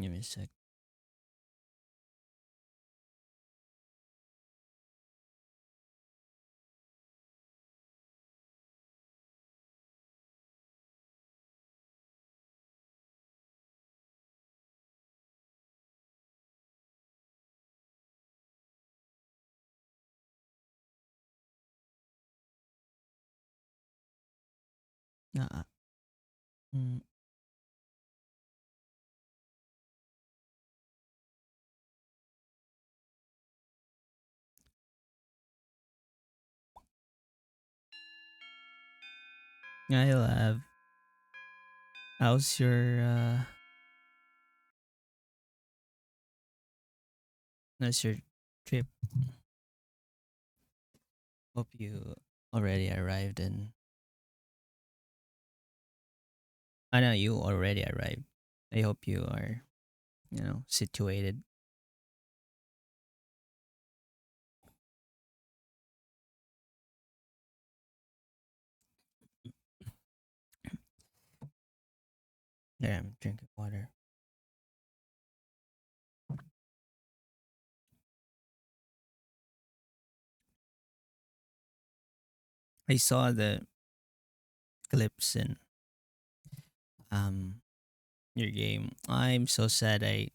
Give me a sec. Uh, mm, I'll have. How's your trip? Hope you already arrived in. I know you already arrived. I hope you are, situated. There, I'm drinking water. I saw the clips in um your game. I'm so sad I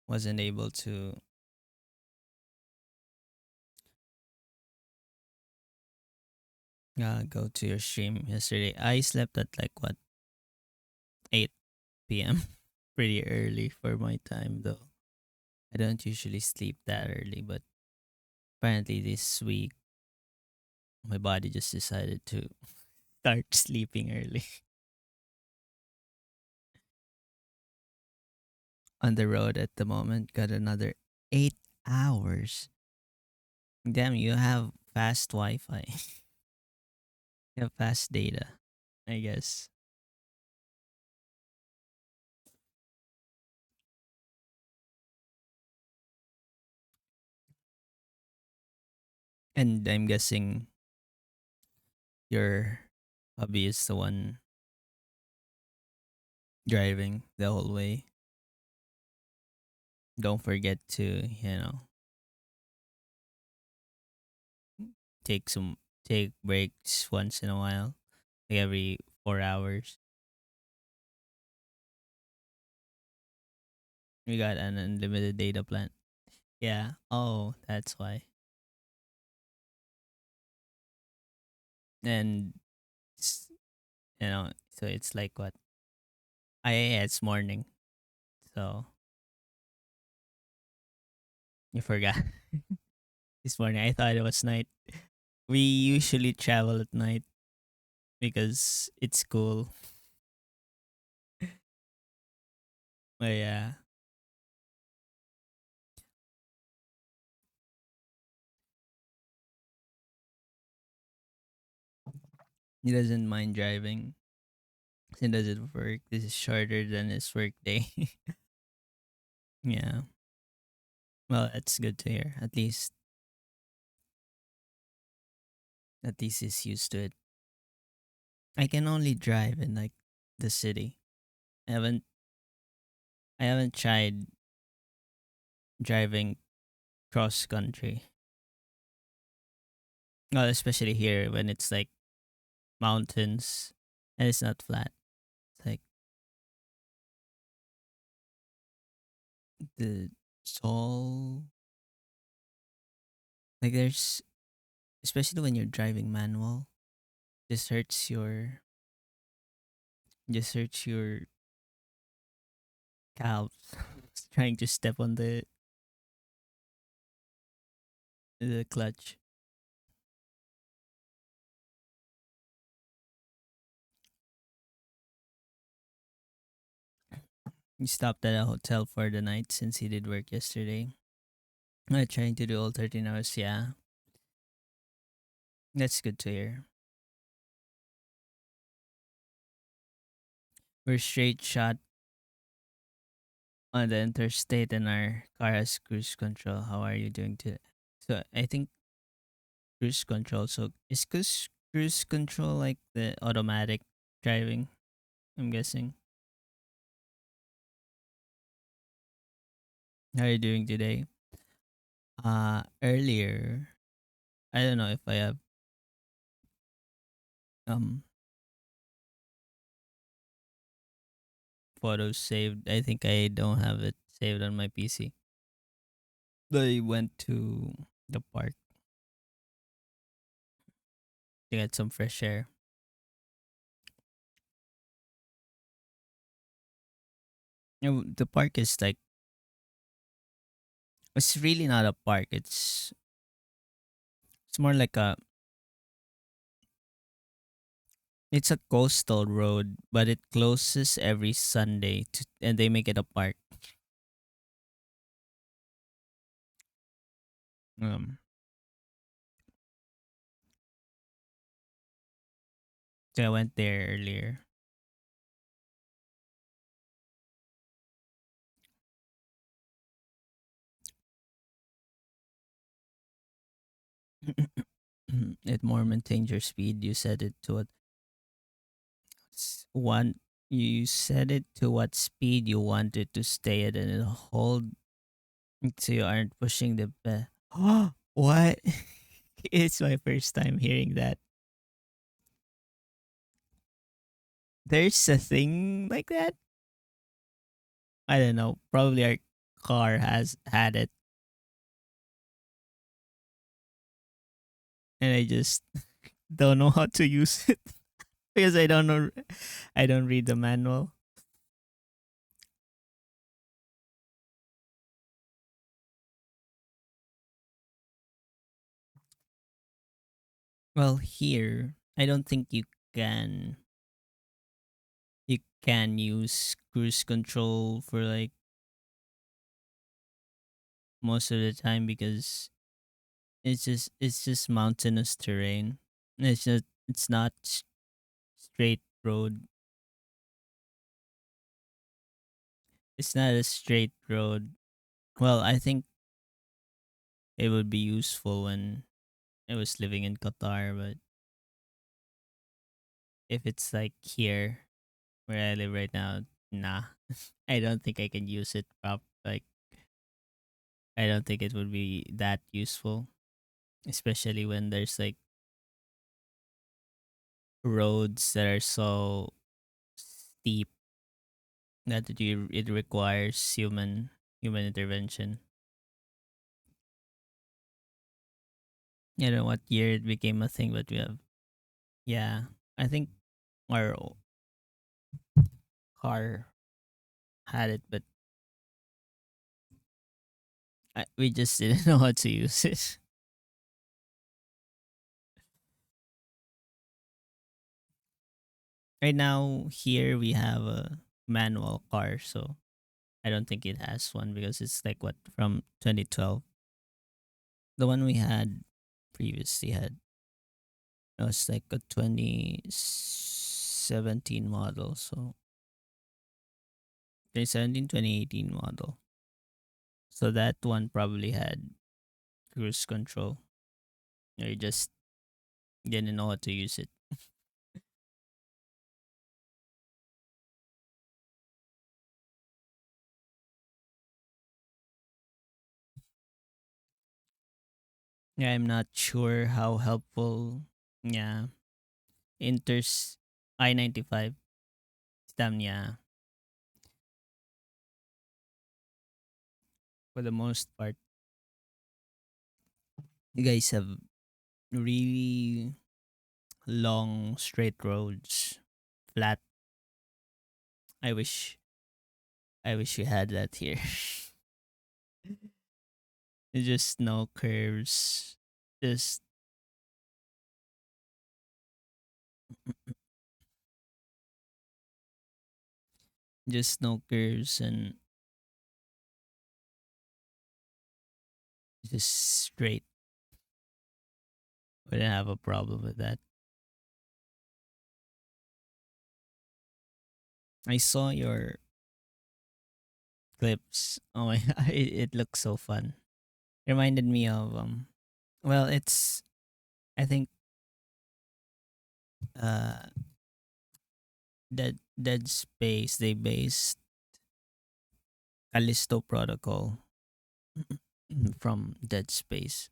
wasn't able to go to your stream yesterday. I slept at like what 8 p.m. Pretty early for my time though. I don't usually sleep that early, but apparently this week my body just decided to start sleeping early. On the road at the moment, got another 8 hours. Damn, you have fast Wi-Fi. You have fast data, I guess. And I'm guessing your hubby is the one driving the whole way. Don't forget to, take some take breaks once in a while, like every 4 hours. We got an unlimited data plan. Yeah. Oh, that's why. And it's, so it's like what? Yeah, it's morning. So you forgot. This morning I thought it was night. We usually travel at night because it's cool. But yeah, he doesn't mind driving. He doesn't work. This is shorter than his work day. Yeah. Well, that's good to hear. At least he's used to it. I can only drive in like the city. I haven't I haven't tried driving cross country. Well, especially here when it's like mountains and it's not flat. It's like the soul, like there's, especially when you're driving manual, just hurts your calves trying to step on the clutch. He stopped at a hotel for the night since he did work yesterday. Trying to do all 13 hours. Yeah, that's good to hear. We're straight shot on the interstate and our car has cruise control. How are you doing today? So I think cruise control. So is cruise control like the automatic driving? I'm guessing. How are you doing today? Earlier, I don't know if I have um photos saved. I think I don't have it saved on my PC. I went to the park to get some fresh air. The park is like it's really not a park. It's more like it's a coastal road, but it closes every Sunday and they make it a park. Um, so I went there earlier. It more maintains your speed. You set it to one. You set it to what speed you want it to stay at, and it'll hold so you aren't pushing the bed. Oh, what? It's my first time hearing that. There's a thing like that. I don't know. Probably our car has had it, and I just don't know how to use it because I don't know. I don't read the manual. Well, here I don't think can you can use cruise control for like most of the time because it's just mountainous terrain. It's not straight road. It's not a straight road. Well, I think it would be useful when I was living in Qatar, but if it's like here where I live right now, nah. I don't think I can use it like I don't think it would be that useful, especially when there's like roads that are so steep that it requires human intervention. I don't know what year it became a thing, but we have yeah. I think our car had it, but we just didn't know how to use it. Right now, here we have a manual car, so I don't think it has one because it's like what from 2012. The one we had previously had was like a 2017 model, so 2017, 2018 model. So that one probably had cruise control. You just didn't know how to use it. Yeah, I'm not sure how helpful. Yeah, Inter's I-95 stem. Yeah, for the most part, you guys have really long straight roads, flat. I wish I wish we had that here. There's just no curves. Just just no curves and just straight. Wouldn't have a problem with that. I saw your clips. Oh my it looks so fun. Reminded me of well it's I think uh Dead Space they based Callisto Protocol. from Dead Space.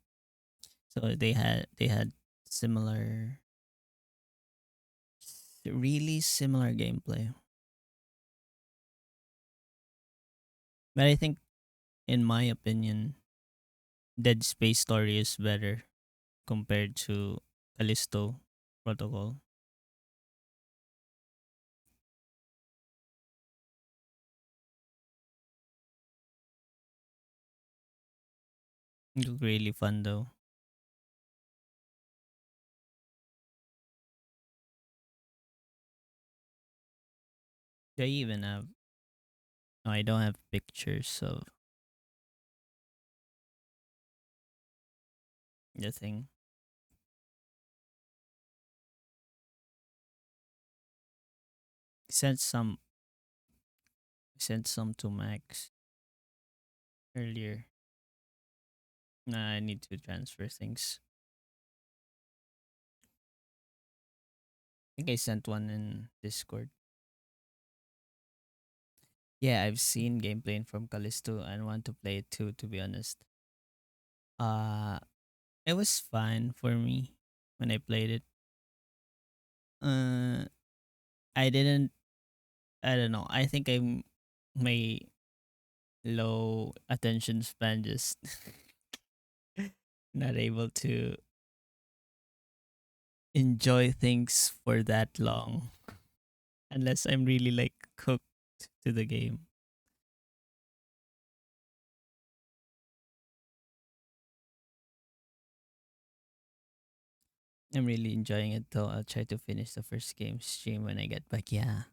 So they had similar, really similar gameplay. But I think, in my opinion, Dead Space story is better compared to Callisto Protocol. It was really fun though. They even have. No, I don't have pictures of the thing. Sent some. Sent some to Max earlier. Nah, I need to transfer things. I think I sent one in Discord. Yeah, I've seen gameplay from Callisto and want to play it too. To be honest, uh, it was fine for me when I played it. Uh, I didn't. I don't know. I think my low attention span just not able to enjoy things for that long unless I'm really like hooked to the game. I'm really enjoying it though. I'll try to finish the first game stream when I get back. Yeah.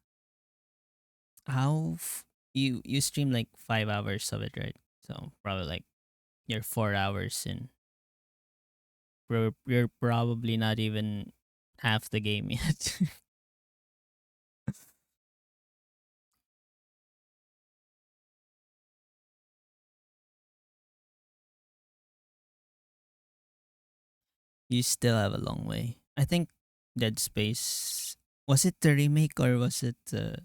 You stream like 5 hours of it, right? So probably like you're 4 hours in. You're probably not even half the game yet. You still have a long way. I think Dead Space, was it the remake or was it the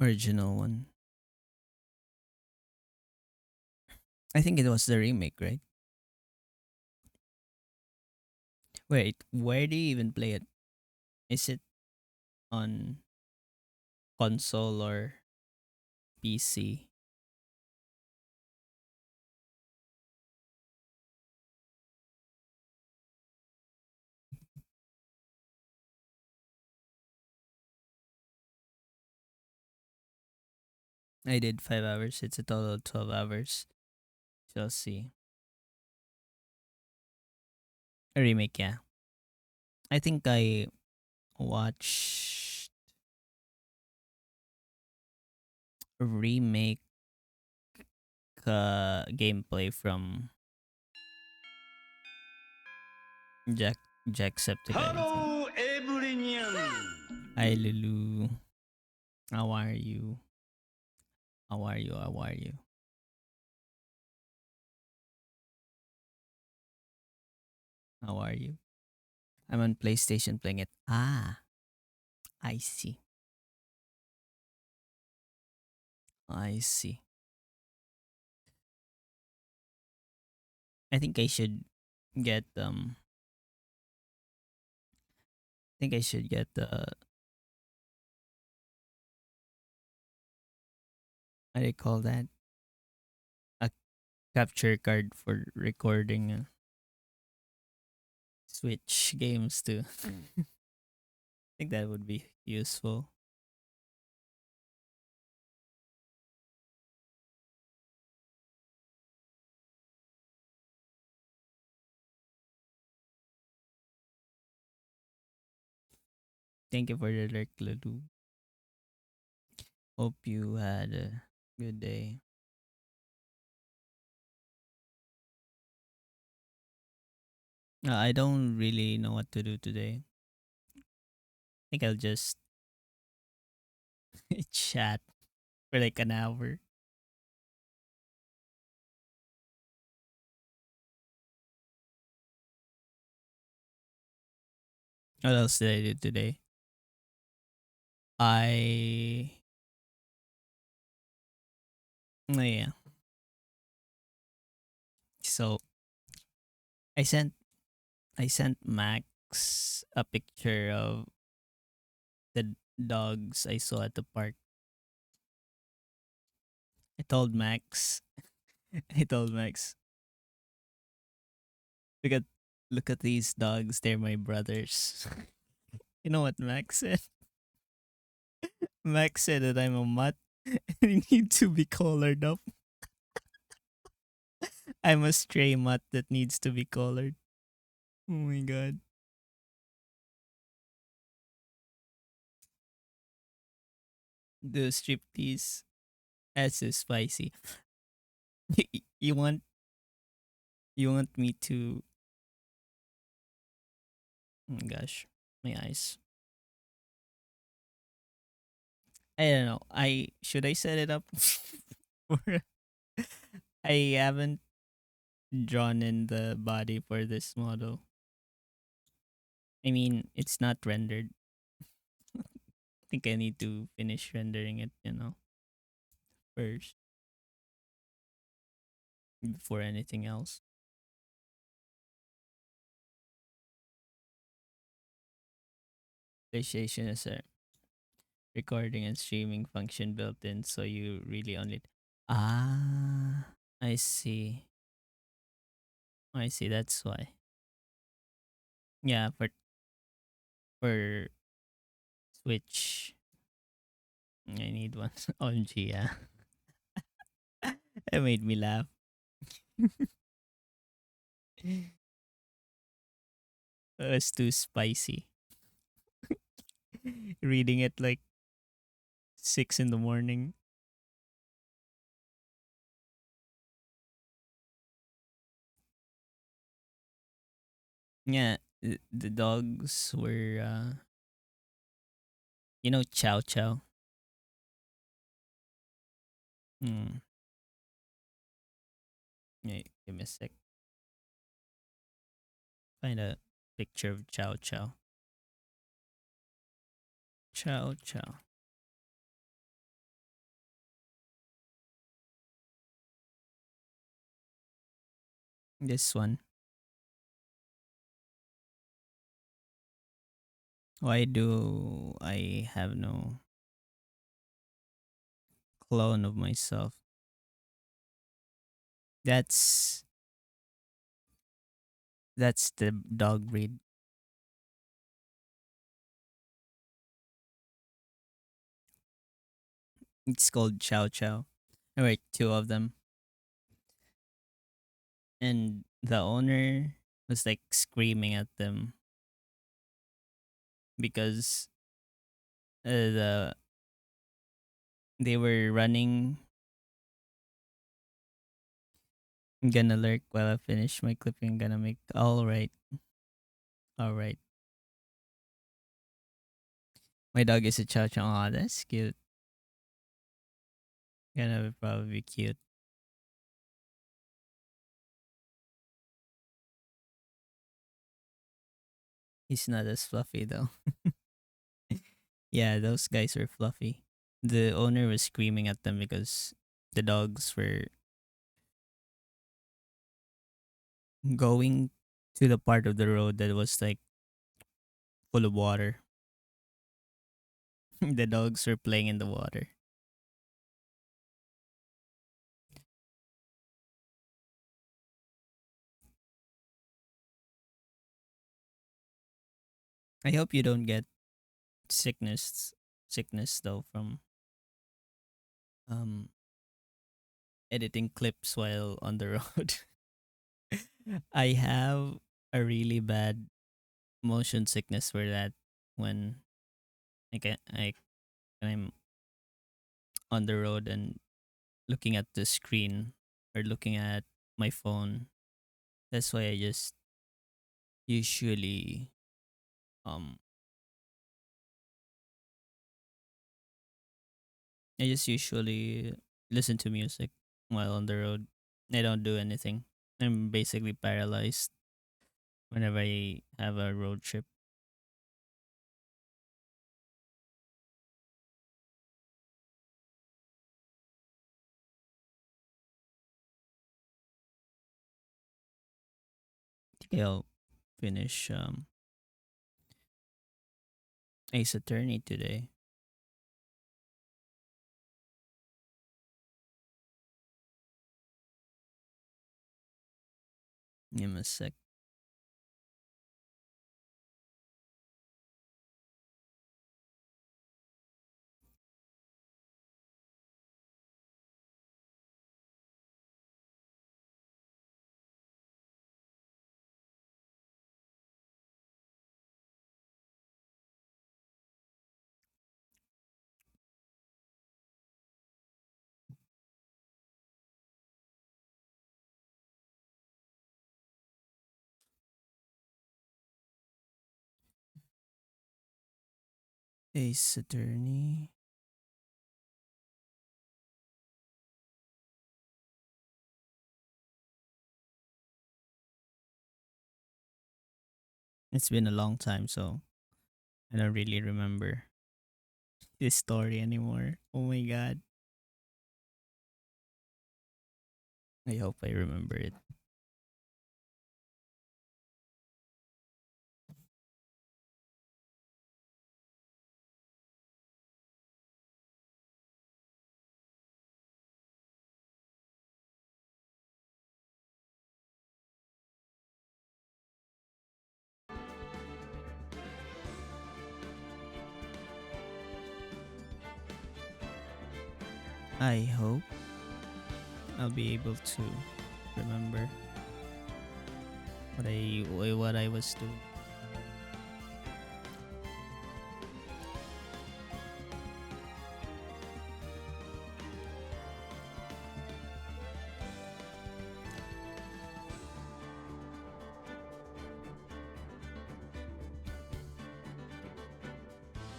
original one? I think it was the remake, right? Wait, where do you even play it? Is it on console or PC? I did 5 hours. It's a total of 12 hours. Shall see. A remake, yeah. I think I watched a remake gameplay from Jack Jacksepticeye, I think. Hello, everyone. Hi Lulu. How are you? How are you? How are you? How are you? I'm on PlayStation playing it. Ah, I see. I see. I think I should get I think I should get the, what do you call that? A capture card for recording Switch games too. I think that would be useful. Thank you for the lurk, Lulu. Hope you had a good day. I don't really know what to do today. I think I'll just chat for like an hour. What else did I do today? I, oh yeah. So I sent I sent Max a picture of the dogs I saw at the park. I told Max I told Max, look at look at these dogs, they're my brothers. You know what Max said? Max said that I'm a mutt and I need to be collared up. I'm a stray mutt that needs to be collared. Oh my god. The striptease. That's so spicy. you want you want me to, oh my gosh, my eyes. I don't know. I should I set it up? For- I haven't drawn in the body for this model. I mean, it's not rendered. I think I need to finish rendering it, first before anything else. PlayStation is a recording and streaming function built in, so you really only. Ah, I see. I see. That's why. Yeah, for Switch, I need one. OMG, yeah. It made me laugh. It was too spicy. Reading it like 6 in the morning. Yeah, the dogs were, Chow Chow. Hmm. Yeah, give me a sec. Find a picture of Chow Chow. Chow Chow. This one. Why do I have no clone of myself? That's that's the dog breed. It's called Chow Chow. There were two of them, and the owner was like screaming at them because they were running. I'm gonna lurk while I finish my clipping. I'm gonna make all right. My dog is a Chow Chow. Aw, that's cute. Gonna probably be cute. He's not as fluffy though. Yeah, those guys are fluffy. The owner was screaming at them because the dogs were going to the part of the road that was like full of water. The dogs were playing in the water. I hope you don't get sickness though from um editing clips while on the road. I have a really bad motion sickness for that when I when I'm on the road and looking at the screen or looking at my phone. That's why usually um I just usually listen to music while on the road. I don't do anything. I'm basically paralyzed whenever I have a road trip. think I'll finish Ace Attorney today. Give me a sec. Ace Attorney. It's been a long time, so I don't really remember this story anymore. Oh my god. I hope I remember it. I hope I'll be able to remember what I was doing.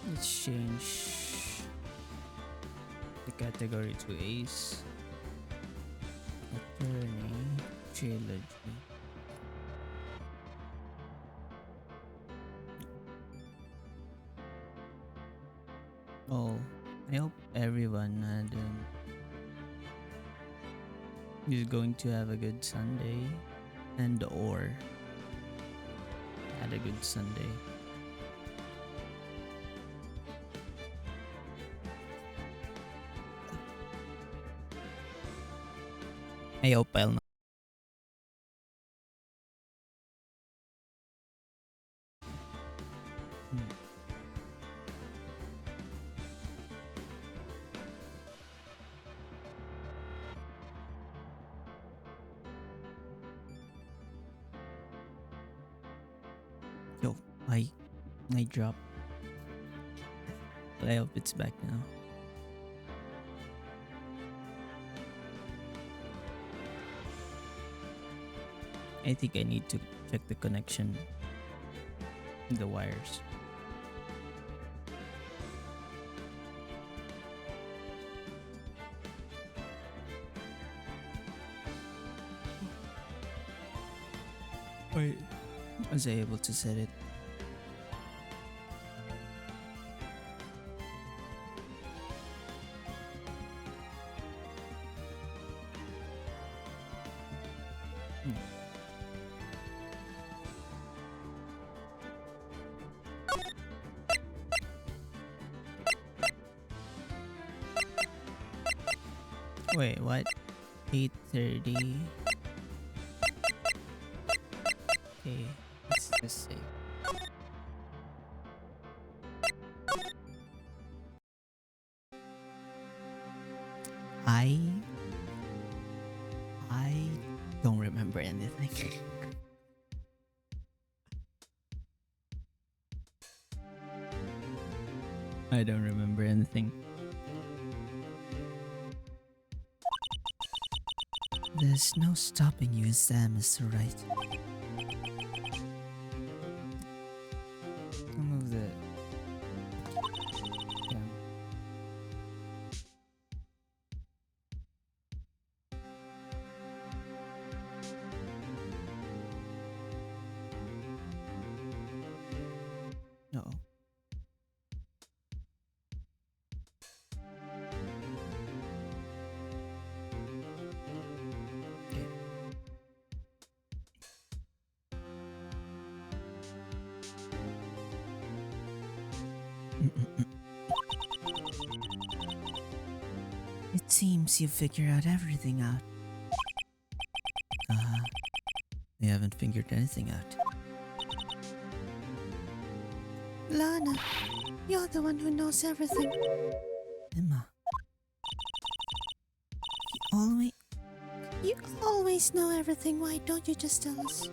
Let's change the category to Ace Attorney Trilogy. Oh, I hope everyone is going to have a good Sunday and or had a good Sunday. I hope I'll not. Hmm. Yo, I dropped, but I hope it's back now. I think I need to check the connection, the wires. Wait, was I able to set it? Hmm. Wait, what? 8:30. Okay, let's just say. I I don't remember anything. I don't remember anything. There's no stopping you, Sam, Mr. Right. I'll move the yeah. No. Okay. It seems you figured out everything out. Uh, you haven't figured anything out. Lana, you're the one who knows everything. Emma, always, you always know everything. Why don't you just tell us?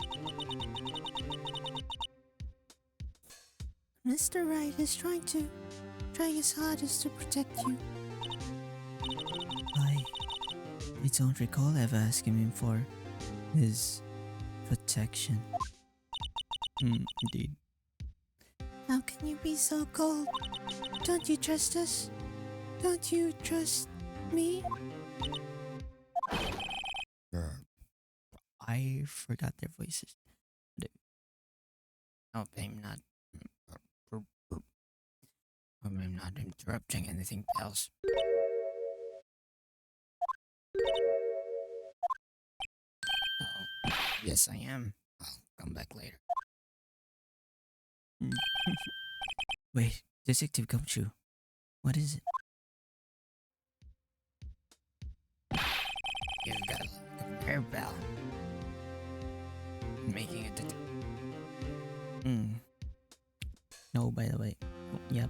Mr. Wright is trying his hardest to protect you. I don't recall ever asking him for his protection. Indeed. How can you be so cold? Don't you trust us? Don't you trust me? I forgot their voices. Hope I'm not. Hope I'm not interrupting anything else. Oh, yes, I am. I'll come back later. Wait, Detective Gumshoe. What is it? You've got a conveyor belt. Making it. No, by the way. Oh, yep.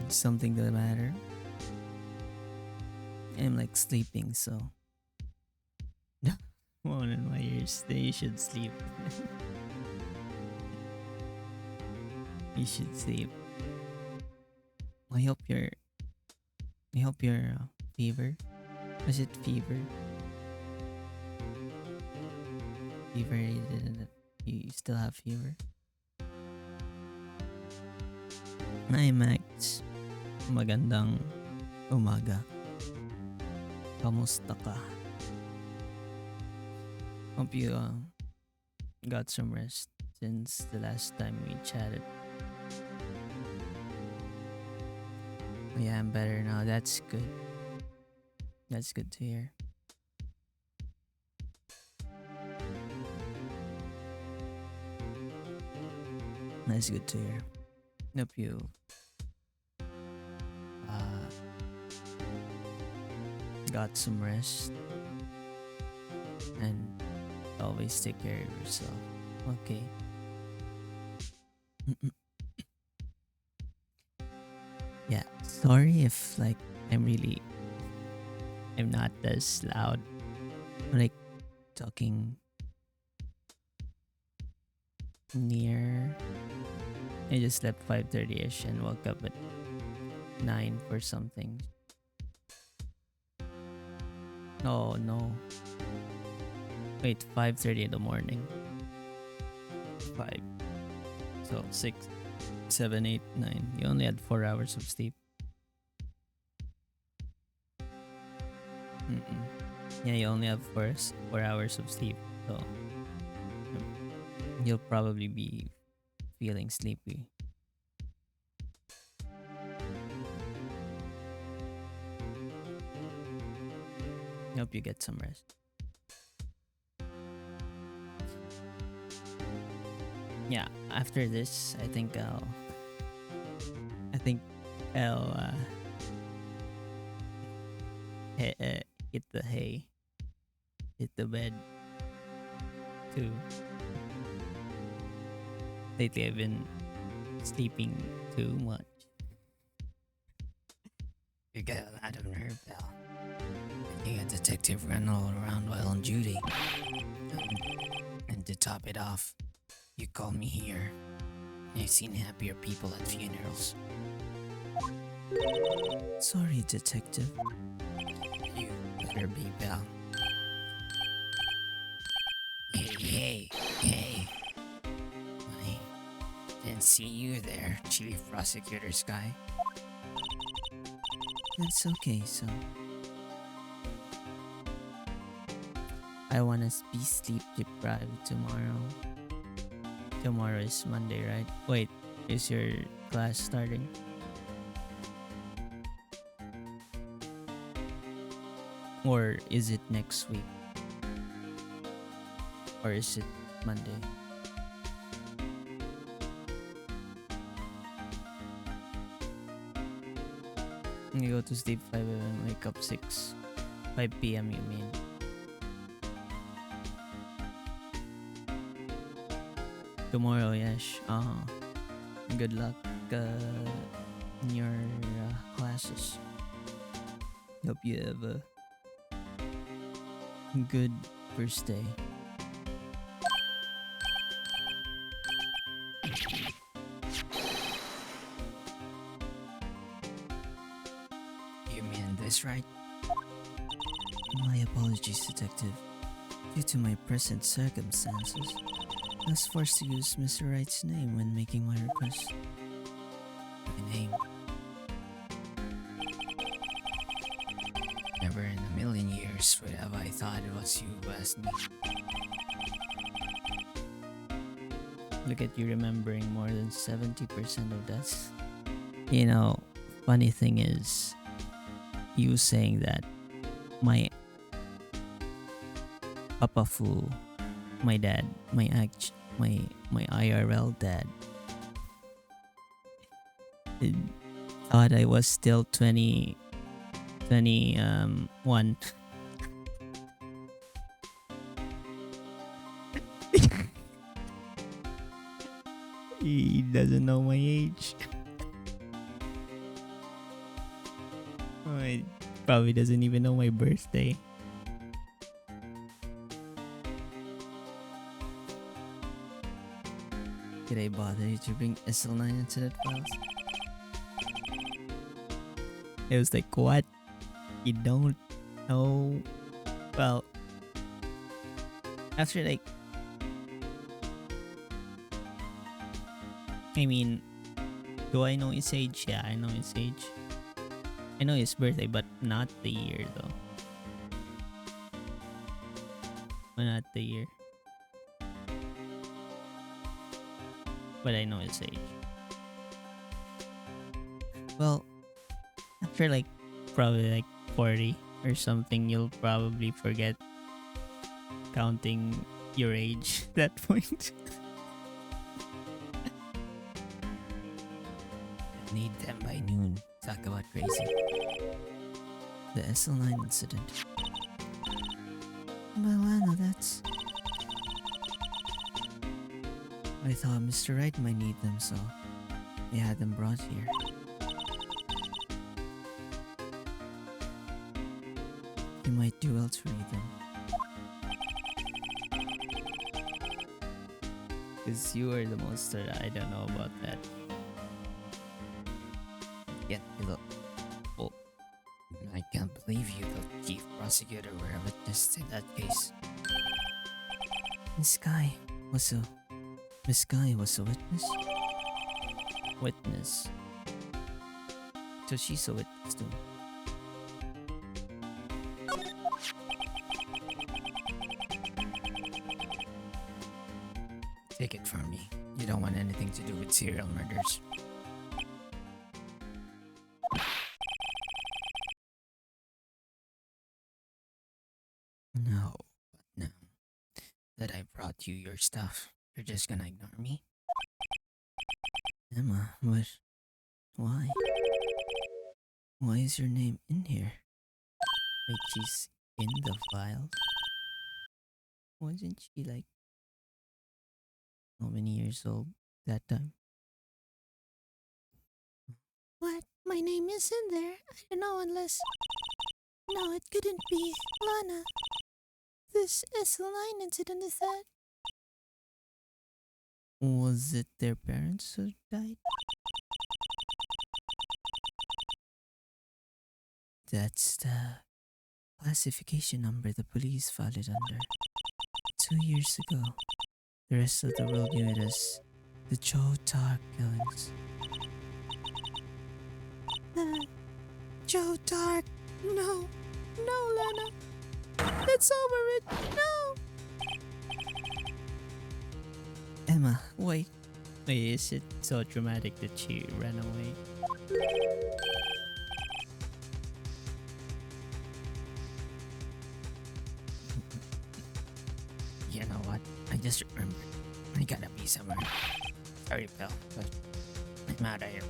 Something the matter? I'm like sleeping, so. One in my ears. They should sleep. You should sleep. I hope your fever. Was it fever? Fever. You still have fever. Hi Max. Magandang umaga. Kamusta ka? Hope you got some rest since the last time we chatted. Yeah, I'm better now. That's good. That's good to hear. That's good to hear. Hope you got some rest and always take care of yourself. Okay. Yeah, sorry if like I'm not as loud. Like talking near. I just slept 5:30ish and woke up at 9 for something. Oh no. Wait, 5:30 in the morning. 5. So 6, 7, 8, 9. You only had 4 hours of sleep. Yeah, you only have 4 hours of sleep. So you'll probably be feeling sleepy. Hope you get some rest. Yeah, after this, I think I'll hit the hay, hit the bed too. Lately, I've been sleeping too much. You got a lot of nerve, pal. Making a detective run all around while on duty. And to top it off, you call me here. I've seen happier people at funerals. Sorry, detective. You better be, pal. Hey. I didn't see you there, Chief Prosecutor Sky. That's okay, so. I wanna be sleep deprived tomorrow. Tomorrow is Monday, right? Wait, is your class starting? Or is it next week? Or is it Monday. You go to sleep 5 a.m. Wake up 5 p.m. You mean? Tomorrow, yes. Good luck in your classes. Hope you have a good first day. You mean this, right? My apologies, Detective. Due to my present circumstances, I was forced to use Mr. Wright's name when making my request. My name? Never in a million years would have I thought it was you who asked me. Look at you remembering more than 70% of that. You know, funny thing is, you saying that my Papa Fu, my dad, my IRL dad, thought I was still 21. He doesn't know my age. He probably doesn't even know my birthday. Did I bother you to bring SL9 incident files? It was like, what? You don't know? Well, after like, I mean, do I know his age? Yeah, I know his age. I know his birthday, but not the year though. Not the year. But I know his age. Well, after like probably like 40 or something, you'll probably forget counting your age at that point. Need them by noon. Talk about crazy. The SL9 incident. Well, Anna, that's... I thought Mr. Wright might need them, so they had them brought here. You might do well to read them. Because you are the monster. I don't know about that. Yeah, look. Oh, I can't believe you, the chief prosecutor, were a witness in that case. Miss Guy was a witness? Witness. So she's a witness too. Take it from me. You don't want anything to do with serial murders. No, but now that I brought you your stuff, you're just gonna ignore me? Emma, but why? Why is your name in here? Like she's in the files? Wasn't she like how many years old that time? What? My name is in there. I don't know unless... No, it couldn't be. Lana. This SL9 incident is that... Was it their parents who died? That's the classification number the police filed it under. 2 years ago, the rest of the world knew it as the Joe Tark killings. Joe Tark! No! No, Lana! That's over it! No! Emma, wait. Wait, is it so dramatic that she ran away? You know what? I just remembered. I gotta be somewhere. Sorry, pal, but I'm out of here.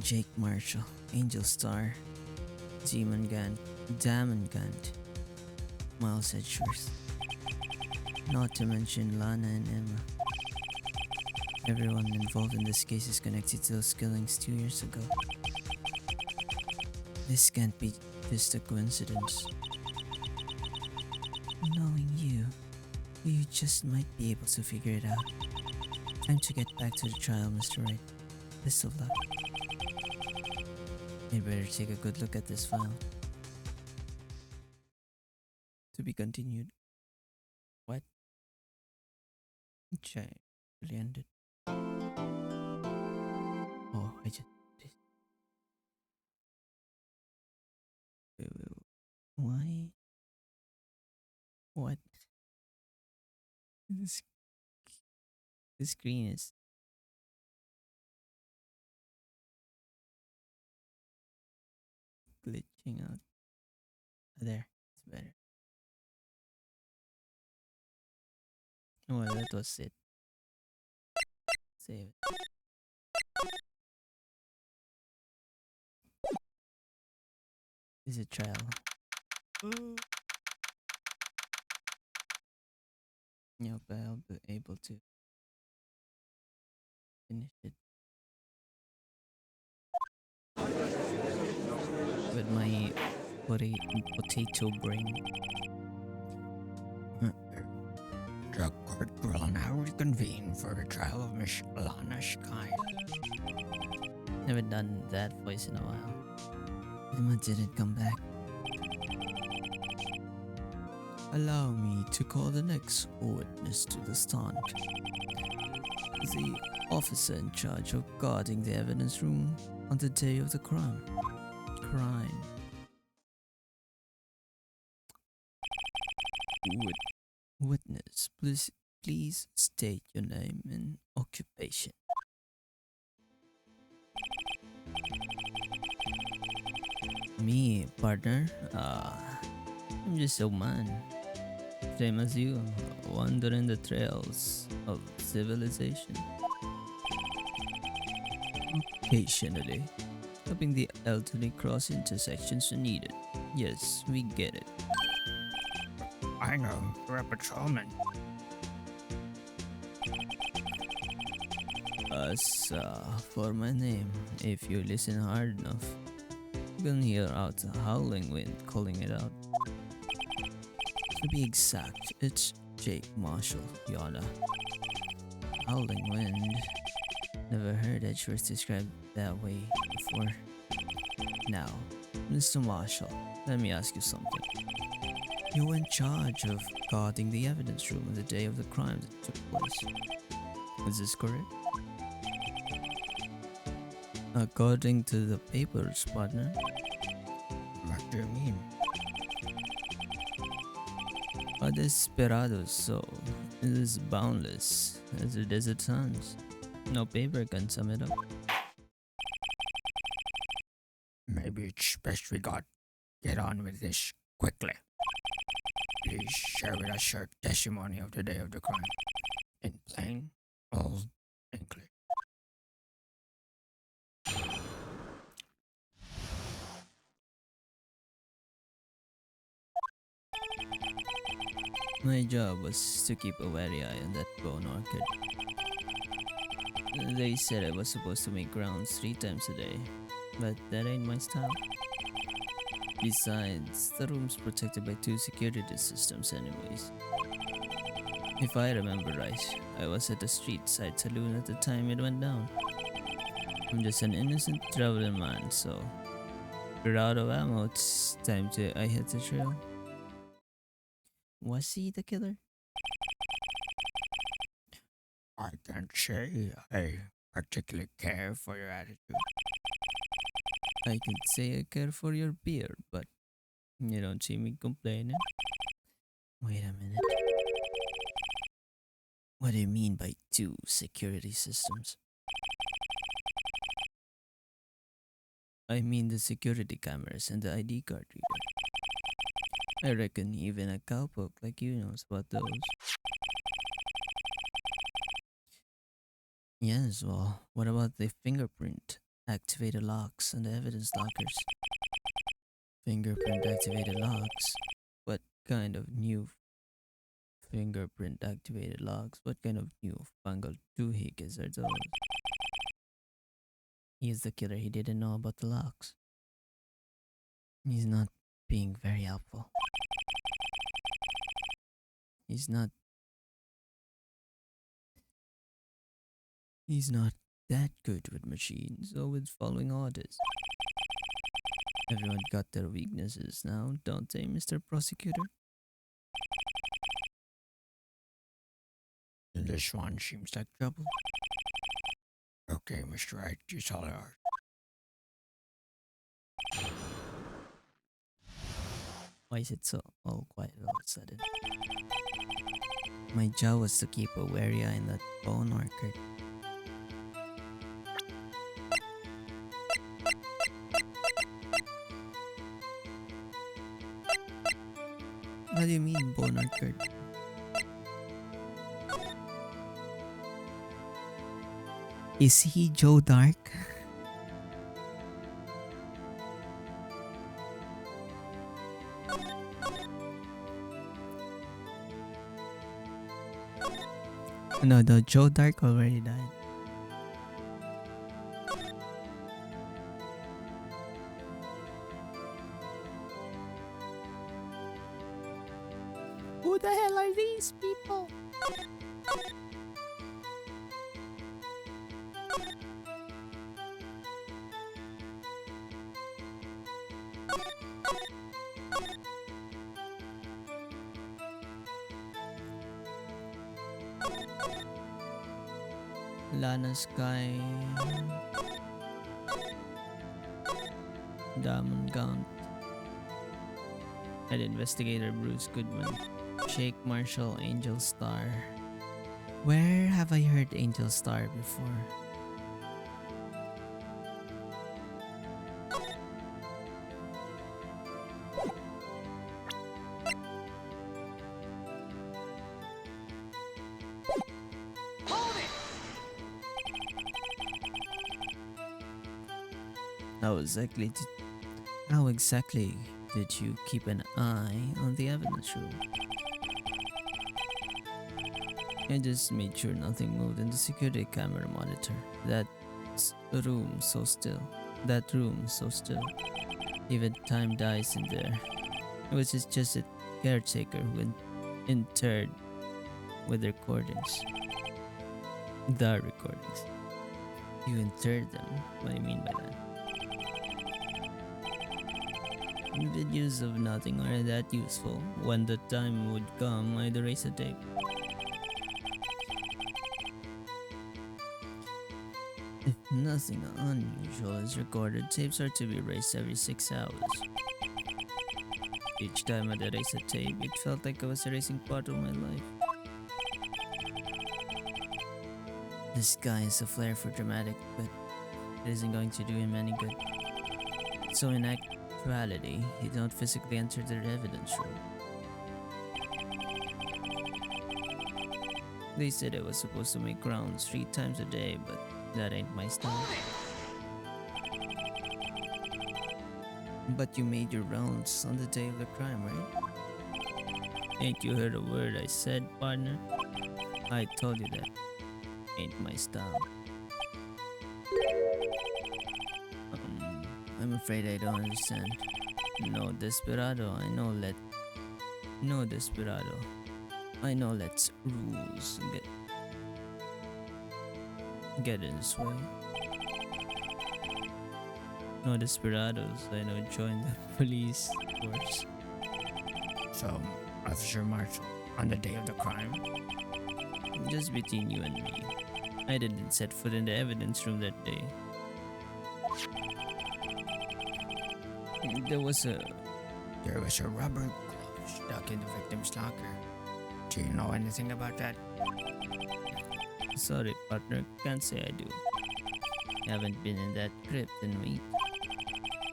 Jake Marshall, Angel Star, Demon Gant, Damon Gant, Miles Edgeworth. Not to mention Lana and Emma. Everyone involved in this case is connected to those killings 2 years ago. This can't be just a coincidence. Knowing you just might be able to figure it out. Time to get back to the trial, Mr. Wright. Best of luck. You better take a good look at this file. To be continued. What? Which really ended. Oh, I just. Wait. Why? What? This, the screen is. Glitching out. There, it's better. Well, that was it. Save it. This is a trial. Yep, I'll be able to finish it with my potato brain. The court will now reconvene for the trial of Miss Lana Sky. Haven't done that voice in a while. Emma didn't come back. Allow me to call the next witness to the stand. The officer in charge of guarding the evidence room on the day of the crime. Witness, please state your name and occupation. Me, partner? I'm just a man. Same as you, wandering the trails of civilization. Occasionally, helping the elderly cross intersections when needed. Yes, we get it. I know, you're a patrolman. As for my name, if you listen hard enough, you can hear out the howling wind calling it out. To be exact, it's Jake Marshall, Yana. Howling wind. Never heard Edgeworth described that way before. Now, Mr. Marshall, let me ask you something. You were in charge of guarding the evidence room on the day of the crime that took place. Is this correct? According to the papers, partner. What do you mean? A desperado's soul is boundless as the desert sands. No paper can sum it up. Maybe it's best we get on with this quickly. Please share with us your testimony of the day of the crime. In plain old English. My job was to keep a wary eye on that bone orchid. They said I was supposed to make rounds 3 times a day, but that ain't my style. Besides, the room's protected by 2 security systems anyways. If I remember right, I was at the street side saloon at the time it went down. I'm just an innocent traveling man, so we're out of ammo, it's time I hit the trail. Was he the killer? I can't say I particularly care for your attitude. I can say I care for your beard, but you don't see me complaining. Wait a minute. What do you mean by 2 security systems? I mean the security cameras and the ID card reader. I reckon even a cowpoke like you knows about those. Yes, well, what about the fingerprint activated locks and the evidence lockers? Fingerprint activated locks? What kind of new fingerprint activated locks? What kind of new fangled doohickeys are those? He's the killer, he didn't know about the locks. He's not being very helpful. He's not he's not that good with machines or with following orders. Everyone got their weaknesses now, don't they, Mr. Prosecutor? This one seems like trouble. Okay, Mr. Wright, it's all yours. Why is it so all quiet all of a sudden? My job was to keep a wary eye on that bone orchid. What do you mean, bone orchid? Is he Joe Dark? No, the Joe Dark already died. Who the hell are these people? Lana Sky, Diamond Gaunt, Head Investigator Bruce Goodman, Shake Marshall, Angel Star. Where have I heard Angel Star before? How exactly did, how exactly did you keep an eye on the evidence room? I just made sure nothing moved in the security camera monitor. That room so still. That room so still. Even time dies in there. It was just a caretaker who interred with recordings. The recordings. You interred them? What do you mean by that? Videos of nothing are that useful. When the time would come, I'd erase the tape. If nothing unusual is recorded, tapes are to be erased every 6 hours. Each time I'd erase a tape, it felt like I was erasing part of my life. This guy has a flair for dramatic, but it isn't going to do him any good. So in actuality, he don't physically enter the evidence room. They said I was supposed to make rounds 3 times a day, but that ain't my style. But you made your rounds on the day of the crime, right? Ain't you heard a word I said, partner? I told you that. Ain't my style. I'm afraid I don't understand. No desperado, I know let. No desperado. I know let's rules get in this way. No desperados, I know join the police force. So, Officer Marshall, on the day of the crime? Just between you and me. I didn't set foot in the evidence room that day. There was a rubber glove stuck in the victim's locker. Do you know anything about that? Sorry, partner, can't say I do. Haven't been in that crypt in weeks.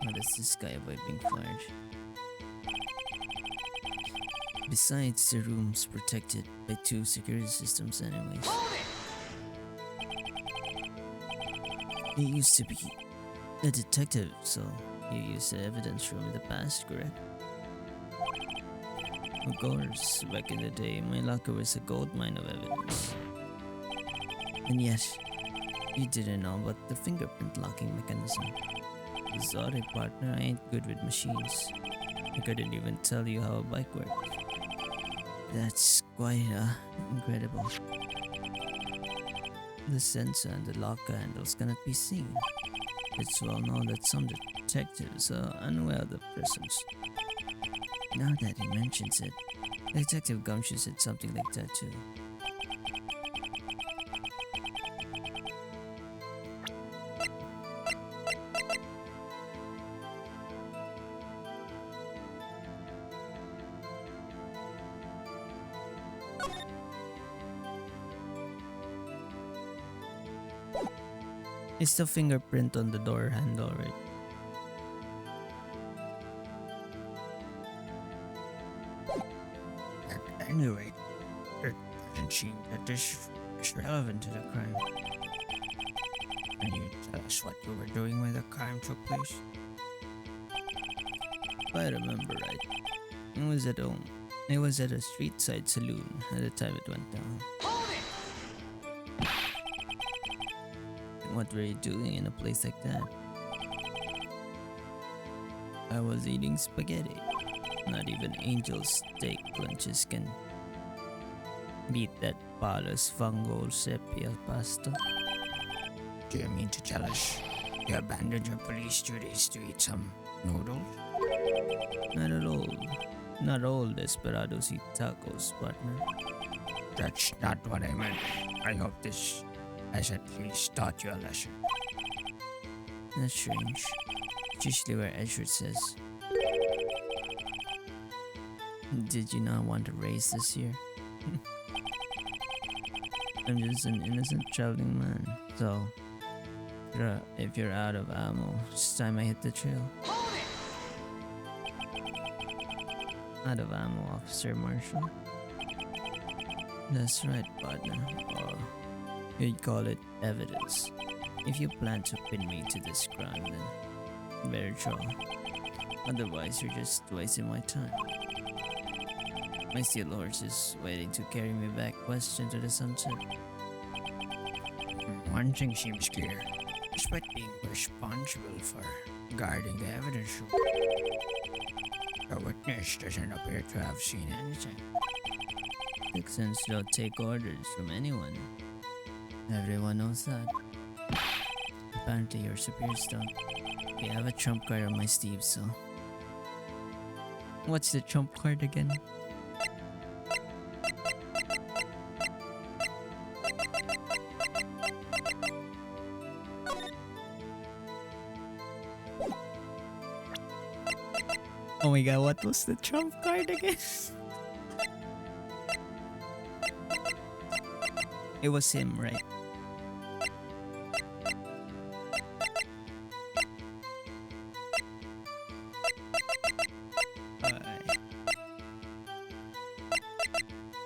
How does this guy avoid being fired? Besides, the room's protected by two security systems anyways. You used to be a detective, so you used the evidence room in the past, correct? Of course, back in the day, my locker was a gold mine of evidence. And yet, you didn't know about the fingerprint locking mechanism. Sorry, partner, I ain't good with machines. I couldn't even tell you how a bike works. That's quite incredible. The sensor and the locker handles cannot be seen. It's well known that some detectives are unaware of the presence. Now that he mentions it, Detective Gumshoe said something like that too. It's the fingerprint on the door handle, right? At any rate, it doesn't seem that this is relevant to the crime. Can you tell us what you were doing when the crime took place? If I remember right, it was at home. It was at a street side saloon at the time it went down. What were you doing in a place like that? I was eating spaghetti. Not even Angel's steak lunches can beat that Palos Fungo Sepia pasta. Do you mean to tell us you abandoned your police duties to eat some noodles? Not at all. Not all desperados eat tacos, partner. That's not what I meant. I hope this has at least taught you a lesson. That's strange. It's usually where Edward says. Did you not want to race this year? I'm just an innocent traveling man, so if you're out of ammo, it's time I hit the trail. Out of ammo, Officer Marshall. That's right, partner. Or you'd call it evidence. If you plan to pin me to this crime, then better draw. Otherwise, you're just wasting my time. My steel horse is waiting to carry me back west into the sunset. One thing seems clear. Despite being responsible for guarding the evidence room, the witness doesn't appear to have seen anything. Texans don't take orders from anyone. Everyone knows that. Apparently your superiors don't. They have a trump card on my sleeve, so... What's the trump card again? Oh my god, what was the trump card again? It was him, right?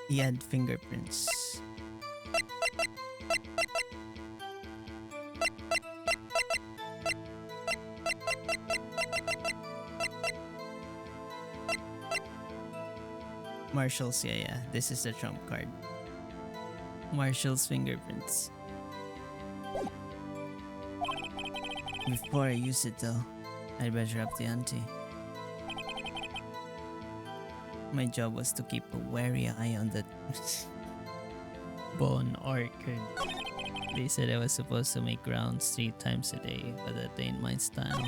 He had fingerprints. Marshall's, yeah, this is the trump card. Marshall's fingerprints. Before I use it though, I'd better up the ante. My job was to keep a wary eye on the Bone Orchid. They said I was supposed to make rounds 3 times a day, but that ain't my style.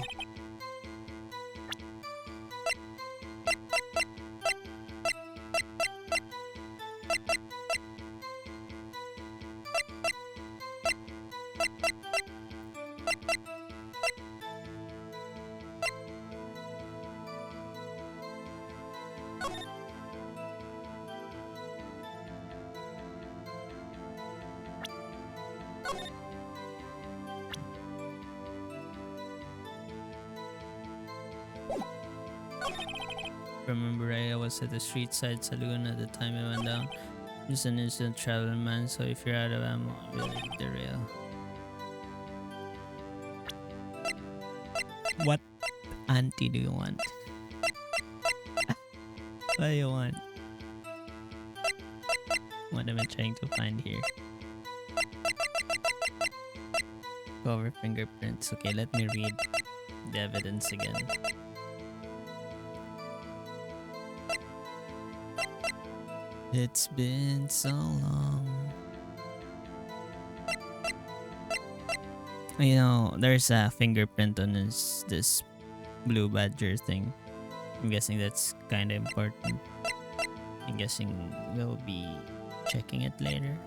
remember right, I was at the street side saloon at the time I went down. Just an instant travel, man. So if you're out of ammo, really derail. What auntie do you want? What do you want? What am I trying to find here? Cover fingerprints. Okay, let me read the evidence again. It's been so long. You know, there's a fingerprint on this blue badger thing. I'm guessing that's kind of important. I'm guessing we'll be checking it later.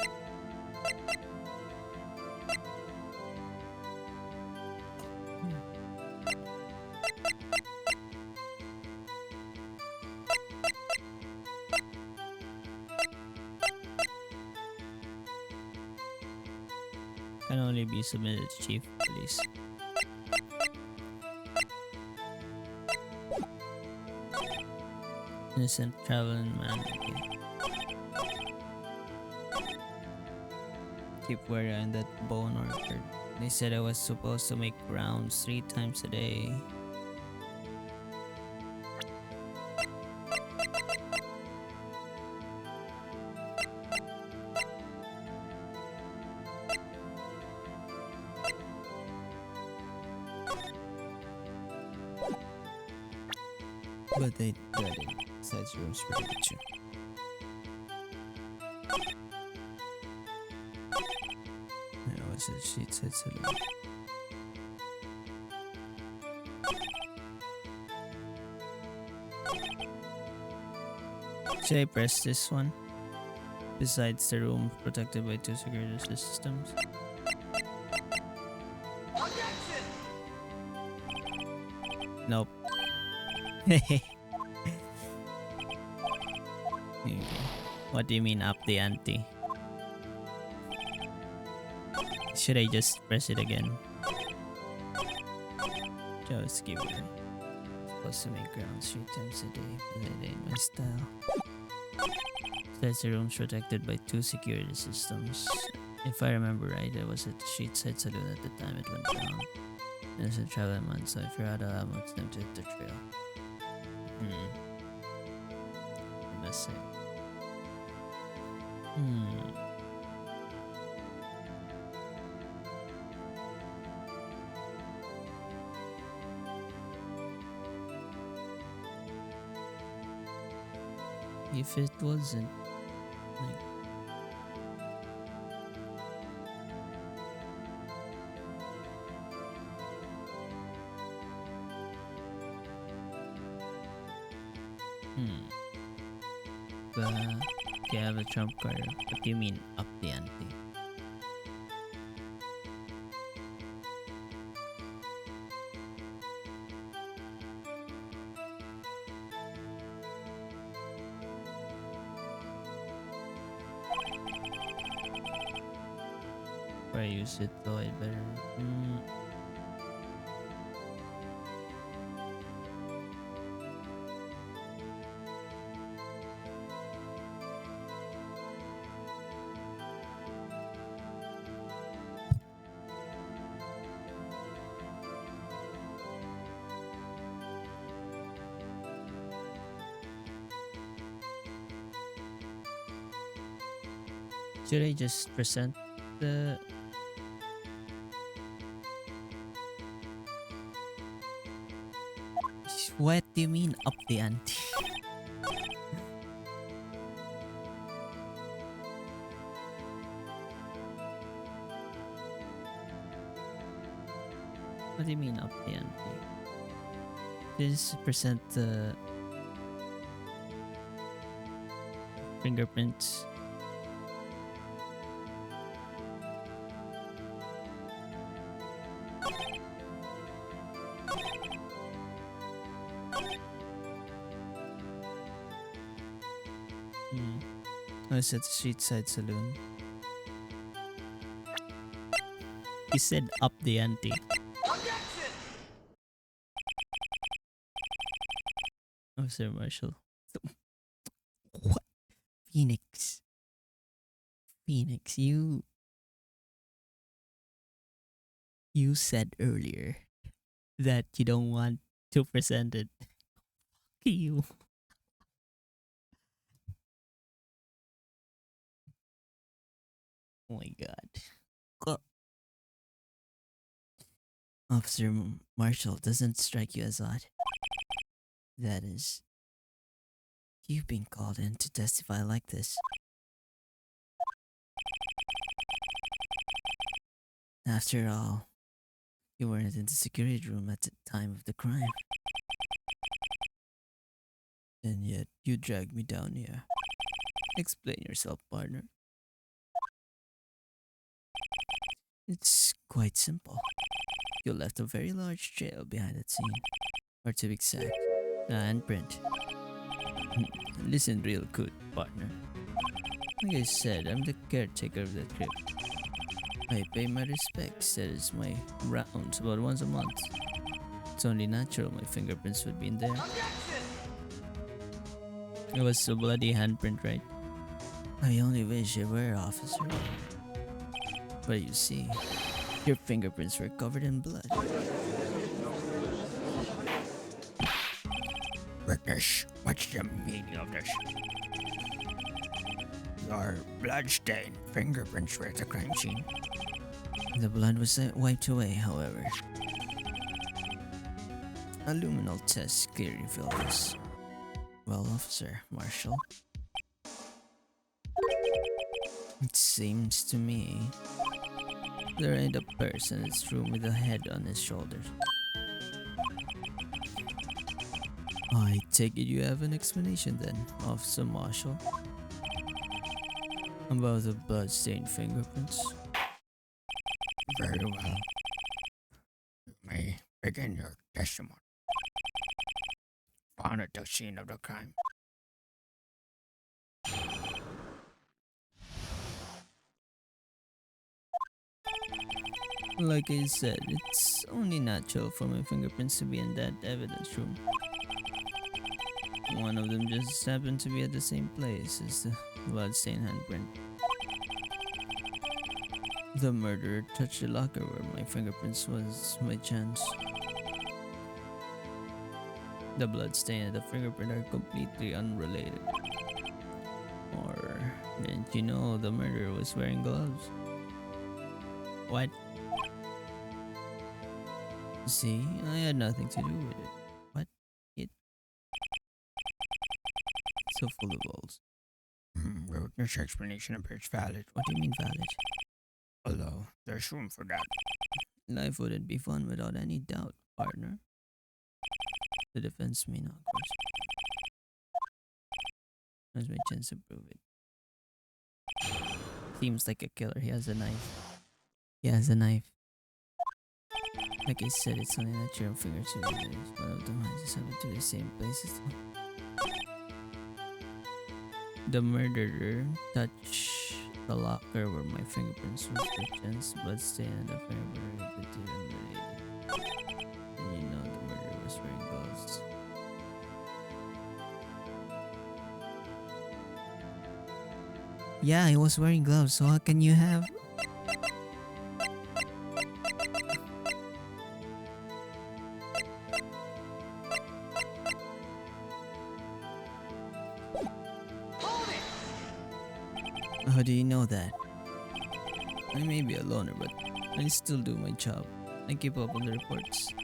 Can only be submitted to Chief of Police. Innocent traveling man. Okay. Keep wary on that bone orchard. They said I was supposed to make rounds 3 times a day. But they got it. Besides rooms for the picture. Yeah, what's it? She said saloon. Should I press this one? Besides the room protected by 2 security systems. Nope. What do you mean up the ante? Should I just press it again? Just give it. Supposed to make rounds 3 times a day, but it ain't my style. That's the room's protected by 2 security systems. If I remember right, I was at the street side saloon at the time it went down. There's a travel man, so if you're out of ammo, it's time to hit the trail. Let's see. If it wasn't like okay, I have a trump card. What do you mean up the ante? If I use it though, I better. Should I just present the what do you mean up the ante? What do you mean up the ante? Just present the fingerprints. I was at the street side saloon. He said up the ante. Oh, Officer Marshall. What? Phoenix. Phoenix, you said earlier that you don't want to present it. You. Oh my god. Well, Officer Marshall doesn't strike you as odd. That is, you've been called in to testify like this. After all, you weren't in the security room at the time of the crime. And yet, you dragged me down here. Explain yourself, partner. It's quite simple. You left a very large trail behind that scene. Or to be exact, a handprint. Listen real good, partner. Like I said, I'm the caretaker of that crypt. I pay my respects. That is my rounds about once a month. It's only natural my fingerprints would be in there. It was a bloody handprint, right? I only wish it were, officer. But you see, your fingerprints were covered in blood. Witness, what's the meaning of this? Your bloodstained fingerprints were at the crime scene. The blood was wiped away, however. A luminal test clearly revealed this. Well, Officer Marshall, it seems to me there ain't a person in this room with a head on his shoulders. I take it you have an explanation then, Officer Marshall, about the blood-stained fingerprints. Very well. You may begin your testimony. Found at the scene of the crime. Like I said, it's only natural for my fingerprints to be in that evidence room. One of them just happened to be at the same place as the bloodstained handprint. The murderer touched the locker where my fingerprints was by chance. The bloodstain and the fingerprint are completely unrelated. Or didn't you know the murderer was wearing gloves? What? See, I had nothing to do with it. What? It? So full of balls. The witness explanation appears valid, What do you mean valid? although there's room for doubt. Life wouldn't be fun without any doubt, partner. The defense may not, of course. There's my chance to prove it. Seems like a killer. He has a knife. He has a knife. Like I said, it's only natural fingertips. One of them has just happened to be the same place as the murderer touched the locker where my fingerprints was by chance, bloodstain and the fingerprint are unrelated. And you know the murderer was wearing gloves. Yeah, he was wearing gloves, so how can you have... How do you know that? I may be a loner, but I still do my job. I keep up on the reports.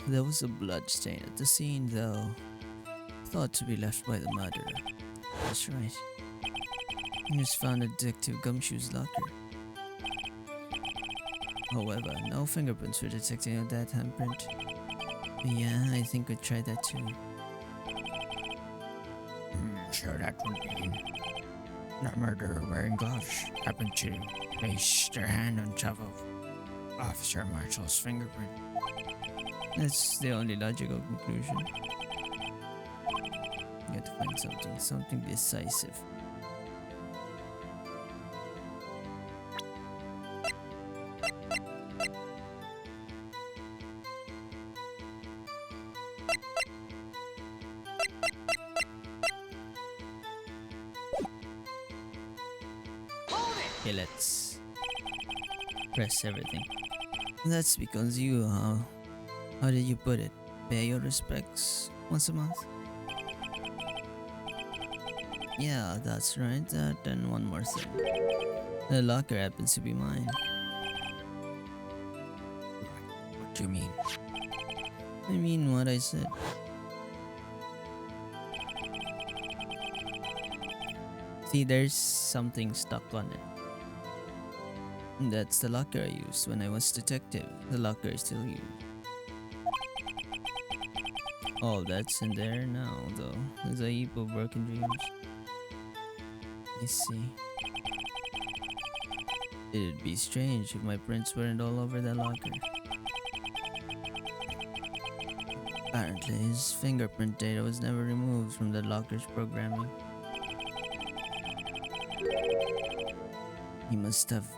There was a blood stain at the scene, though. Thought to be left by the murderer. That's right. It was found at Detective Gumshoe's locker. However, no fingerprints were detected on that handprint. Yeah, I think we tried that too. So that would mean the murderer wearing gloves happened to place their hand on top of Officer Marshall's fingerprint. That's the only logical conclusion. You have to find something decisive. Okay, let's press everything. That's because you, how did you put it? Pay your respects once a month? Yeah, that's right. And one more thing. The locker happens to be mine. What do you mean? I mean what I said. See, there's something stuck on it. That's the locker I used when I was detective. The locker is still used. All that's in there now, though. There's a heap of broken dreams. I see. It'd be strange if my prints weren't all over that locker. Apparently, his fingerprint data was never removed from the locker's programming. He must have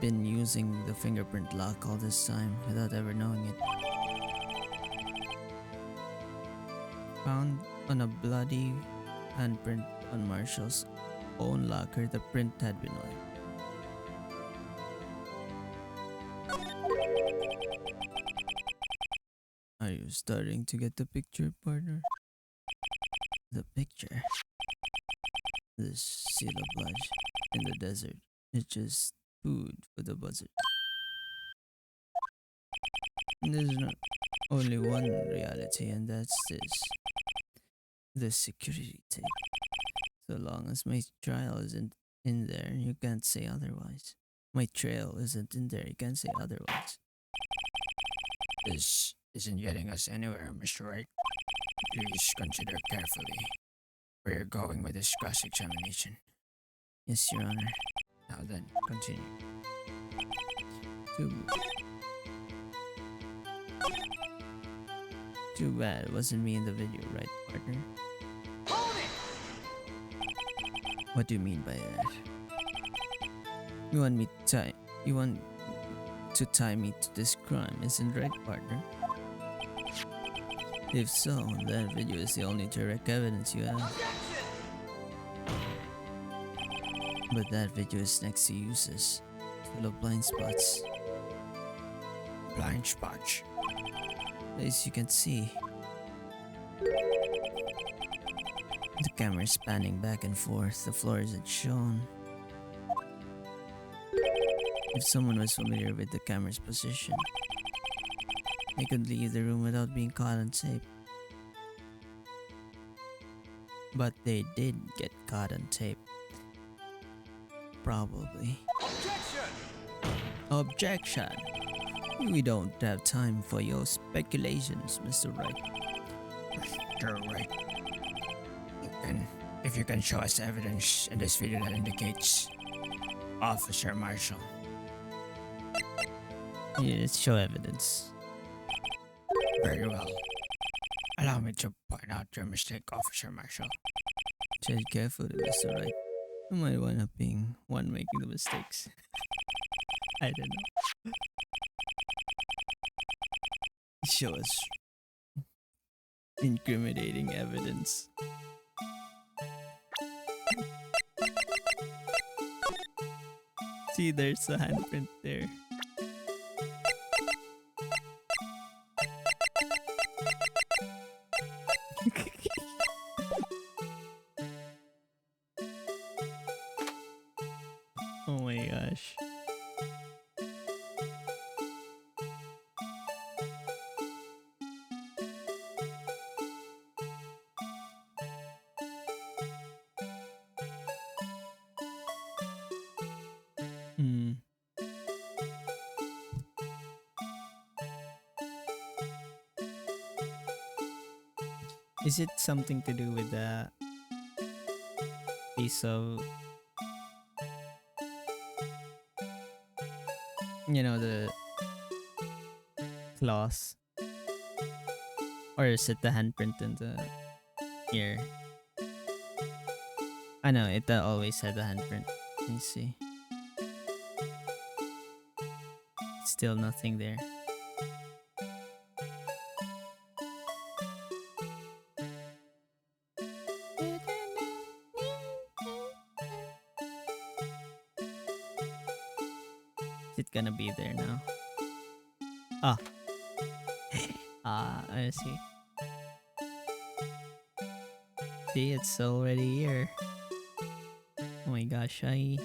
been using the fingerprint lock all this time without ever knowing it. Found on a bloody handprint on Marshall's own locker, the print had been wiped. Are you starting to get the picture, partner? The picture. This seal of blood in the desert. It's just food for the buzzard. There's not only one reality, and that's this. The security tape. So long as my trial isn't in there, you can't say otherwise. My trail isn't in there, you can't say otherwise. This isn't getting us anywhere, Mr. Wright. Please consider carefully where you're going with this cross-examination. Yes, Your Honor. Now then, continue. Too, too bad it wasn't me in the video, right, partner? What do you mean by that? You want me to tie? You want to tie me to this crime, isn't right, partner? If so, that video is the only direct evidence you have. But that video is next to useless, full of blind spots. Blind spots. As you can see, the camera is spanning back and forth, the floor isn't shown. If someone was familiar with the camera's position, they could leave the room without being caught on tape. But they did get caught on tape. Probably. Objection! We don't have time for your speculations, Mr. Wright. Mr. Wright. If you can show us evidence in this video that indicates Officer Marshall. Yeah, let's show evidence. Very well. Allow me to point out your mistake, Officer Marshall. Tread carefully, Mr. Wright. You might wind up being one making the mistakes. I don't know. Show us incriminating evidence. See, there's a handprint there. Oh my gosh. Hmm. Is it something to do with the piece of, the claws? Or is it the handprint in the ear? I know, it always had the handprint. Let me see. Still nothing there. Is it gonna be there now? Ah, I see. See, it's already here. Oh my gosh, I'm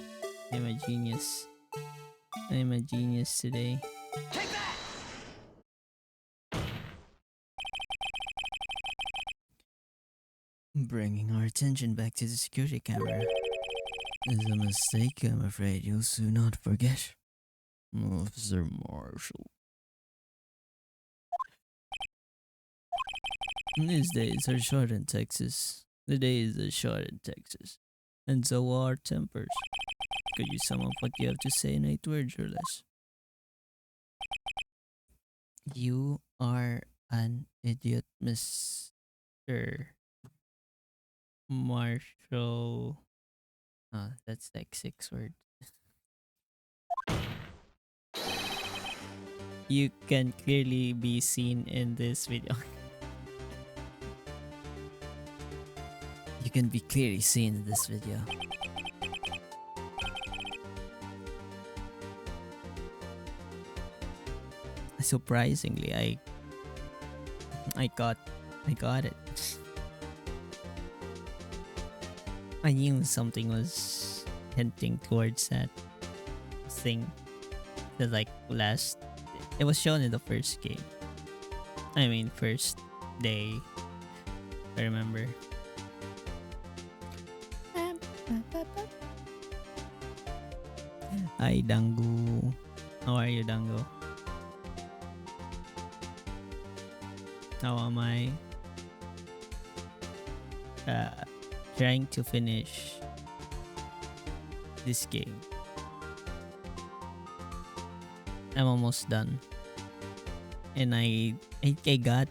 a genius. I'm a genius today. Bringing our attention back to the security camera is a mistake I'm afraid you'll soon not forget. Officer Marshall. These days are short in Texas. The days are short in Texas. And so are tempers. Could you sum up what you have to say in 8 words or less? You are an idiot, Mr. Marshall. That's like 6 words. You can clearly be seen in this video. You can be clearly seen in this video. Surprisingly, I got it. I knew something was hinting towards that thing. The like last, it was shown in the first game. I mean, first day. I remember. Hi, Dango. How are you, Dango? How am I? Trying to finish this game. I'm almost done, and I got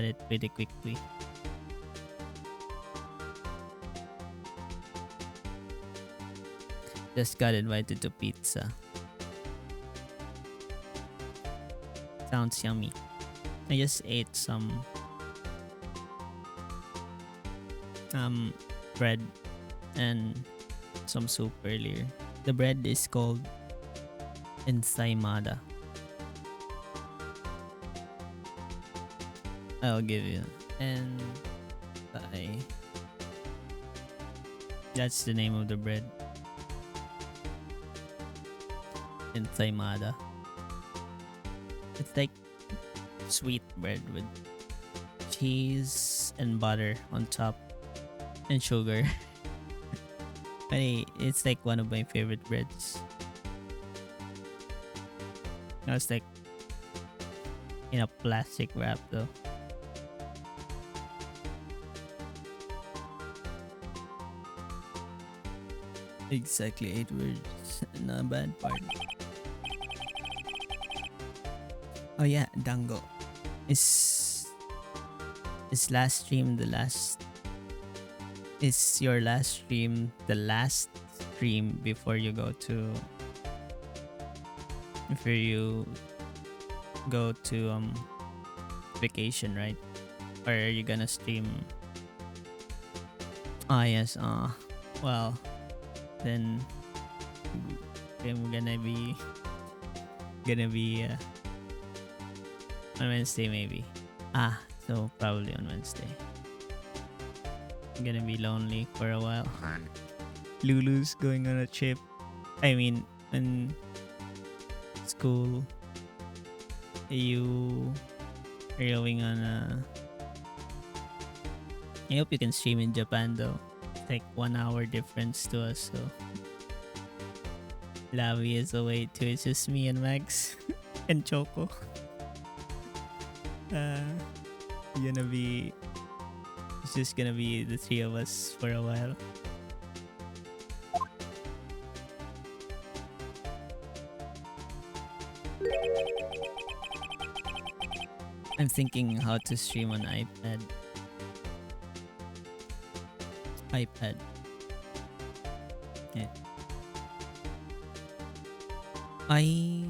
it pretty quickly. Just got invited to pizza. Sounds yummy. I just ate some bread and some soup earlier. The bread is called ensaymada. I'll give you. And that's the name of the bread. Ensaymada. It's like sweet bread with cheese and butter on top and sugar. It's like one of my favorite breads. I was like in a plastic wrap though. Exactly 8 words. Not a bad part. Oh yeah, Dango. Is last stream the last? Is your last stream the last stream before you go to vacation, right? Or are you gonna stream? Ah yes. Well, then I'm gonna be on Wednesday maybe. So probably on Wednesday. I'm gonna be lonely for a while. Lulu's going on a trip. I mean, in school, you are going on a. I hope you can stream in Japan though. It's like 1 hour difference to us, so Lavi is away too. It's just me and Max and Choco. It's just gonna be the three of us for a while. I'm thinking how to stream on iPad. Yeah. I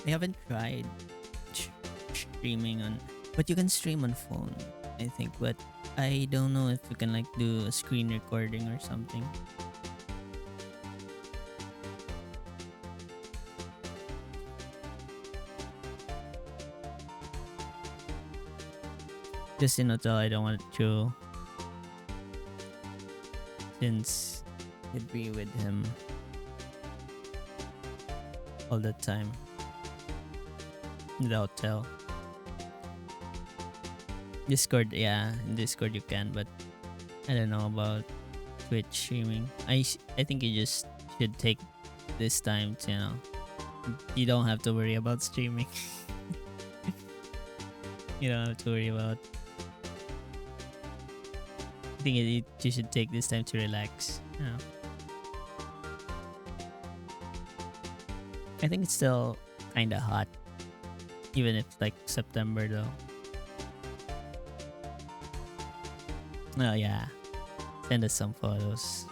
haven't tried streaming on, but you can stream on phone, I think. But I don't know if we can like do a screen recording or something. Just in hotel, I don't want to, since you'd be with him all the time in the hotel. Discord, yeah, in Discord you can, but I don't know about Twitch streaming. I think you just should take this time to, you don't have to worry about streaming. You don't have to worry about. I think you should take this time to relax. I think it's still kind of hot, even if like September though. Oh yeah, send us some photos.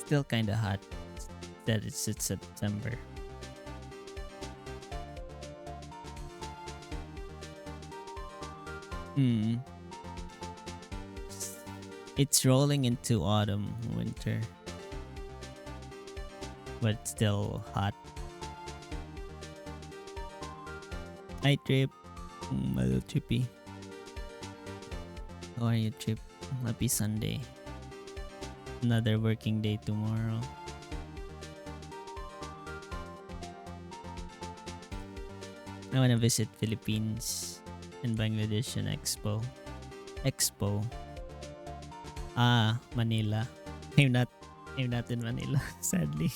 Still kind of hot that it's September. Hmm. It's rolling into autumn, winter, but it's still hot. Hi Trip, hello Trippy. How are you, Trip? Happy Sunday. Another working day tomorrow. I wanna visit Philippines and Bangladesh and Expo. Manila. I'm not in Manila, sadly.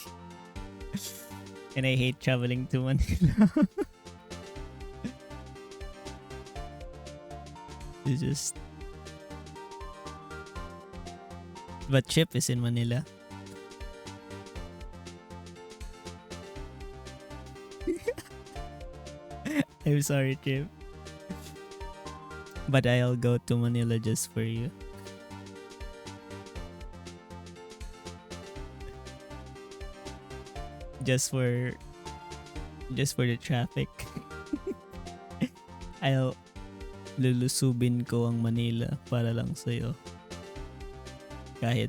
And I hate traveling to Manila. It's just. But Chip is in Manila. I'm sorry, Chip. But I'll go to Manila just for you. Just for the traffic. I'll lulusubin ko ang Manila para lang sa'yo. Kahit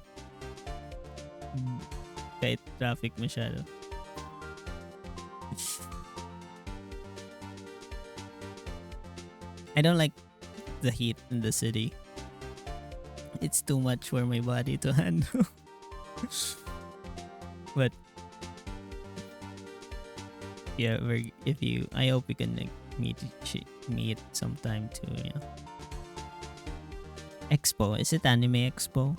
traffic masyado. I don't like the heat in the city. It's too much for my body to handle. But yeah, I hope we can like meet sometime too. Yeah. Expo, is it Anime Expo?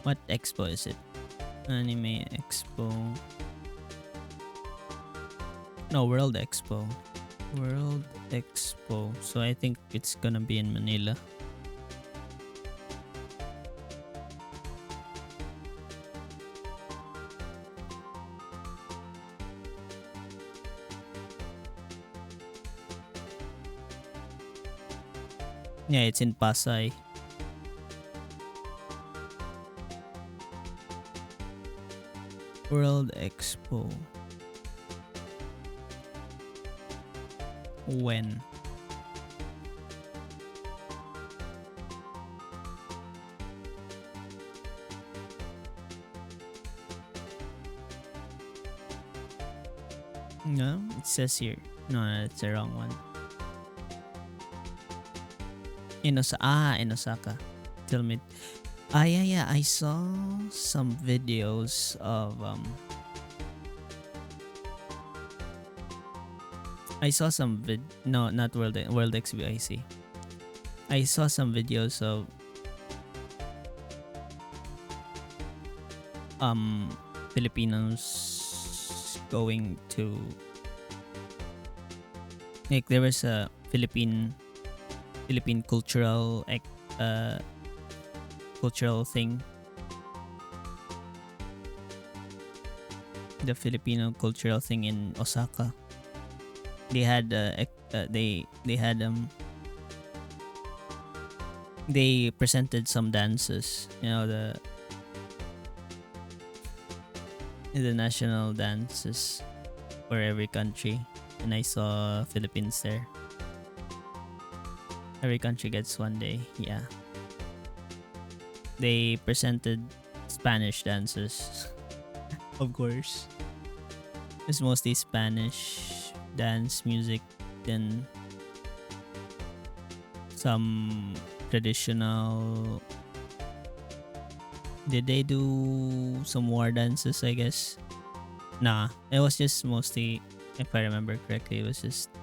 What expo is it? Anime Expo. No, World Expo. World Expo. So I think it's gonna be in Manila. Yeah, it's in Pasay. World Expo. When? No, it says here. No, that's the wrong one. In Osaka. Tell me. Yeah. I saw some videos of I saw some no, not World Expo. I saw some videos of Filipinos going to, like, there was a Philippine cultural thing. The Filipino cultural thing in Osaka. They had they presented some dances, the national dances for every country, and I saw Philippines there. Every country gets one day. Yeah, they presented Spanish dances, of course. It's mostly Spanish dance music, then some traditional. Did they do some war dances? I guess. Nah, it was just mostly, if I remember correctly, it was just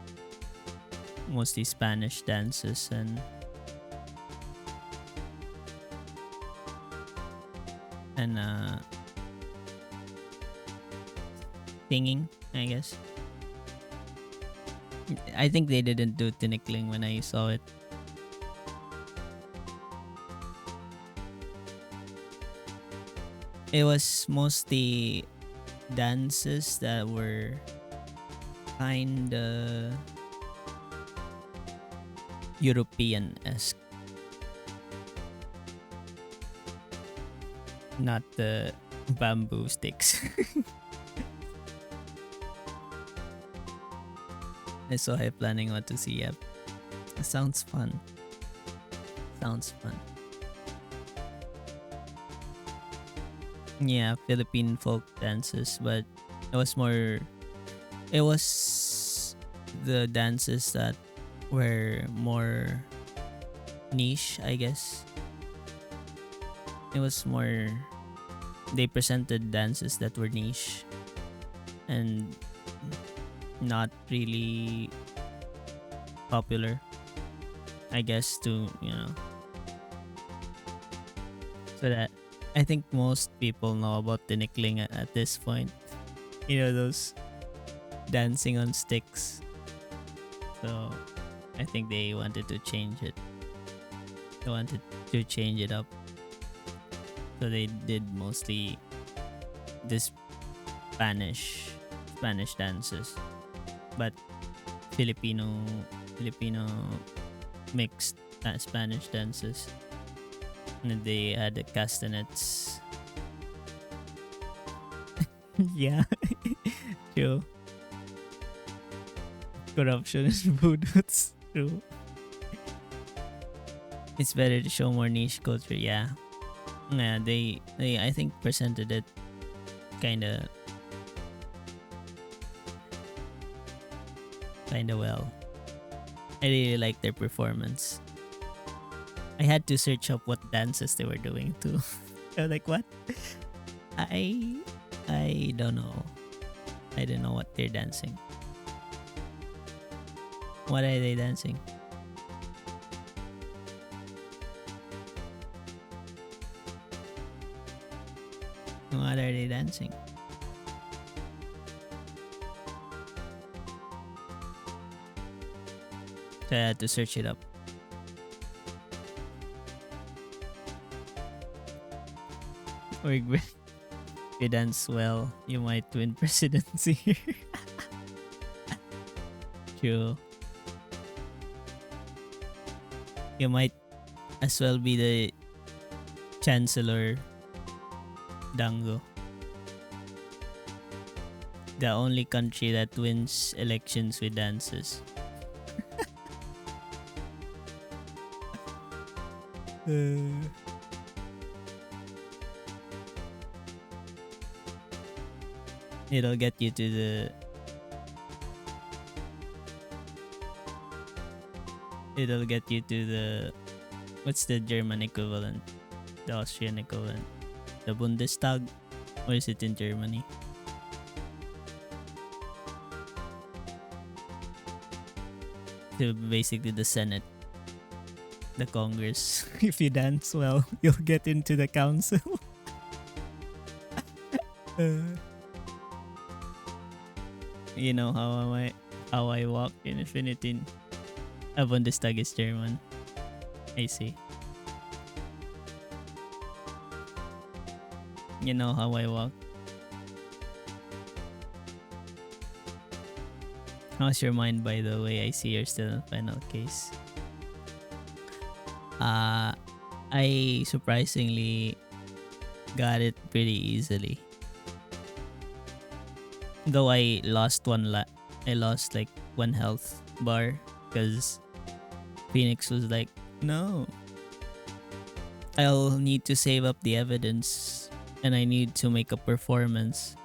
mostly Spanish dances and singing, I guess. I think they didn't do tinikling when I saw it. It was mostly dances that were kinda European-esque, not the bamboo sticks. I saw I planning what to see. Yep, sounds fun. Sounds fun. Yeah, Philippine folk dances, but it was more. It was the dances that were more niche, I guess. It was more. They presented dances that were niche and not really popular, I guess, so that I think most people know about tinikling at this point. Those dancing on sticks. So I think they wanted to change it. They wanted to change it up. So they did mostly this Spanish dances, but Filipino mixed Spanish dances. And then they had the castanets. Yeah, true. Corruption and voodoos. True. It's better to show more niche culture. Yeah, yeah. They I think presented it kinda well. I really like their performance. I had to search up what dances they were doing too. I was like, what? I don't know. I don't know what they're dancing. What are they dancing? What are they dancing? So I had to search it up. Or if you dance well, you might win presidency. True. You might as well be the Chancellor Dango. The only country that wins elections with dances. It'll get you to the. It'll get you to the. What's the German equivalent? The Austrian equivalent? The Bundestag? Or is it in Germany? So basically the Senate. The Congress. If you dance well, you'll get into the council. You know how I walk in Infinity. Bundestag is German. I see. You know how I walk. How's your mind, by the way? I see you're still in final case. I surprisingly got it pretty easily. Though I lost I lost like one health bar because Phoenix was like, no, I'll need to save up the evidence and I need to make a performance.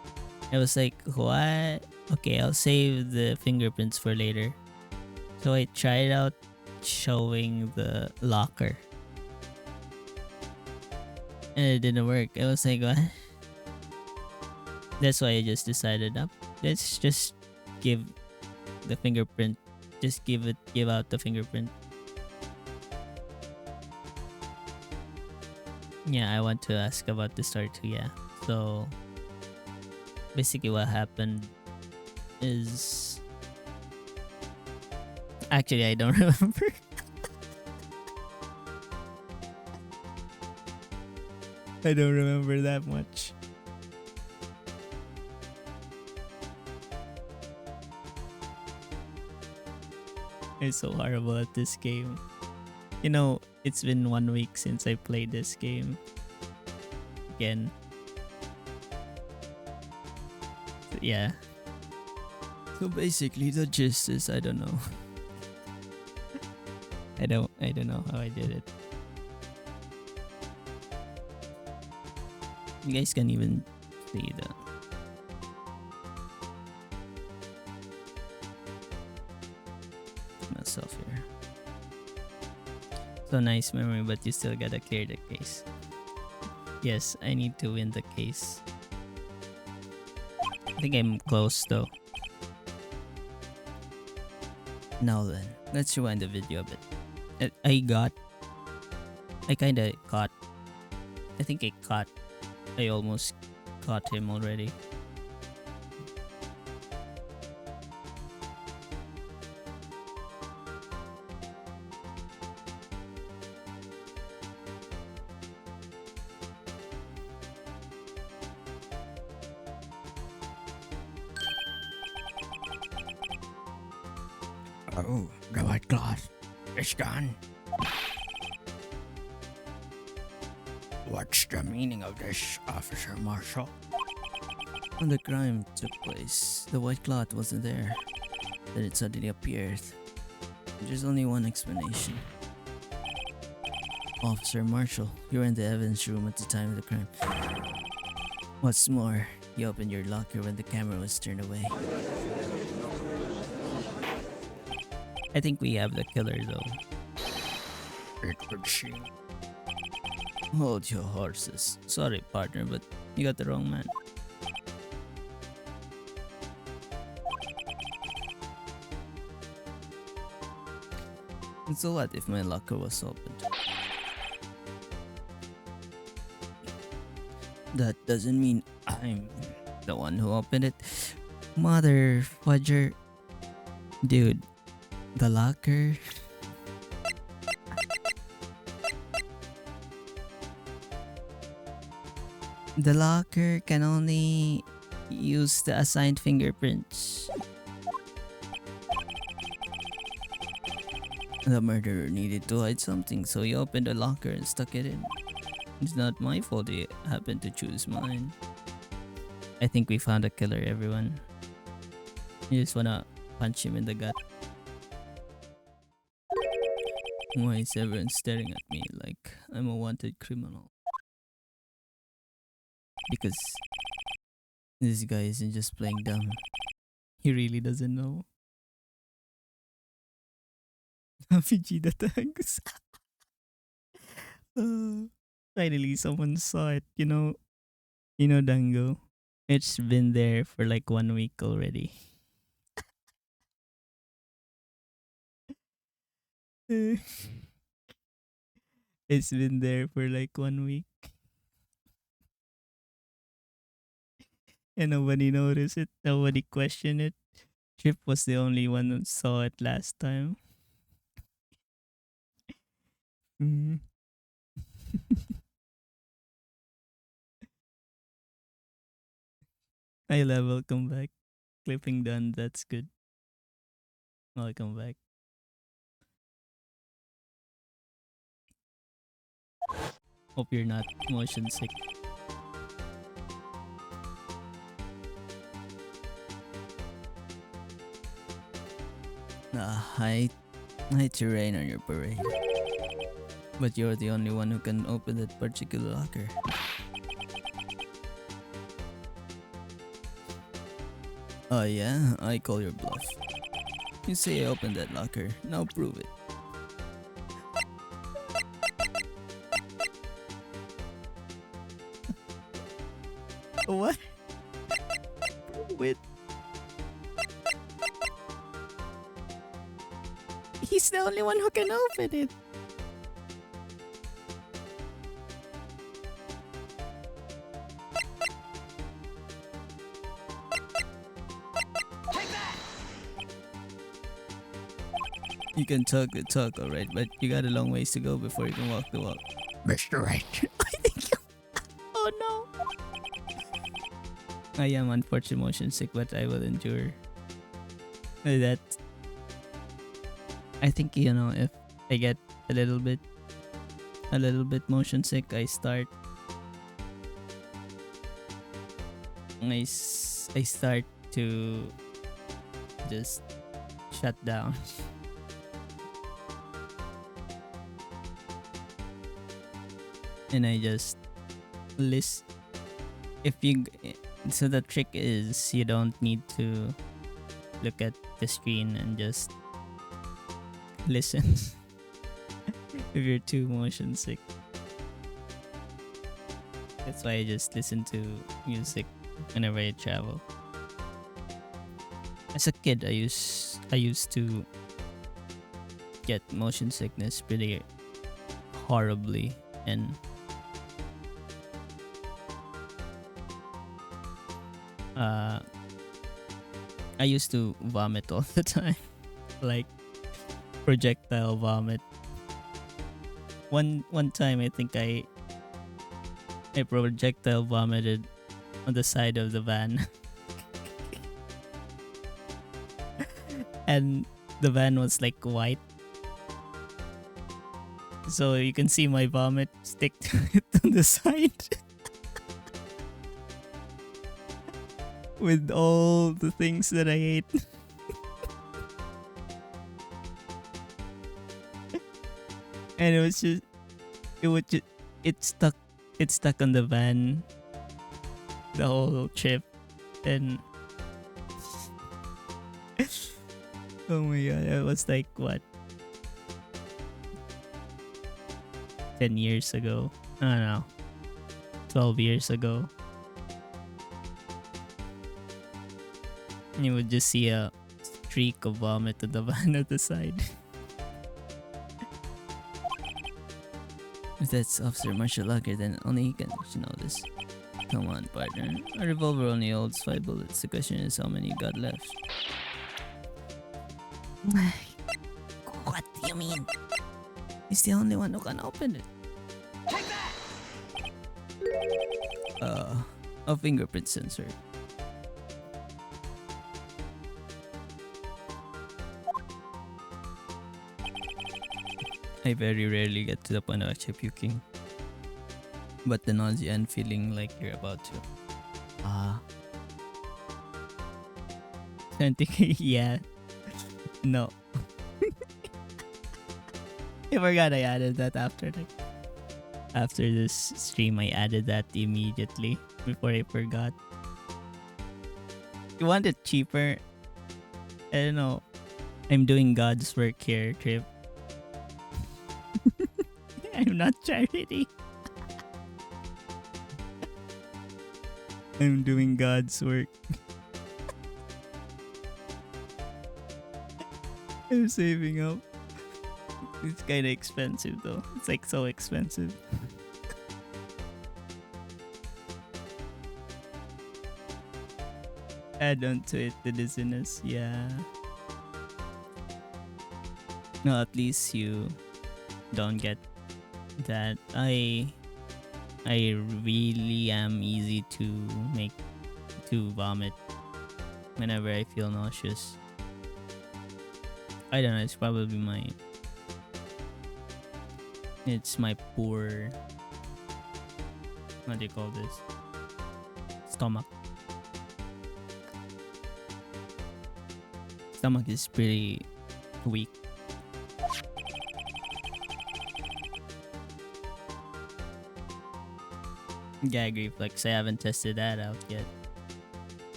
I was like, what? Okay, I'll save the fingerprints for later. So I tried out showing the locker and it didn't work. I was like, what? That's why I just decided up. Let's just give the fingerprint. Just give out the fingerprint. Yeah, I want to ask about the story too. Yeah. So basically, what happened is actually I don't remember. I don't remember that much. I'm so horrible at this game. You know, it's been 1 week since I played this game again. So, yeah. So basically, the gist is I don't know. I don't know how I did it. You guys can even see the myself here. So nice memory, but you still gotta clear the case. Yes, I need to win the case. I think I'm close though. Now then, let's rewind the video a bit. I kinda caught. I think I almost caught him already. Oh, the white cloth is gone. What's the meaning of this, Officer Marshall? When the crime took place, the white cloth wasn't there. Then it suddenly appeared. There's only one explanation. Officer Marshall, you were in the evidence room at the time of the crime. What's more, you opened your locker when the camera was turned away. I think we have the killer though. It would seem. Hold your horses. Sorry, partner, but you got the wrong man. And so what if my locker was opened? That doesn't mean I'm the one who opened it. Mother fudger. Dude, the locker. The locker can only use the assigned fingerprints. The murderer needed to hide something, so he opened the locker and stuck it in. It's not my fault he happened to choose mine. I think we found a killer, everyone. You just wanna punch him in the gut. Why is everyone staring at me like I'm a wanted criminal? Because this guy isn't just playing dumb. He really doesn't know. Vegeta thanks. Finally, someone saw it. Dango. It's been there for like 1 week already. It's been there for like 1 week. And nobody noticed it. Nobody questioned it. Chip was the only one who saw it last time. Mm. Hi, love. Welcome back. Clipping done. That's good. Welcome back. Hope you're not motion sick. I hate to rain on your parade, but you're the only one who can open that particular locker. Oh yeah, I call your bluff. You say I opened that locker, now prove it. What? Wait. He's the only one who can open it. You can talk the talk, alright, but you got a long ways to go before you can walk the walk. Mr. Right. I think you. Oh no. I am unfortunately motion sick, but I will endure. That. I think if I get a little bit motion sick, I start. I start to just shut down. And I just list. If you So the trick is you don't need to look at the screen and just listen. If you're too motion sick, that's why I just listen to music whenever I travel. As a kid, I used to get motion sickness pretty horribly, and I used to vomit all the time, like projectile vomit. One time, I think I projectile vomited on the side of the van, and the van was like white, so you can see my vomit stick to it on the side. With all the things that I ate. And it stuck on the van the whole trip. And oh my god, it was like what, 10 years ago? I don't know, 12 years ago. You would just see a streak of vomit on the van at the side. If that's Officer Martial Locker, then only he can know this. Come on, partner. A revolver only holds 5 bullets. The question is how many you got left. What do you mean? He's the only one who can open it. Take that! A fingerprint sensor. I very rarely get to the point of actually puking. But the nausea and feeling like you're about to. I'm thinking, yeah. No. I forgot I added that after this stream. I added that immediately before I forgot. You want it cheaper? I don't know. I'm doing God's work here, Trip. I'm not charity. I'm doing God's work. I'm saving up. It's kinda expensive though. It's like so expensive. Add on to it the dizziness, yeah. No, at least you don't get that. I really am easy to vomit whenever I feel nauseous. I don't know, it's probably my poor, what do you call this, stomach is pretty week. Gag reflex. I haven't tested that out yet.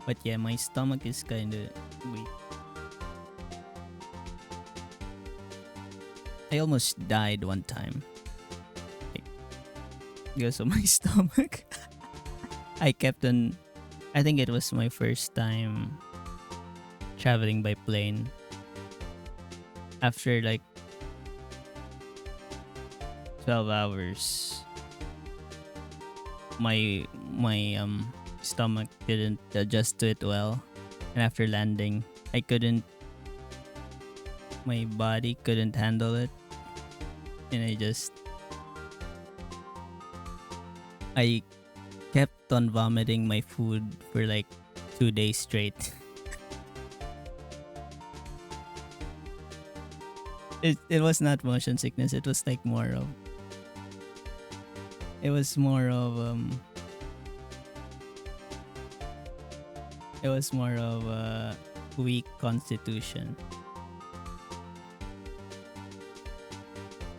But yeah, my stomach is kind of weak. I almost died one time because of my stomach. I kept on. I think it was my first time traveling by plane. After like 12 hours, my stomach didn't adjust to it well, and after landing, I couldn't. My body couldn't handle it, and I kept on vomiting my food for like 2 days straight. It was not motion sickness. It was like more of. It was more of It was more of a weak constitution.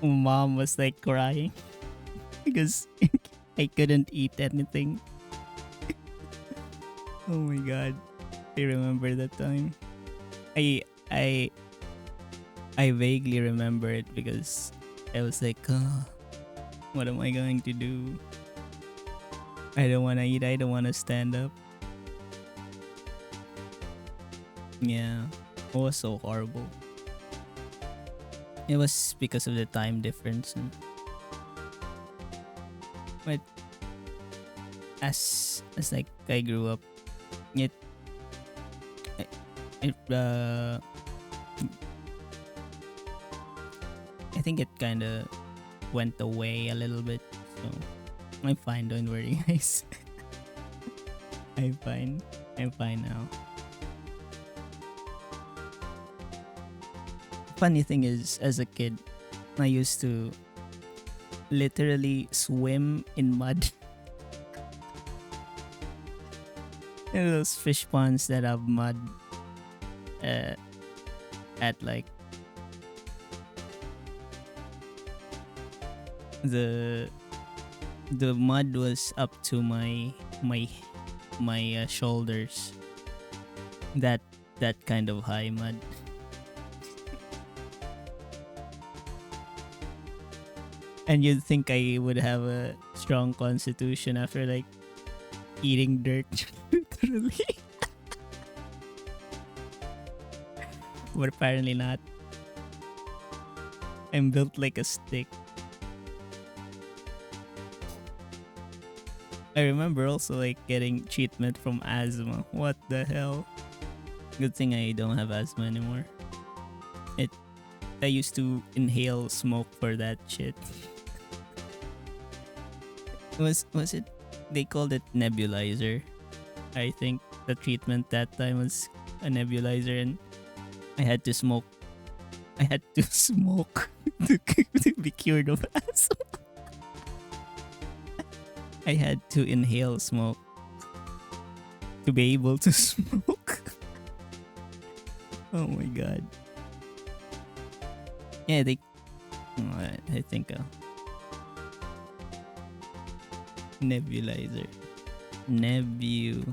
Mom was like crying because I couldn't eat anything. Oh my god. I remember that time. I I I vaguely remember it because I was like, what am I going to do? I don't want to eat. I don't want to stand up. Yeah, it was so horrible. It was because of the time difference, but as like I grew up, it it I think it kind of went away a little bit. So I'm fine. Don't worry, guys. I'm fine. I'm fine now. Funny thing is, as a kid, I used to literally swim in mud. You know those fish ponds that have mud at like the mud was up to my shoulders. That kind of high mud. And you'd think I would have a strong constitution after like eating dirt, literally. But apparently not. I'm built like a stick. I remember also like getting treatment from asthma. What the hell? Good thing I don't have asthma anymore. I used to inhale smoke for that shit. Was it? They called it nebulizer. I think the treatment that time was a nebulizer, and I had to smoke. I had to smoke to be cured of asthma. I had to inhale smoke to be able to smoke. Oh my god. Yeah, I think nebulizer. Nebulizer.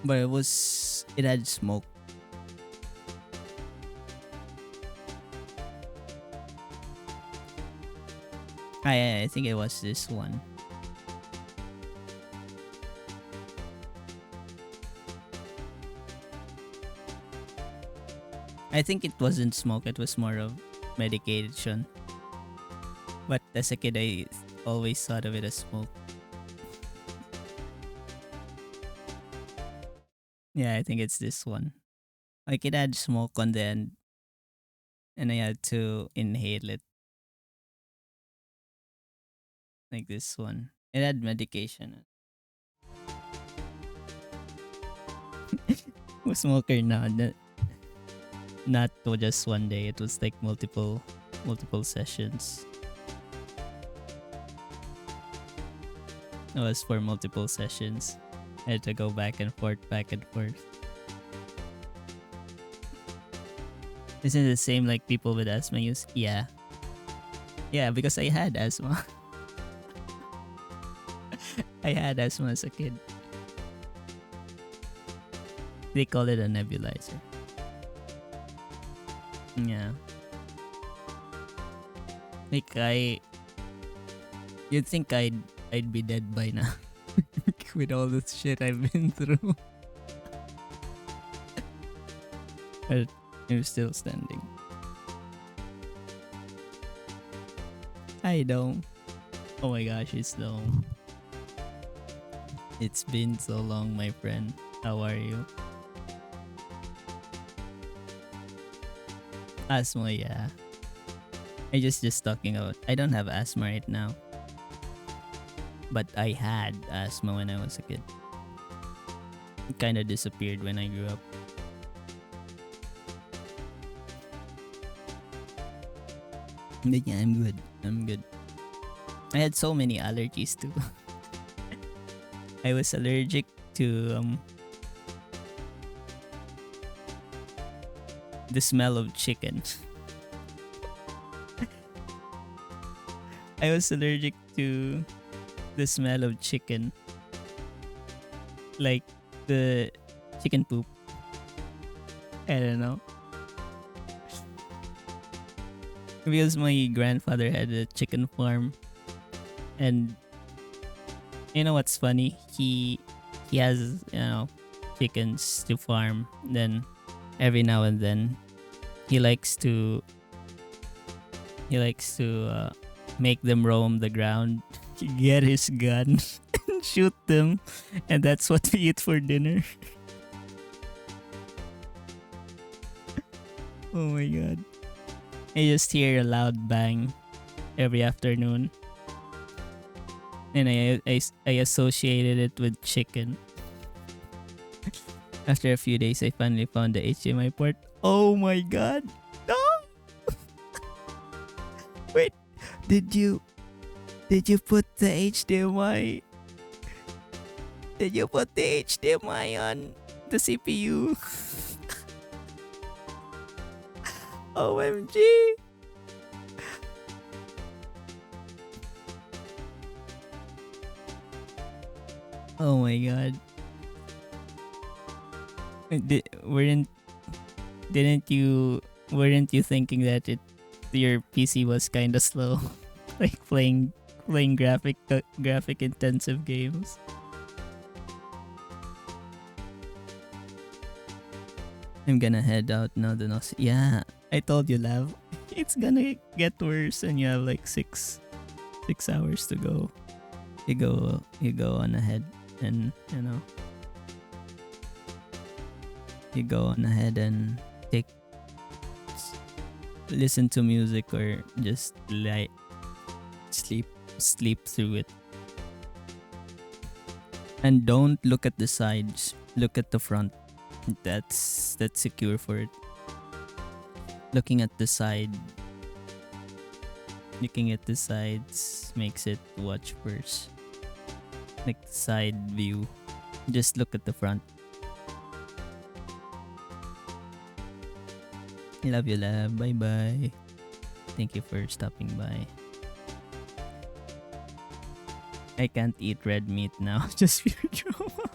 But it had smoke. I think it was this one. I think it wasn't smoke, it was more of medication. But as a kid, I always thought of it as smoke. Yeah, I think it's this one. Like it had smoke on the end, and I had to inhale it. Like this one. It had medication. I'm a smoker now. Not just one day, it was like multiple multiple sessions. It was for multiple sessions. I had to go back and forth, back and forth. Isn't it the same like people with asthma use? Yeah. Yeah, because I had asthma. I had asthma as a kid. They call it a nebulizer. Yeah. Like you'd think I'd be dead by now with all this shit I've been through. But I'm still standing. Hi Dome. Oh my gosh, it's Dome. It's been so long, my friend. How are you? Asthma, yeah. I just talking about. I don't have asthma right now, but I had asthma when I was a kid. It kind of disappeared when I grew up. But yeah, I'm good. I'm good. I had so many allergies too. I was allergic to the smell of chicken. I was allergic to the smell of chicken. Like the chicken poop. I don't know. Because my grandfather had a chicken farm, and you know what's funny? He has, chickens to farm. Then every now and then he likes to make them roam the ground, get his gun and shoot them, and that's what we eat for dinner. Oh my god. I just hear a loud bang every afternoon. And I associated it with chicken. After a few days, I finally found the HDMI port. Oh my god. No! Wait, did you put the HDMI? Did you put the HDMI on the CPU? OMG! Oh my god. Weren't you thinking that your PC was kind of slow, like playing graphic intensive games? I'm gonna head out now. Yeah, I told you, Lav. It's gonna get worse, and you have like 6 hours to go. You go on ahead, and you go on ahead and listen to music or just like sleep through it. And don't look at the sides. Look at the front. That's secure for it. Looking at the sides makes it watch worse. Like the side view. Just look at the front. Love you, love. Bye bye. Thank you for stopping by. I can't eat red meat now. Just pure trauma.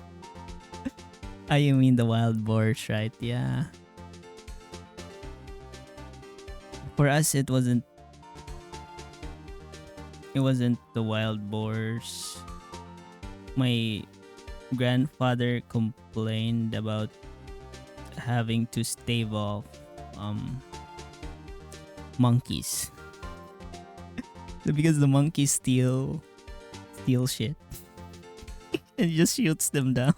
You mean the wild boars, right? Yeah. For us, it wasn't the wild boars. My grandfather complained about having to stave off monkeys. Because the monkeys steal shit and just shoots them down.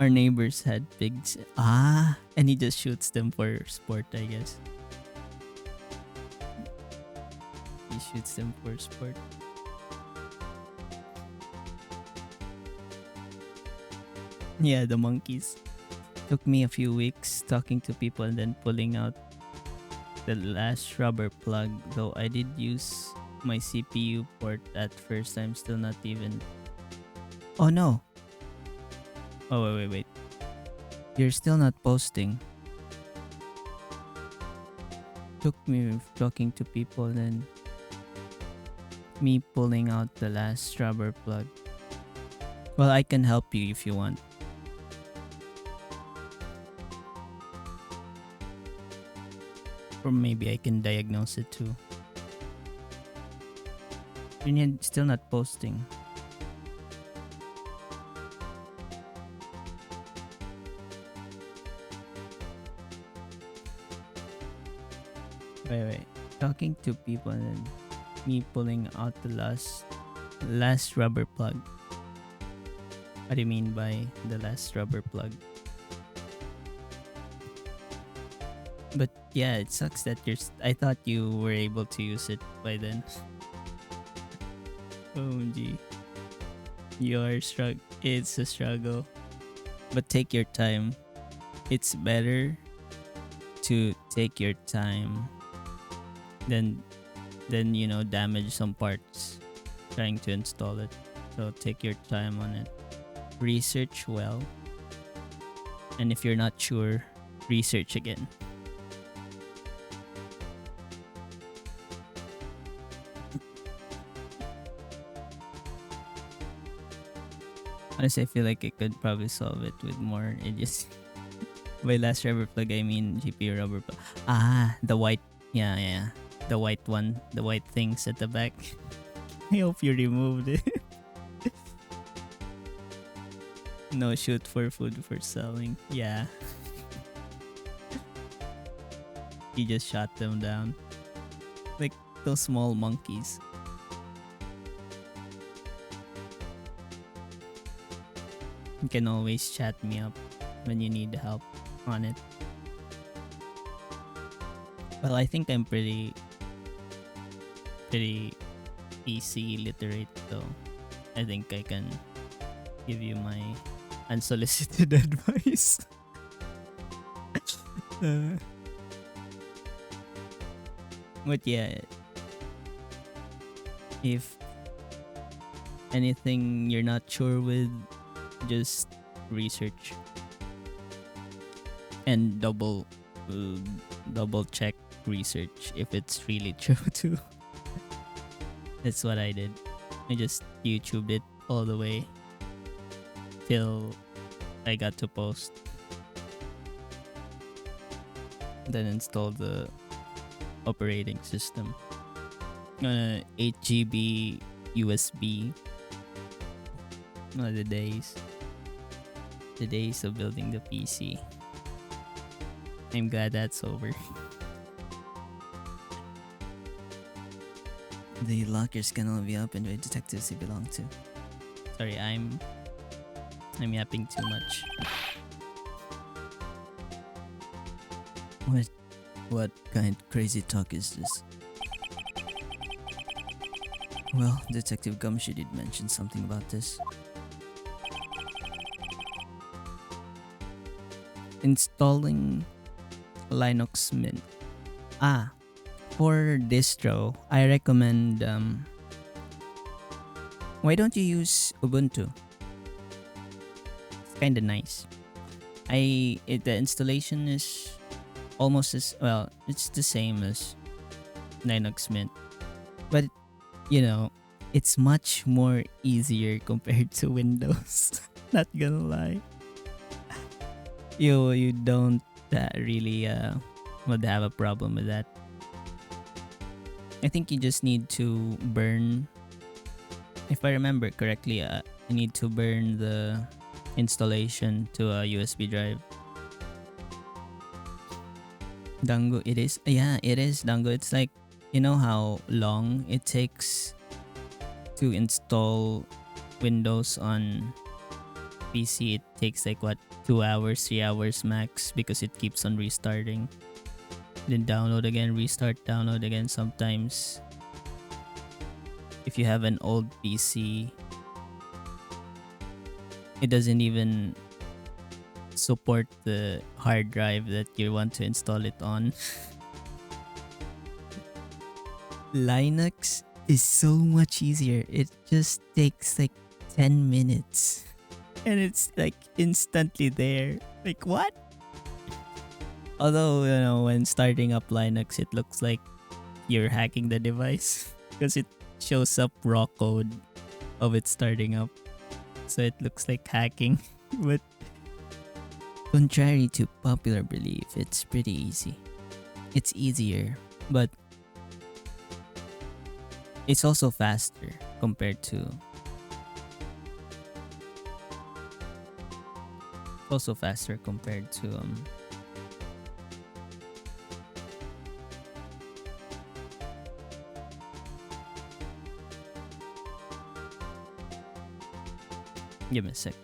Our neighbors had pigs. And he just shoots them for sport, I guess. He shoots them for sport. Yeah, the monkeys. Took me a few weeks talking to people and then pulling out the last rubber plug. Though I did use my CPU port at first, I'm still not even. Oh no! Oh wait. You're still not posting. Took me talking to people and then me pulling out the last rubber plug. Well, I can help you if you want. Or maybe I can diagnose it too. You're still not posting. Wait. Talking to people and then me pulling out the last rubber plug. What do you mean by the last rubber plug? But yeah, it sucks that I thought you were able to use it by then. OMG. It's a struggle. But take your time. It's better to take your time than damage some parts trying to install it. So take your time on it. Research well. And if you're not sure, research again. Honestly, I feel like I could probably solve it with more. It just by last rubber plug, I mean GPU rubber plug. The white, yeah, the white one, the white things at the back. I hope you removed it. No shoot for food for selling. Yeah, he just shot them down like those small monkeys. You can always chat me up when you need help on it. Well, I think I'm pretty PC literate, so I think I can give you my unsolicited advice. But yeah, if anything you're not sure with, just research and double check research if it's really true too. That's what I did. I just YouTubed it all the way till I got to post. Then installed the operating system on a 8 GB USB. The days of building the PC. I'm glad that's over. The lockers can only be opened by detectives you belong to. Sorry, I'm yapping too much. What kind of crazy talk is this? Well, Detective Gumshoe did mention something about this. Installing Linux Mint. For distro, I recommend why don't you use Ubuntu? It's kind of nice. The installation is almost as well. It's the same as Linux Mint, but it's much more easier compared to Windows. Not gonna lie. You don't really would have a problem with that. I think you just need to burn, if I remember correctly, you need to burn the installation to a USB drive. Dango, it is? Yeah, it is Dango. It's like, you know how long it takes to install Windows on PC? It takes like 2 hours, 3 hours max because it keeps on restarting. Then download again, restart, download again. Sometimes if you have an old PC, it doesn't even support the hard drive that you want to install it on. Linux is so much easier. It just takes like 10 minutes and it's like instantly there. Like, what? Although, when starting up Linux, it looks like you're hacking the device because it shows up raw code of it starting up. So it looks like hacking. But contrary to popular belief, it's pretty easy. It's easier, but it's also faster compared to give me a sec.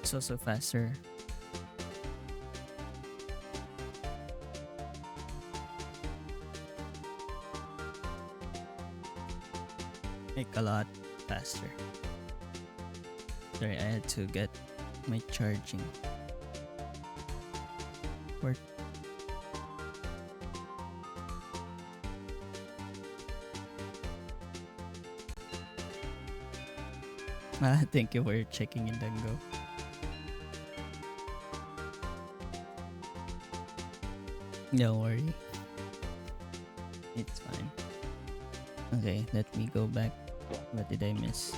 It's also faster. Like a lot faster. Sorry, I had to get my charging port. Thank you for checking in, Dango. Don't worry. It's fine. Okay, let me go back. What did I miss?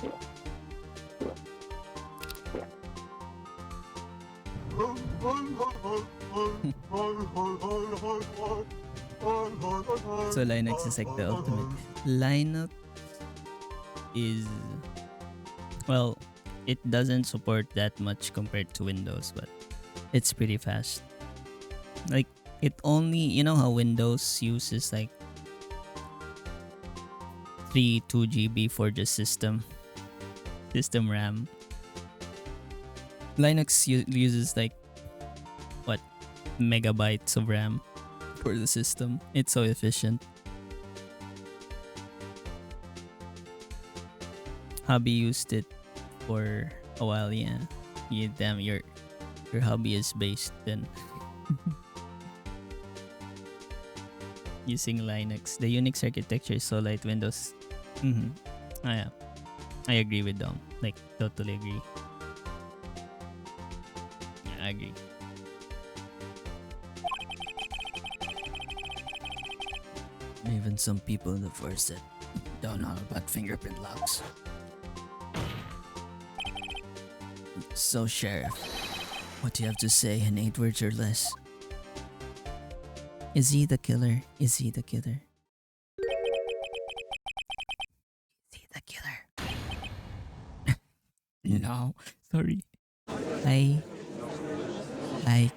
So Linux is like the ultimate. Linux is, well, it doesn't support that much compared to Windows, but it's pretty fast. Like, it only, how Windows uses like 2 GB for the system RAM. Linux uses like what, megabytes of RAM for the system. It's so efficient. Hobby used it for a while, yeah. Damn, your hobby is based then. Using Linux. The Unix architecture is so light. Windows. Yeah. I agree with them. Like, totally agree. Yeah, I agree. Even some people in the force that don't know about fingerprint locks. So, Sheriff, what do you have to say in 8 words or less? Is he the killer? Is he the killer? Is he the killer? No, sorry. I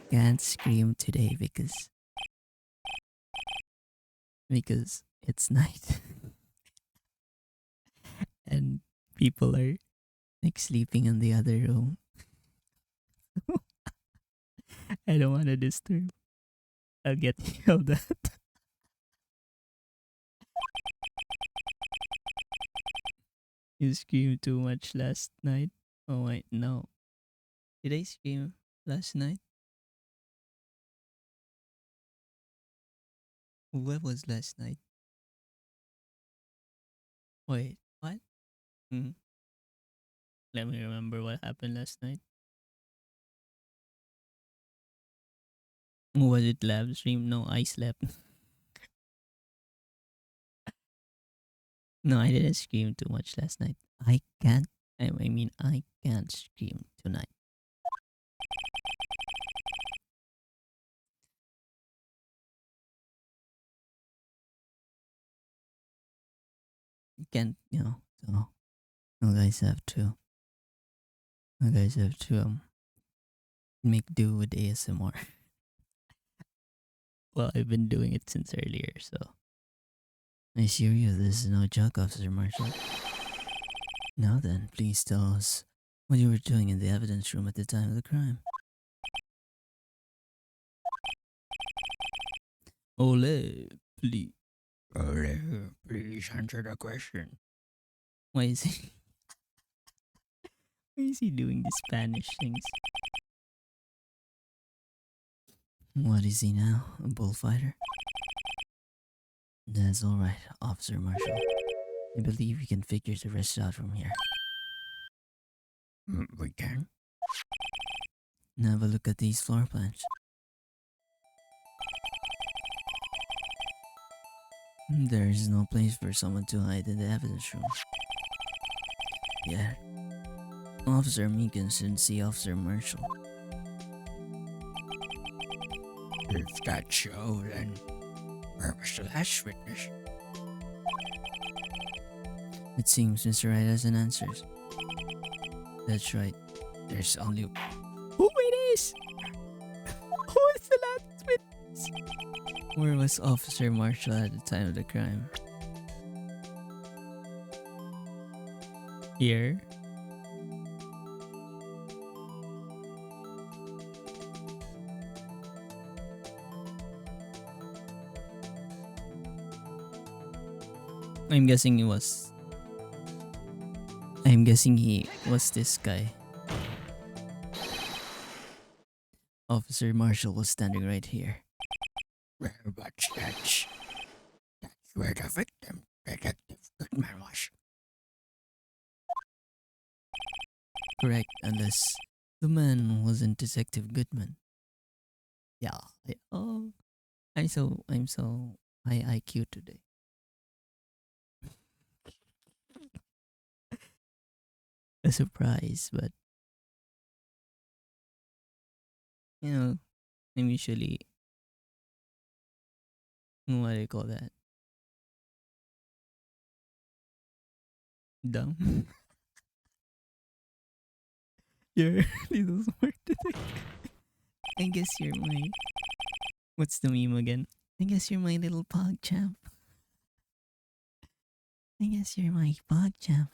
can't scream today because it's night and people are like sleeping in the other room. I don't want to disturb. I'll get yelled at. You screamed too much last night. Oh wait, no. Did I scream last night? What was last night? Wait, what? Hmm. Let me remember what happened last night. Was it live stream? No, I slept. No, I didn't scream too much last night. I can't. I can't scream tonight. You can't, so you guys have to. You guys have to make do with ASMR. Well, I've been doing it since earlier, so. I assure you, this is no joke, Officer Marshall. Now then, please tell us what you were doing in the evidence room at the time of the crime. Ole, please. Please answer the question. Why is he? Why is he doing the Spanish things? What is he now? A bullfighter? That's all right, Officer Marshall. I believe we can figure the rest out from here. We can. Now have a look at these floor plans. There is no place for someone to hide in the evidence room. Yeah. Officer Meekin should see Officer Marshall. If that's so, then where was the last witness? It seems Mr. Wright has an answers. That's right. There's only Who it is? Who is the last witness? Where was Officer Marshall at the time of the crime? Here? I'm guessing he was. I'm guessing he was this guy. Officer Marshall was standing right here. but that's where the victim, Detective Goodman, was. Correct, unless the man wasn't Detective Goodman. Yeah. Oh, I'm so high IQ today. A surprise, but you know, I'm usually what do you call that? Dumb. You're a little smart today. I guess you're my. What's the meme again? I guess you're my little pog champ. I guess you're my pog champ.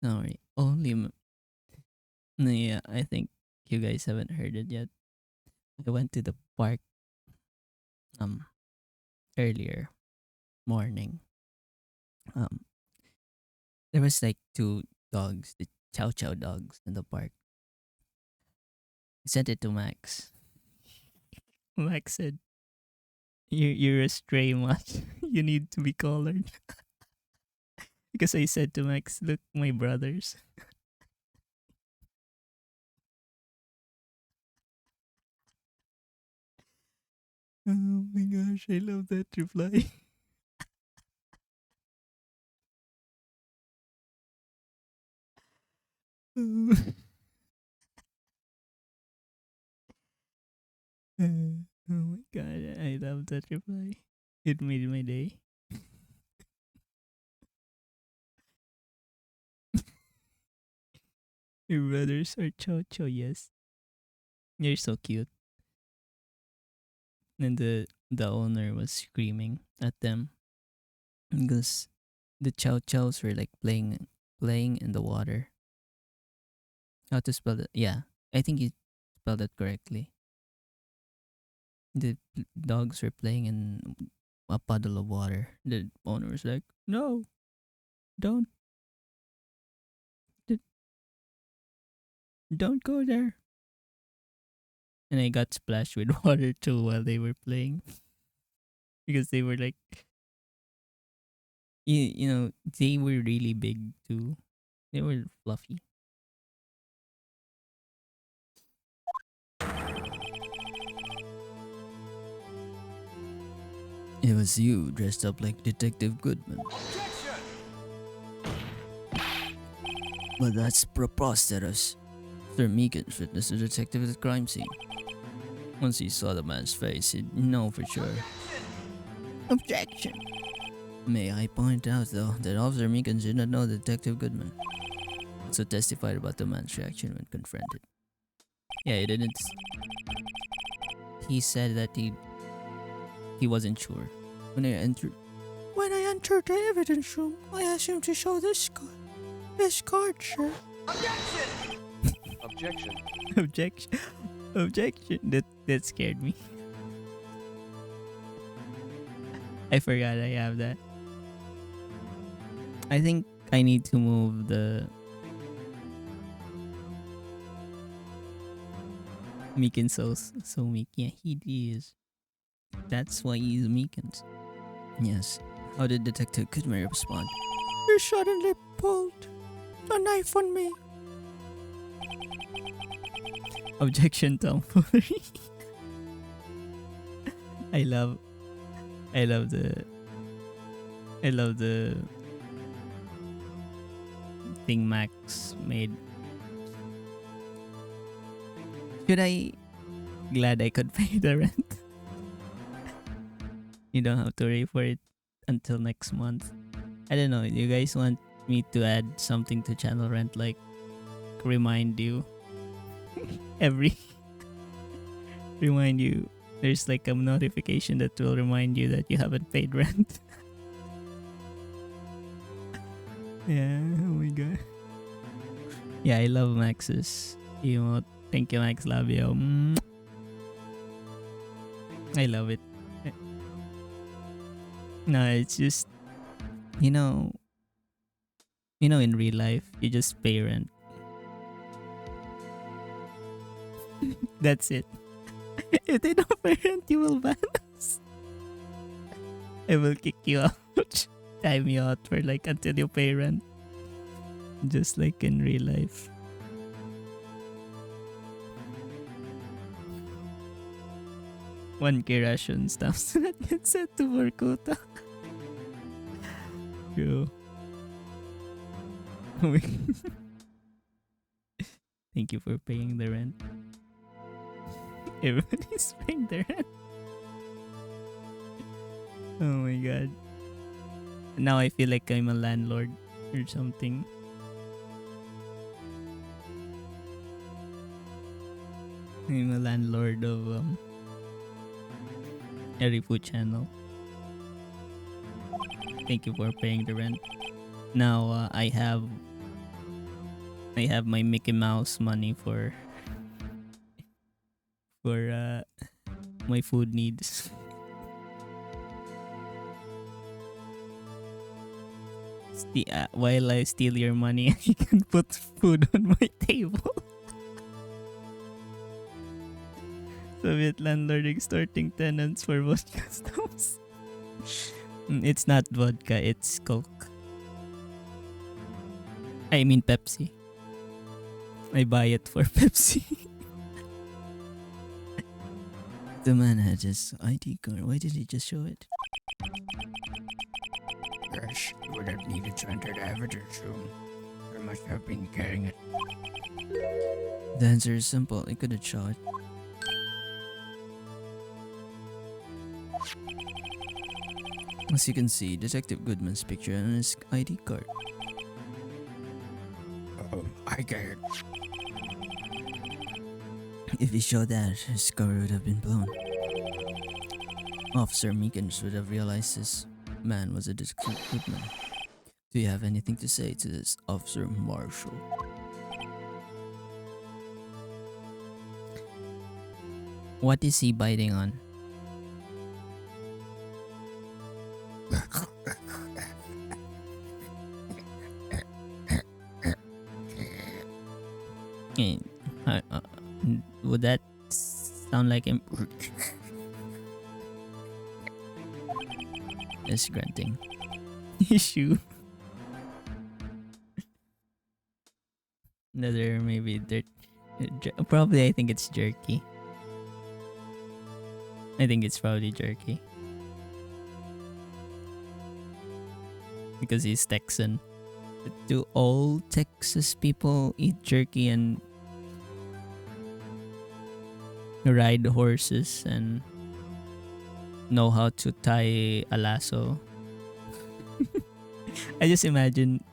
Sorry, only. No, yeah, I think you guys haven't heard it yet. I went to the park um earlier morning. Um, there was like two dogs, the Chow Chow dogs in the park. I sent it to Max. Max said, You're a stray much. You need to be collared." Because I said to Max, "Look, my brothers." Oh my gosh, I love that reply. Oh oh my god, I love that reply. It made my day. Your brothers are Chow Chow, yes. You're so cute. And the owner was screaming at them because the Chow Chows were like playing in the water. How to spell it? Yeah, I think you spelled it correctly. The dogs were playing in a puddle of water. The owner was like, "No, don't, d- don't go there." And I got splashed with water too while they were playing because they were like, you know, they were really big too. They were fluffy. It was you dressed up like Detective Goodman. But that's preposterous. Sir Meegan's witnessed a detective at the crime scene. Once he saw the man's face, he'd know for sure. Objection! May I point out, though, that Officer Meegan did not know Detective Goodman. Also testified about the man's reaction when confronted. Yeah, he didn't. He said that he wasn't sure. When I entered the evidence room, I asked him to show this card. This card, sir. Objection. Objection. Objection. That scared me. I forgot I have that. I think I need to move the Meekin so meek. Yeah, he is. That's why he's Meekins. Yes. How did Detective Kidmary respond? You suddenly pulled a knife on me. Objection, tomfoolery. I love I love the thing Max made. Should I glad I could pay the rent? You don't have to worry for it until next month. I don't know. You guys want me to add something to channel rent, like remind you every remind you. There's like a notification that will remind you that you haven't paid rent. Yeah. Oh my god. Yeah, I love Max's emote. Thank you, Max. Love you. I love it. No, it's just in real life, you just pay rent. That's it. If they don't pay rent, you will ban us. I will kick you out. Time you out for like until you pay rent. Just like in real life. One ration stamps that get sent to Vorkuta. True. Thank you for paying the rent. Everybody's paying their rent. Oh my god. Now I feel like I'm a landlord or something. I'm a landlord of Erifu channel. Thank you for paying the rent. Now I have my Mickey Mouse money for my food needs. While I steal your money, I can put food on my table. Soviet landlord extorting tenants for vodka stumps. It's not vodka, it's Coke. I mean Pepsi. I buy it for Pepsi. The man had his ID card. Why did he just show it? Yes, you would have needed to enter the evidence room. You must have been carrying it. The answer is simple. I couldn't show it. As you can see, Detective Goodman's picture on his ID card. Oh, I get it. If he showed that, his cover would have been blown. Officer Meekins would have realized this man was a Detective Goodman. Do you have anything to say to this, Officer Marshall? What is he biting on? Eh, would that sound like him? It's grunting. Issue. Another maybe dirt. Probably I think it's jerky. I think it's probably jerky. Because he's Texan. Do all Texas people eat jerky and ride horses and know how to tie a lasso? I just imagine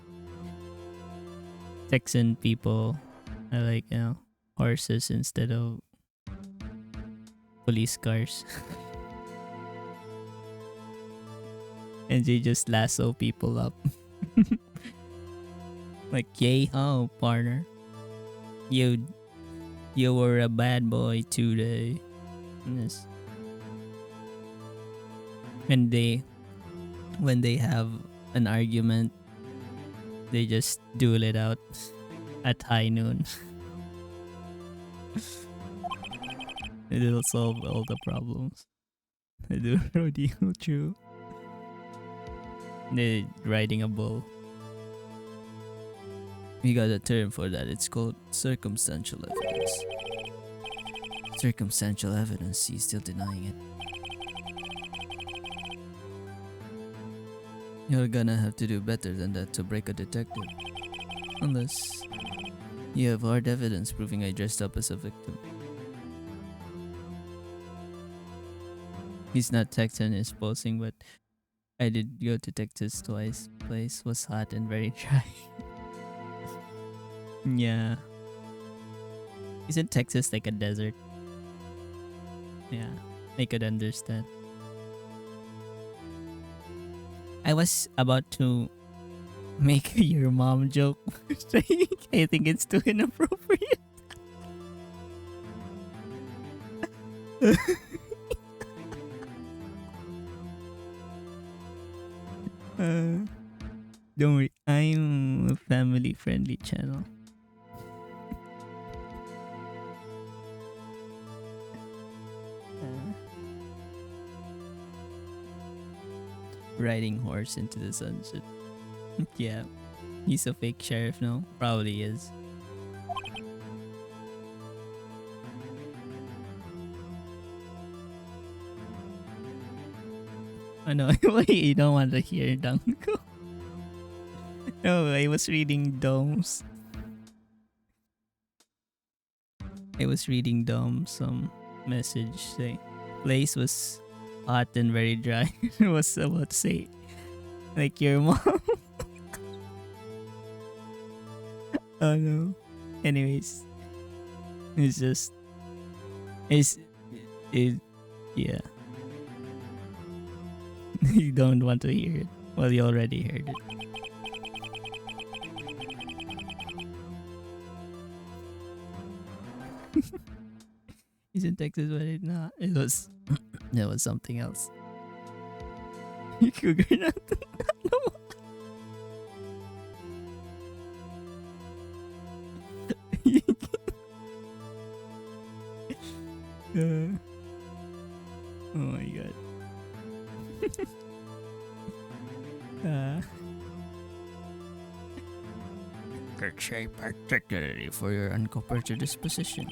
Texan people are like, horses instead of police cars. And they just lasso people up. Like, yay ho, partner. You were a bad boy today. Yes. And they when they have an argument, they just duel it out at high noon. It'll solve all the problems. They do rodeo true. They're riding a bull. We got a term for that. It's called circumstantial evidence. Circumstantial evidence, he's still denying it. You're gonna have to do better than that to break a detective. Unless you have hard evidence proving I dressed up as a victim. He's not texting, he's posing, but I did go to Texas twice. Place was hot and very dry. Yeah. Isn't Texas like a desert? Yeah, I could understand. I was about to make your mom joke. I think it's too inappropriate. Don't worry, I'm a family friendly channel. Riding horse into the sunset. Yeah, he's a fake sheriff now. Probably is. Oh no, wait, you don't want to hear Danko. No, I was reading Dom's. I was reading Dom's message saying place was hot and very dry. I was about to say like your mom. Oh no. Anyways, it's just it's it yeah. You don't want to hear it. Well, you already heard it. He's in Texas, but it not. It was it was something else. Cougar not. Oh my god. Could say particularly for your uncooperative disposition.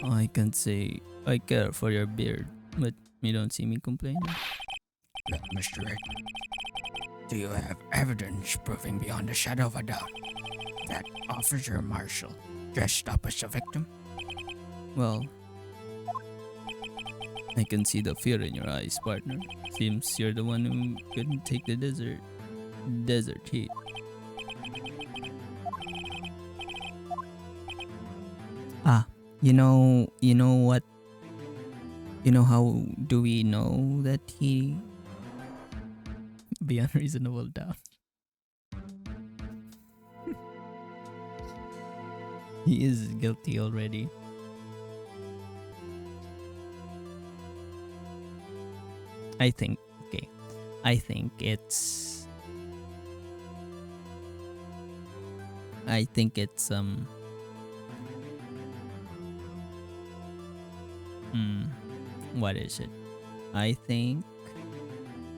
I can't say I care for your beard, but you don't see me complaining. Look, Mr. Red, do you have evidence proving beyond a shadow of a doubt that Officer Marshall dressed up as a victim? Well, I can see the fear in your eyes, partner. Seems you're the one who couldn't take the desert heat. Ah, you know what? You know how do we know that he beyond reasonable doubt? He is guilty already. I think okay. I think it's what is it? I think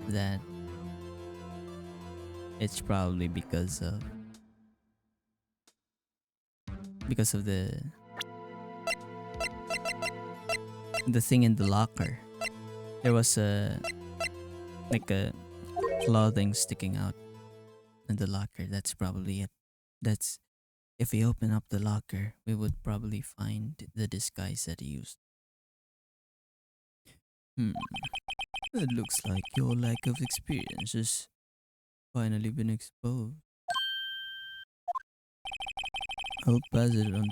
that it's probably because of the thing in the locker. There was a clothing sticking out in the locker. That's probably it. That's if we open up the locker, we would probably find the disguise that he used. It looks like your lack of experience has finally been exposed. I'll pass it on.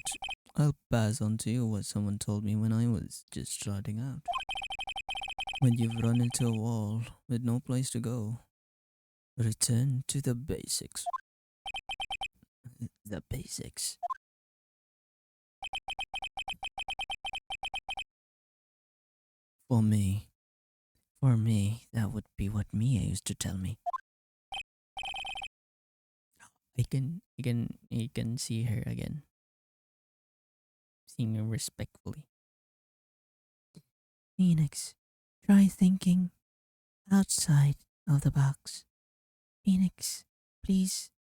I'll pass on to you what someone told me when I was just starting out. When you've run into a wall with no place to go, return to the basics. The basics. For me, For me, that would be what Mia used to tell me. You can see her again, seeing her respectfully. Phoenix, try thinking outside of the box. Phoenix, please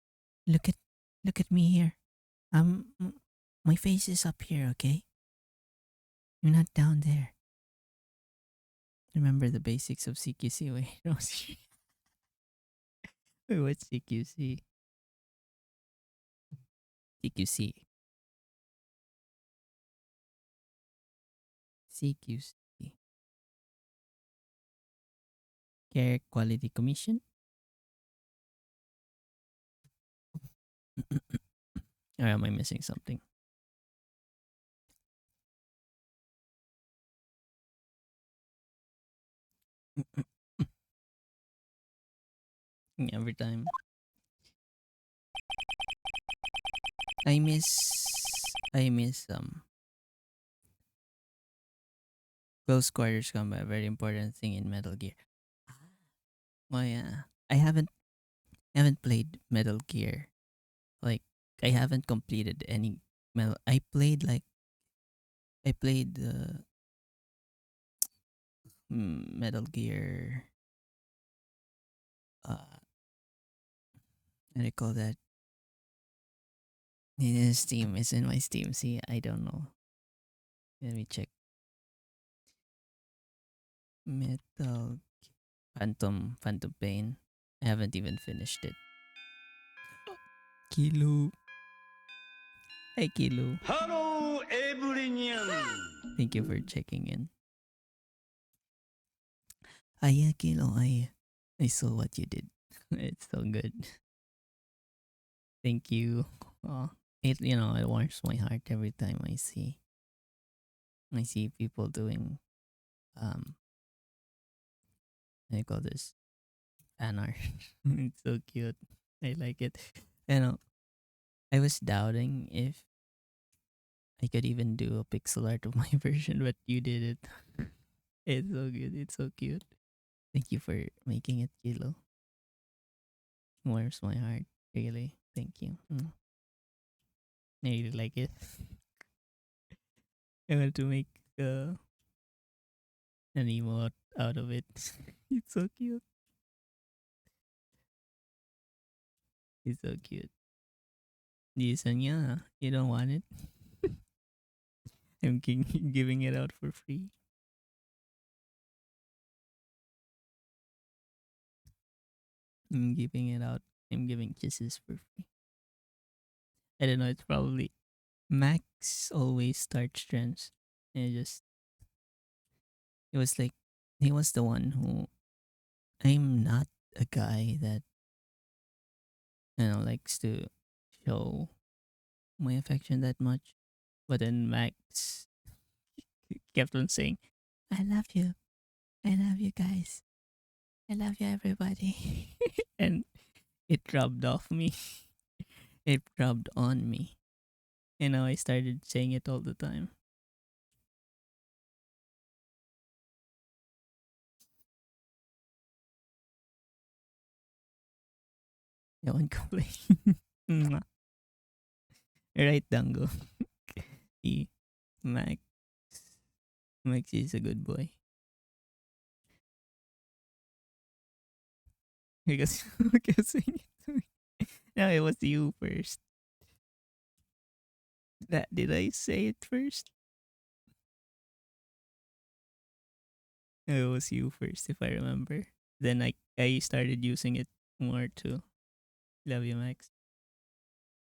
look at look at me here. My face is up here, okay? You're not down there. Remember the basics of CQC. Wait, no, wait, what's CQC? CQC. CQC. Care Quality Commission. Or am I missing something? Every time I miss close quarters combat. Very important thing in Metal Gear. Oh yeah, I haven't played Metal Gear. Like I haven't completed any metal. I played the Metal Gear. What do you call that? It is Steam. It's in my Steam. See, I don't know. Let me check. Metal Phantom Pain. I haven't even finished it. Kilo. Hi Kilo. Hello, everyone. Thank you for checking in. Yeah, Kilo. I saw what you did. It's so good. Thank you. Oh, it warms my heart every time I see people doing what do you call this, fan art. It's so cute. I like it. You know, I was doubting if I could even do a pixel art of my version, but you did it. It's so good. It's so cute. Thank you for making it, Kilo. Warms my heart. Really. Thank you. I really like it. I want to make an emote out of it. It's so cute. It's so cute. Yeah, you don't want it? I'm giving it out for free. I'm giving it out. I'm giving kisses for free. I don't know. It's probably Max always starts trends. And it was like, he was the one who, I'm not a guy that, likes to show my affection that much. But then Max kept on saying, I love you. I love you guys. I love you, everybody. And it rubbed off me. It rubbed on me. I started saying it all the time. No one complain. Mwah. Right, Dango. He, Max. Max is a good boy. Because because no, it was you first. That did I say it first? No, it was you first, if I remember. Then I started using it more too. Love you, Max.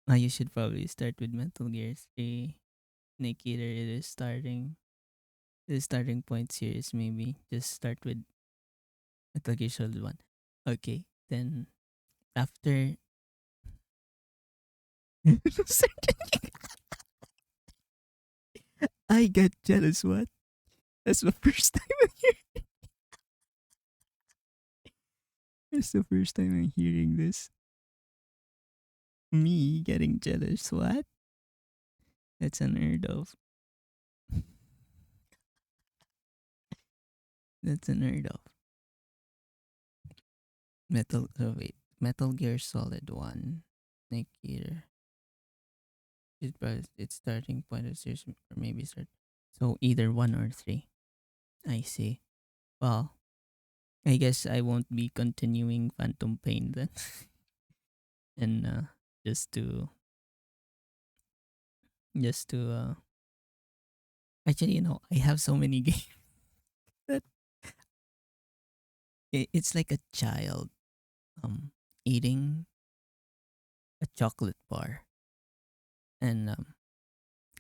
You should probably start with Metal Gear 3. Nikita, it is starting. The starting point series, maybe. Just start with Metal Gear Solid 1. Okay, then after. I got jealous, what? That's the first time I'm hearing. That's the first time I'm hearing this. Me getting jealous, what? That's unheard of. That's unheard of. Metal Gear Solid 1, Snake Eater. Its starting point of series, or maybe start. So either 1 or 3. I see. Well, I guess I won't be continuing Phantom Pain then. And just to just to actually, I have so many games that it's like a child um eating a chocolate bar and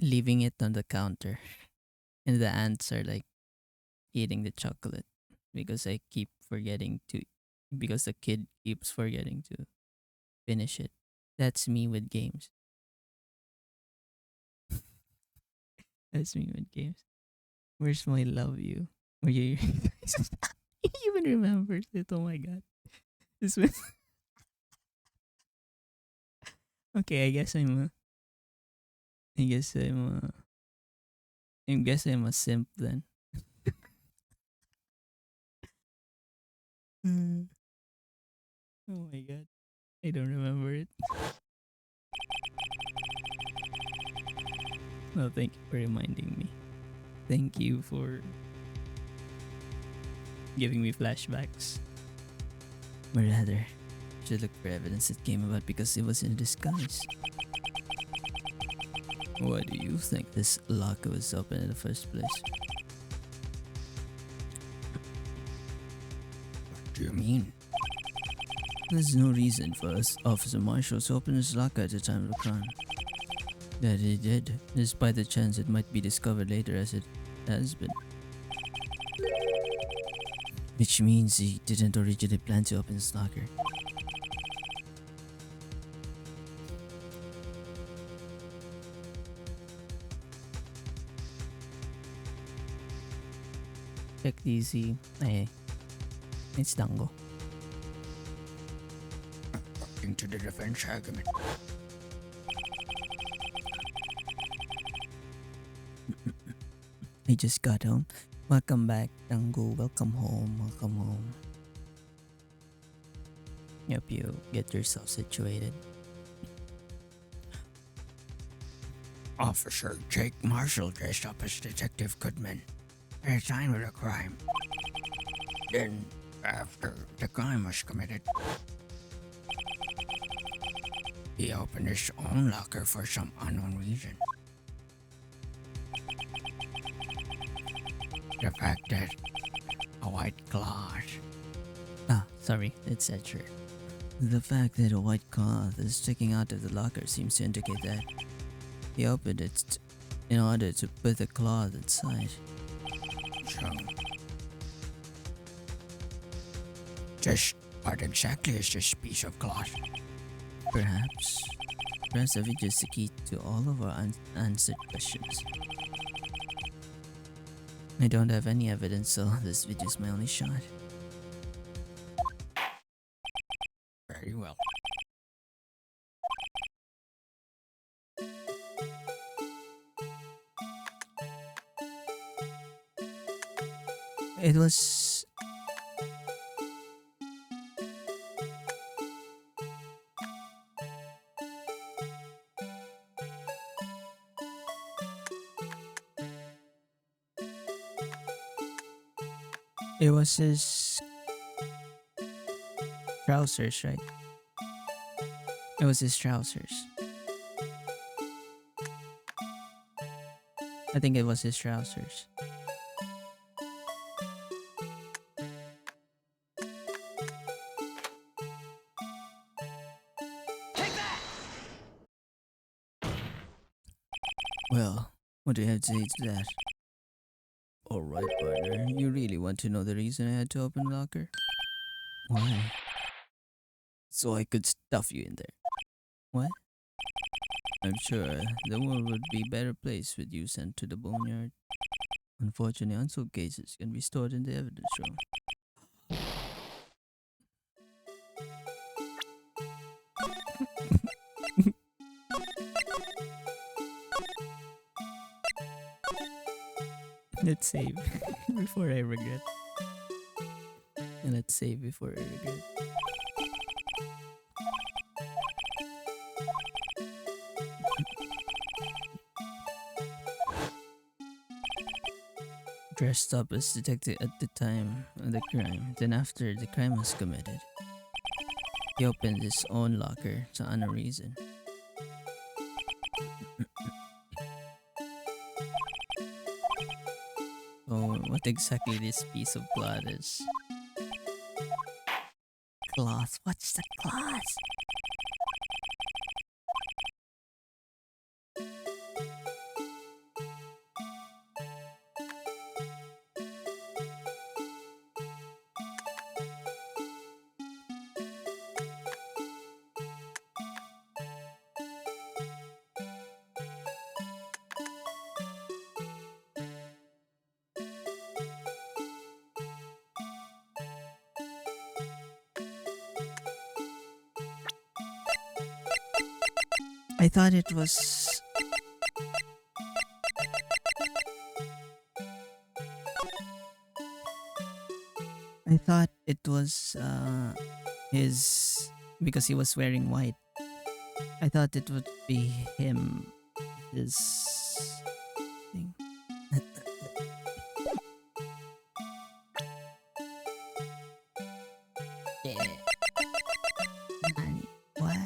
leaving it on the counter, and the ants are like eating the chocolate because I keep forgetting to because the kid keeps forgetting to finish it. That's me with games. That's me with games. Where's my love you? Were you he even remembers it? Oh my god. This was okay. I guess I'm a simp then. Mm. Oh my god. I don't remember it. No, thank you for reminding me. Thank you for giving me flashbacks. Or rather, I should look for evidence it came about because it was in disguise. Why do you think this locker was open in the first place? What do you mean? There's no reason for us Officer Marshall to open his locker at the time of the crime. That he did, despite the chance it might be discovered later as it has been. Which means he didn't originally plan to open his locker. Check easy. Hey, it's Dango. According to the defense argument, I just got home. Welcome back, Dango. Welcome home. Welcome home. Yep, you get yourself situated. Officer Jake Marshall dressed up as Detective Goodman at the time of the crime. Then, after the crime was committed, he opened his own locker for some unknown reason. The fact that a white cloth. Sorry, it's that shirt. The fact that a white cloth is sticking out of the locker seems to indicate that he opened it in order to put the cloth inside. So, just what exactly is this piece of cloth? Perhaps. Perhaps the video is the key to all of our unanswered questions. I don't have any evidence, so this video is my only shot. Very well. It was. It was his trousers, right? It was his trousers. I think it was his trousers. Well, what do you have to say to that? Alright, partner. You really want to know the reason I had to open the locker? Why? So I could stuff you in there. What? I'm sure the world would be a better place with you sent to the boneyard. Unfortunately, unsolved cases can be stored in the evidence room. Let's save before I regret. Let's save before I regret. Dressed up as detective at the time of the crime, then after the crime was committed, he opened his own locker to unknown reason. Oh, what exactly this piece of cloth is? Cloth? What's the cloth? I thought it was. I thought it was his because he was wearing white. I thought it would be him. His thing. Yeah. Nani? What?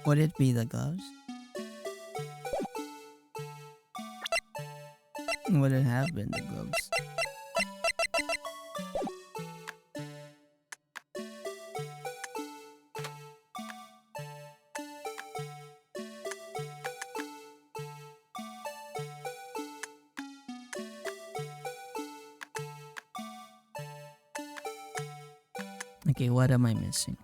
Would it be the gloves? Would it have been the gloves? Okay, what am I missing?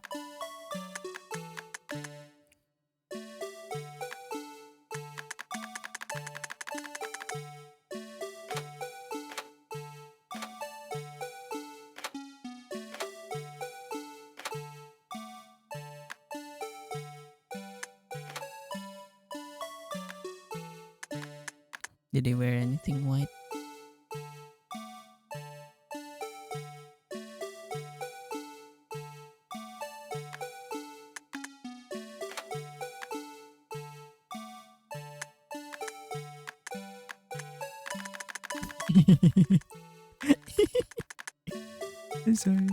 Did he wear anything white? I'm sorry.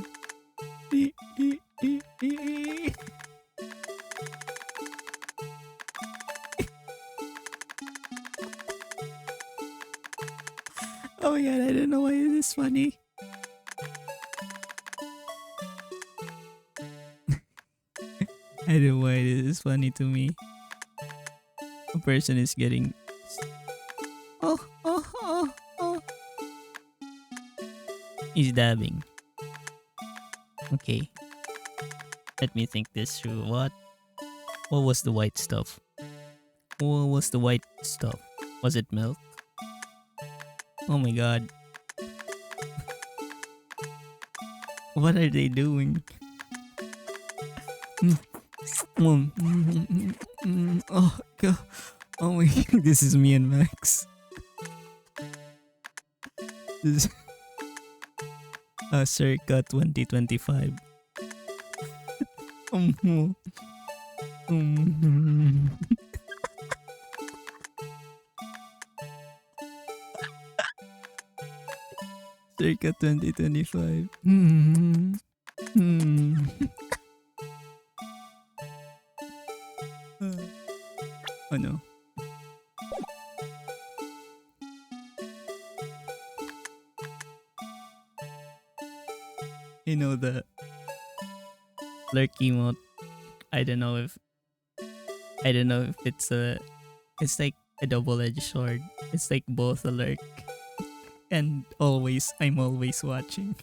Oh my god, I don't know why it is funny. I don't know why it is funny to me. A person is getting. Oh, oh, oh, oh. He's dabbing. Okay. Let me think this through. What? What was the white stuff? What was the white stuff? Was it milk? Oh my god. What are they doing? Oh god. Oh my god. This is me and Max. This is circa 2025. Circa 2025. Oh no. You know the lurk emote. I don't know if it's like a double-edged sword. It's like both a lurk and I'm always watching.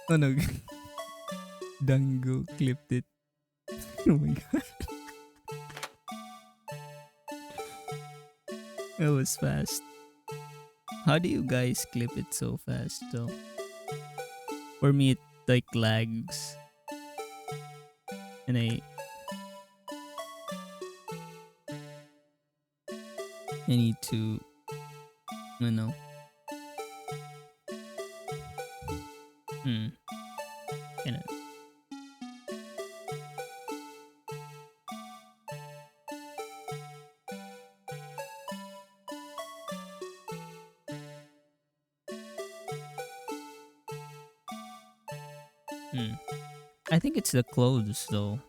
Oh no. Dango clipped it. Oh my god. That was fast. How do you guys clip it so fast though? For me it like lags. and I need to, you know, hmm, kind of, hmm. I think it's the clothes though.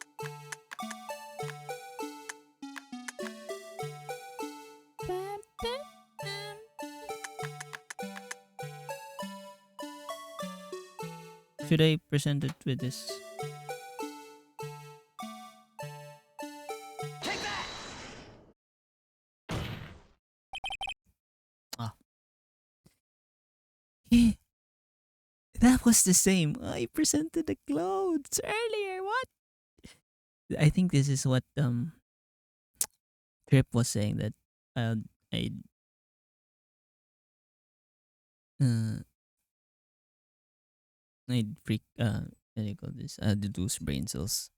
Should I present it with this? Ah, that was the same. I presented the clothes earlier. What? I think this is what Trip was saying that uh, I uh I'd freak what do you call this? Deduce brain cells.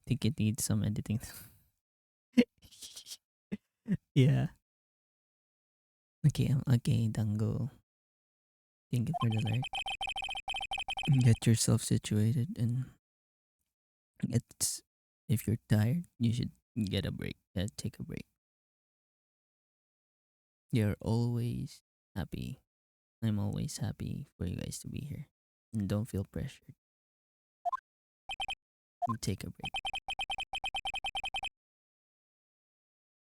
Think it needs some editing. Yeah. Okay, Dango. Thank you for the like. Get yourself situated and it's if you're tired, you should get a break. Take a break. You're always happy. I'm always happy for you guys to be here. And don't feel pressured. You take a break.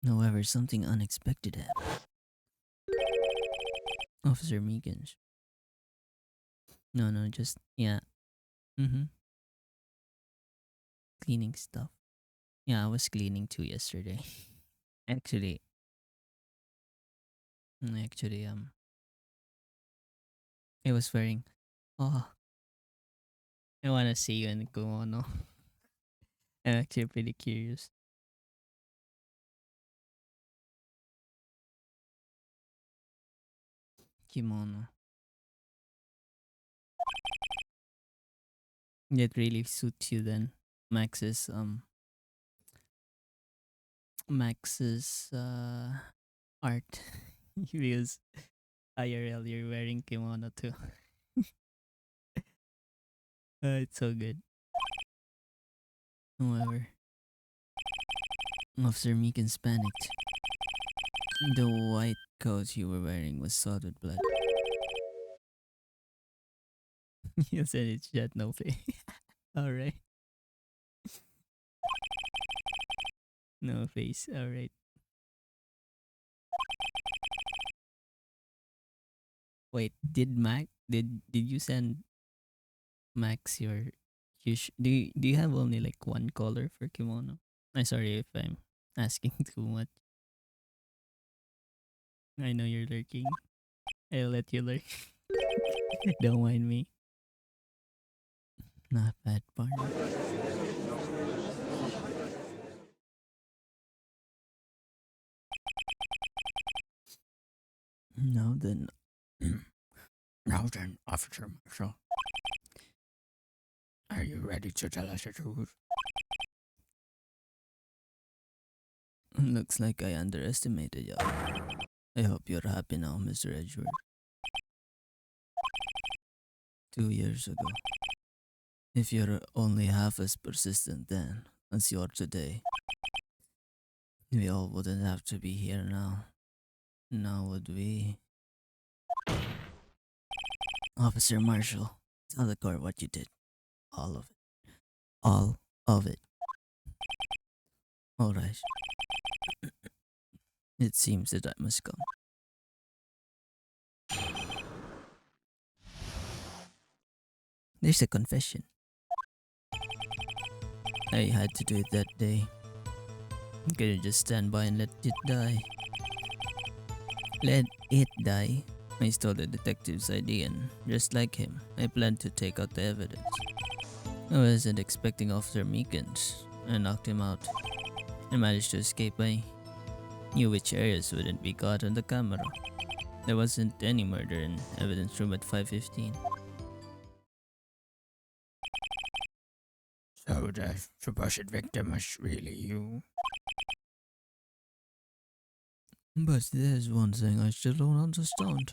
However, something unexpected happened. Officer Meekins. No, just yeah. Mm-hmm. Cleaning stuff. Yeah, I was cleaning too yesterday. actually, actually, I was wearing. Oh, I wanna see you in kimono. I'm actually pretty curious. Kimono. It really suits you then. Max's um Max's art. Because IRL you're wearing kimono too. It's so good. However, Officer Meekins panicked. The white coat you were wearing was soaked with blood. You said it's jet no face. Alright. No face. Alright. Wait, did you send Max your do you have only like one color for kimono? I'm sorry if I'm asking too much. I know you're lurking. I'll let you lurk. Don't mind me. Not bad, partner. Now then, Now then, Officer Marshall, are you ready to tell us the truth? looks like I underestimated you. I hope you're happy now, Mr. Edgeworth. 2 years ago. If you're only half as persistent then as you are today, we all wouldn't have to be here now. Now would we? Officer Marshall, tell the court what you did. All of it. All of it. Alright. It seems the time has come. There's a confession. I had to do it that day. Couldn't just stand by and let it die. Let it die. I stole the detective's ID and, just like him, I planned to take out the evidence. I wasn't expecting Officer Meekins. I knocked him out. I managed to escape. I knew which areas wouldn't be caught on the camera. There wasn't any murder in evidence room at 5:15. So the supposed victim was really you? But there's one thing I still don't understand.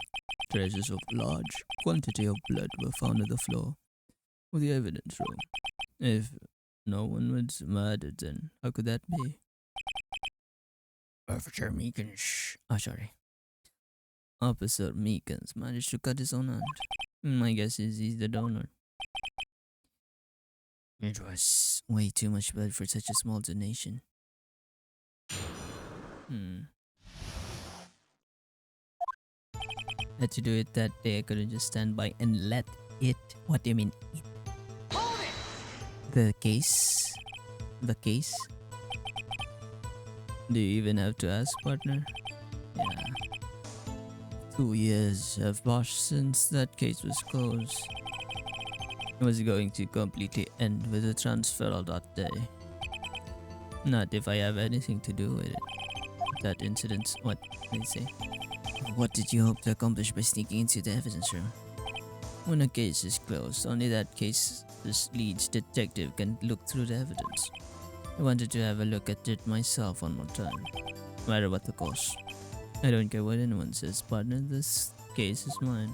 Traces of large quantity of blood were found on the floor of the evidence room. If no one was murdered, then how could that be? Officer Meekins. Oh, sorry. Officer Meekins managed to cut his own hand. My guess is he's the donor. It was way too much blood for such a small donation. Had to do it that day. I couldn't just stand by and let it. What do you mean? It? The case? The case? Do you even have to ask, partner? Yeah. 2 years have passed since that case was closed. It was going to completely end with a transfer on that day. Not if I have anything to do with it. That incident, what did they say? What did you hope to accomplish by sneaking into the evidence room? When a case is closed, only that case's lead detective can look through the evidence. I wanted to have a look at it myself one more time, no matter what the cost. I don't care what anyone says, partner, this case is mine.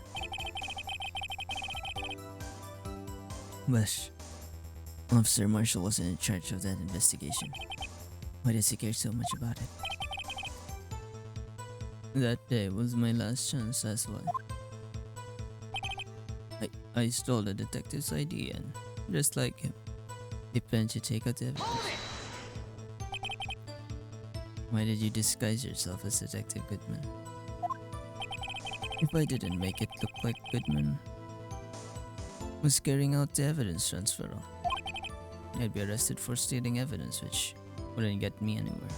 But Officer Marshall wasn't in charge of that investigation. Why does he care so much about it? That day was my last chance, that's why. I stole the detective's ID and, just like him, he planned to take out the evidence. Why did you disguise yourself as Detective Goodman? If I didn't make it look like Goodman was carrying out the evidence transfer, I'd be arrested for stealing evidence, which wouldn't get me anywhere.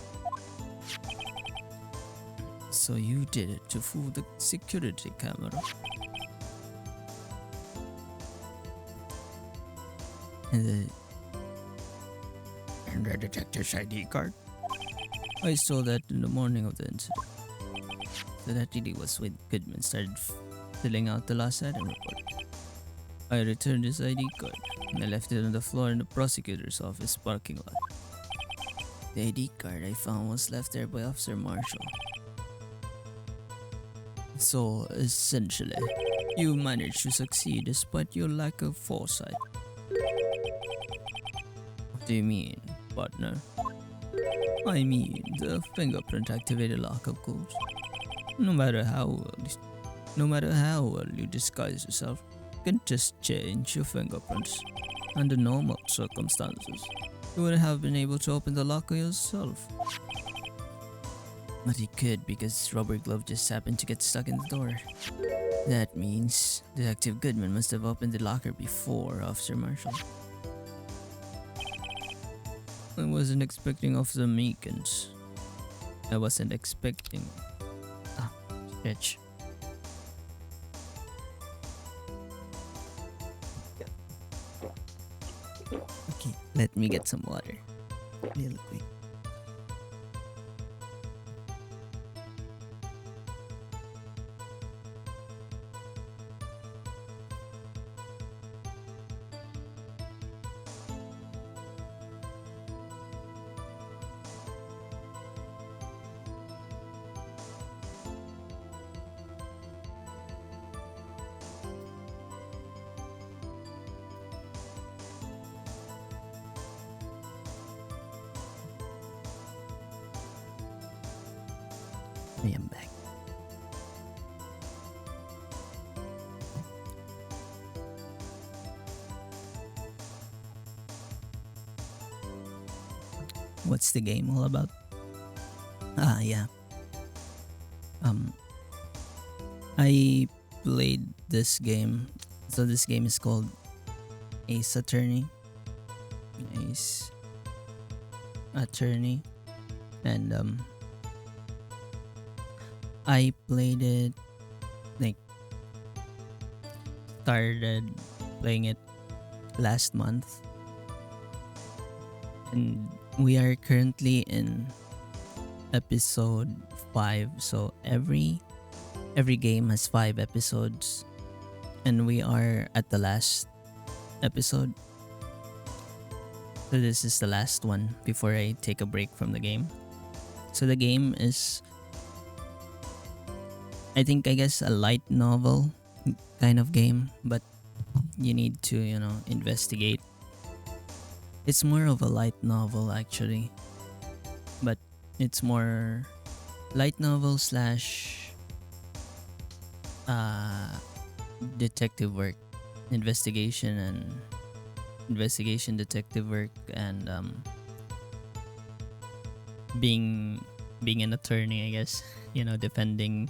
So you did it to fool the security camera. And the detective's ID card? I saw that in the morning of the incident. So that really was when Goodman started filling out the last item report. I returned his ID card and I left it on the floor in the prosecutor's office parking lot. The ID card I found was left there by Officer Marshall. So, essentially, you managed to succeed despite your lack of foresight. What do you mean, partner? I mean, the fingerprint activated lock, of course. No matter how well you disguise yourself, you can just change your fingerprints. Under normal circumstances, you wouldn't have been able to open the locker yourself. But he could because Rubber Glove just happened to get stuck in the door. That means Detective Goodman must have opened the locker before Officer Marshall. I wasn't expecting Officer Meekins. I wasn't expecting... Bitch. Okay, let me get some water. Real quick. I am back. What's the game all about? Ah, yeah. I played this game. So this game is called Ace Attorney. Ace Attorney. And I played it, like, started playing it last month. And we are currently in episode 5. So every game has 5 episodes. And we are at the last episode. So this is the last one before I take a break from the game. So the game is, I guess, a light novel kind of game, but you need to, investigate. It's more of a light novel actually, but it's more light novel slash uh detective work, investigation detective work, and being being an attorney, I guess. Defending,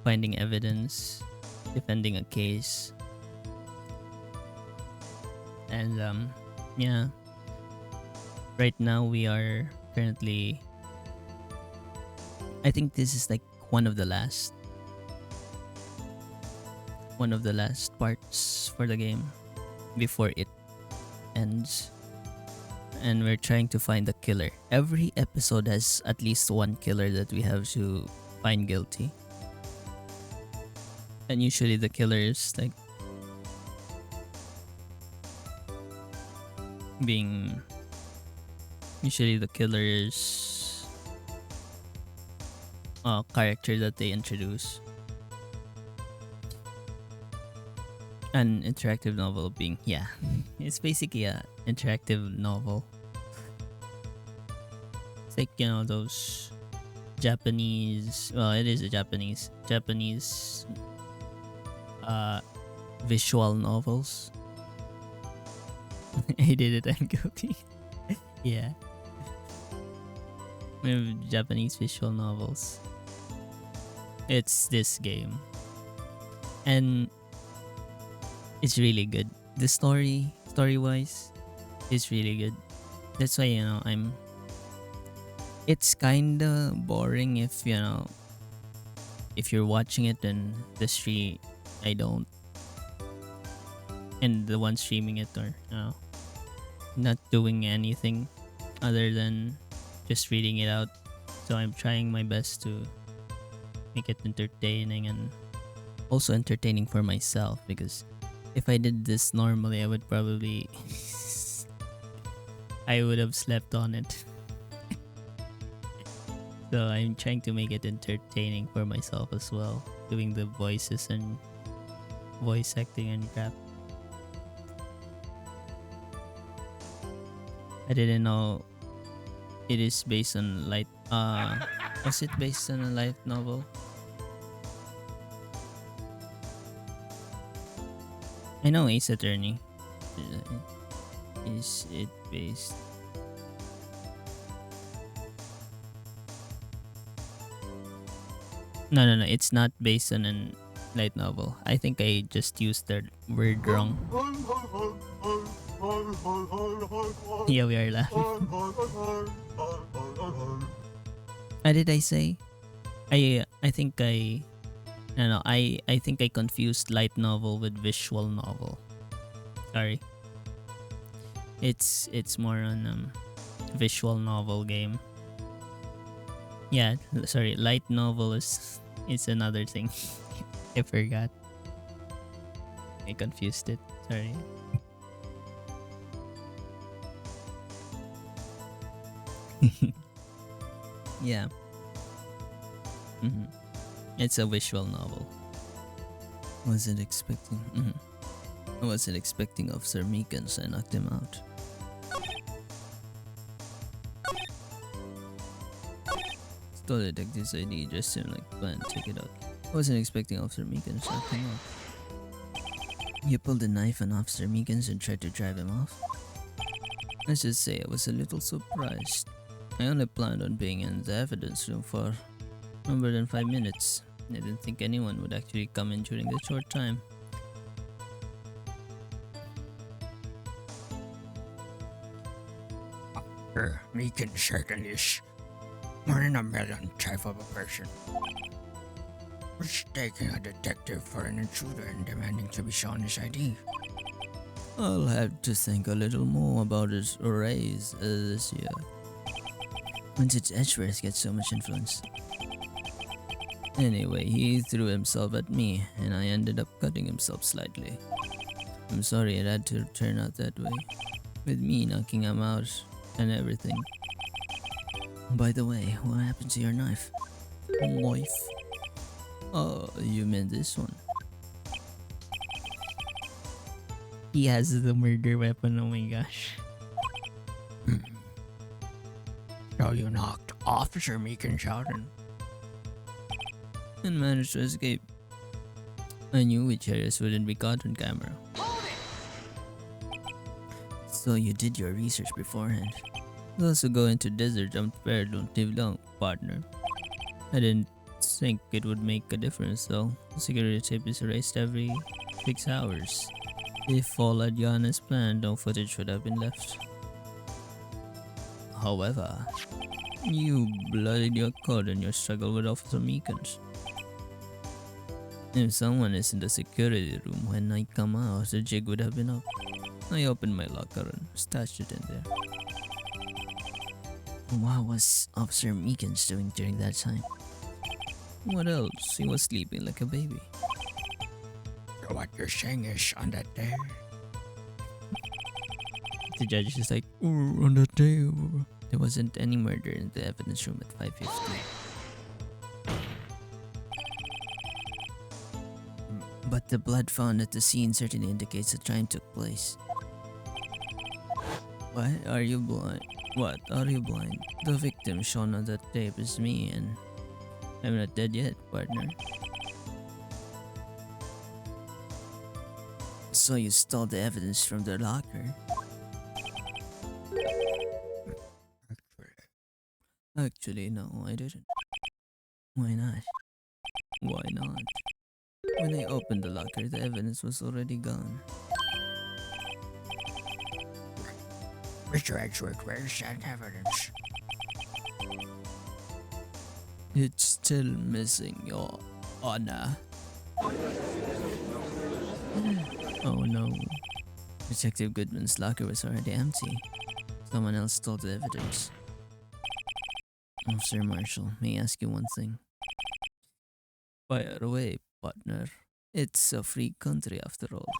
finding evidence, defending a case, and yeah. Right now we are currently. I think this is like one of the last parts for the game before it ends, and we're trying to find the killer. Every episode has at least one killer that we have to find guilty, and usually the killer is like being usually the killer is a character that they introduce. An interactive novel being, yeah, it's basically a interactive novel. It's like, those Japanese, well, it is a Japanese visual novels. I did it, I'm guilty. Yeah. We have Japanese visual novels. It's this game. And it's really good. The story wise, is really good. That's why, it's kinda boring if you're watching it and I don't, and the one streaming it are not doing anything other than just reading it out. So I'm trying my best to make it entertaining and also entertaining for myself, because if I did this normally, I would probably I would have slept on it. So I'm trying to make it entertaining for myself as well, doing the voices and voice acting and crap. I didn't know it is based on light. Was it based on a light novel? I know Ace Attorney. Is it based? No. It's not based on a light novel. I think I just used the word wrong. Yeah, we are laughing. What did I say? I think I no, I think I confused light novel with visual novel. Sorry. It's more on visual novel game. Yeah, sorry. Light novel is another thing. I forgot. I confused it. Sorry. Yeah. It's a visual novel. Wasn't expecting. I wasn't expecting Officer Meekins, so I knocked him out. Stole the detective's ID, dressed him like plan, take it out. I wasn't expecting Officer Meekins, so I knocked him out. You pulled a knife on Officer Meekins and tried to drive him off? Let's just say I was a little surprised. I only planned on being in the evidence room for no more than 5 minutes. I didn't think anyone would actually come in during the short time. Meekin certainly is more than a million type of a person. Mistaking a detective for an intruder and demanding to be shown his ID. I'll have to think a little more about his raise this year. When did Edgeworth get so much influence? Anyway, he threw himself at me, and I ended up cutting himself slightly. I'm sorry it had to turn out that way. with me knocking him out and everything. By the way, what happened to your knife? Knife? Oh, you meant this one. He has the murder weapon, oh my gosh. So you knocked Officer Meekins out And managed to escape. I knew which areas wouldn't be caught on camera. So you did your research beforehand. Those who go into desert unprepared don't live long, partner. I didn't think it would make a difference though. The security tape is erased every 6 hours. If all had gone as planned, no footage would have been left. However, you bloodied your code in your struggle with Officer Meekins. If someone is in the security room when I come out, the jig would have been up. I opened my locker and stashed it in there. What was Officer Meekins doing during that time? What else? He was sleeping like a baby. So what you're saying is, on that day, The judge is like, "Oh, on that day, there wasn't any murder in the evidence room at 5:50. But the blood found at the scene certainly indicates the crime took place. Why are you blind? What are you blind? The victim shown on that tape is me, and I'm not dead yet, partner. So you stole the evidence from the locker? Actually, no, I didn't. Why not? Why not? When I opened the locker, the evidence was already gone. Mr. Edgeworth, where's that evidence? It's still missing, Your Honor. Oh no. Detective Goodman's locker was already empty. Someone else stole the evidence. Officer Marshall, may I ask you one thing? Fire away, partner. It's a free country after all.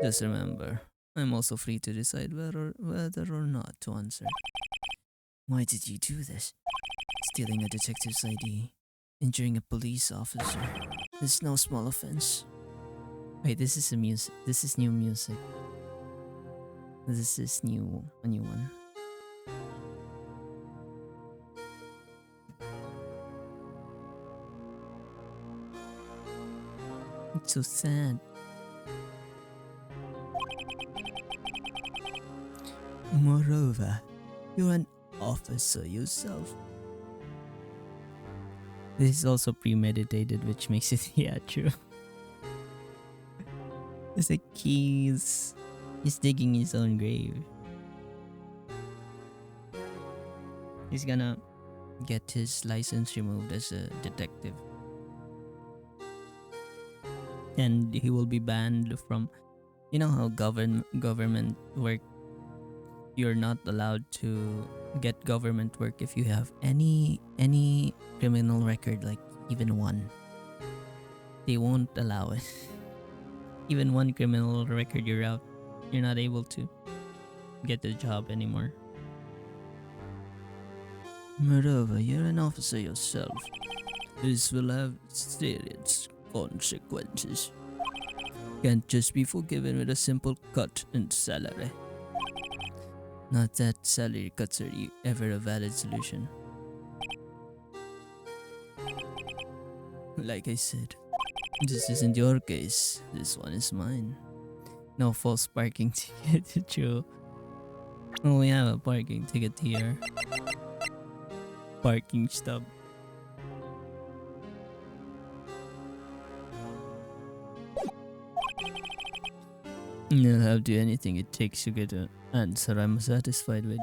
Just remember, I'm also free to decide whether or not to answer. Why did you do this? Stealing a detective's ID, injuring a police officer. It's no small offense. Wait, this is new music. This is a new one. It's so sad. Moreover, you're an officer yourself. This is also premeditated, which makes it, yeah, true. It's like he's digging his own grave. He's gonna get his license removed as a detective. And he will be banned from, you know how government work, you're not allowed to get government work if you have any criminal record, like even one. They won't allow it. Even one criminal record, you're out. You're not able to get the job anymore. Moreover, you're an officer yourself. This will have serious consequences. Can't just be forgiven with a simple cut in salary. Not that salary cuts are ever a valid solution. Like I said, this isn't your case. This one is mine. No false parking ticket, Joe. Oh, we have a parking ticket here. Parking stub. I'll have to do anything it takes to get an answer I'm satisfied with.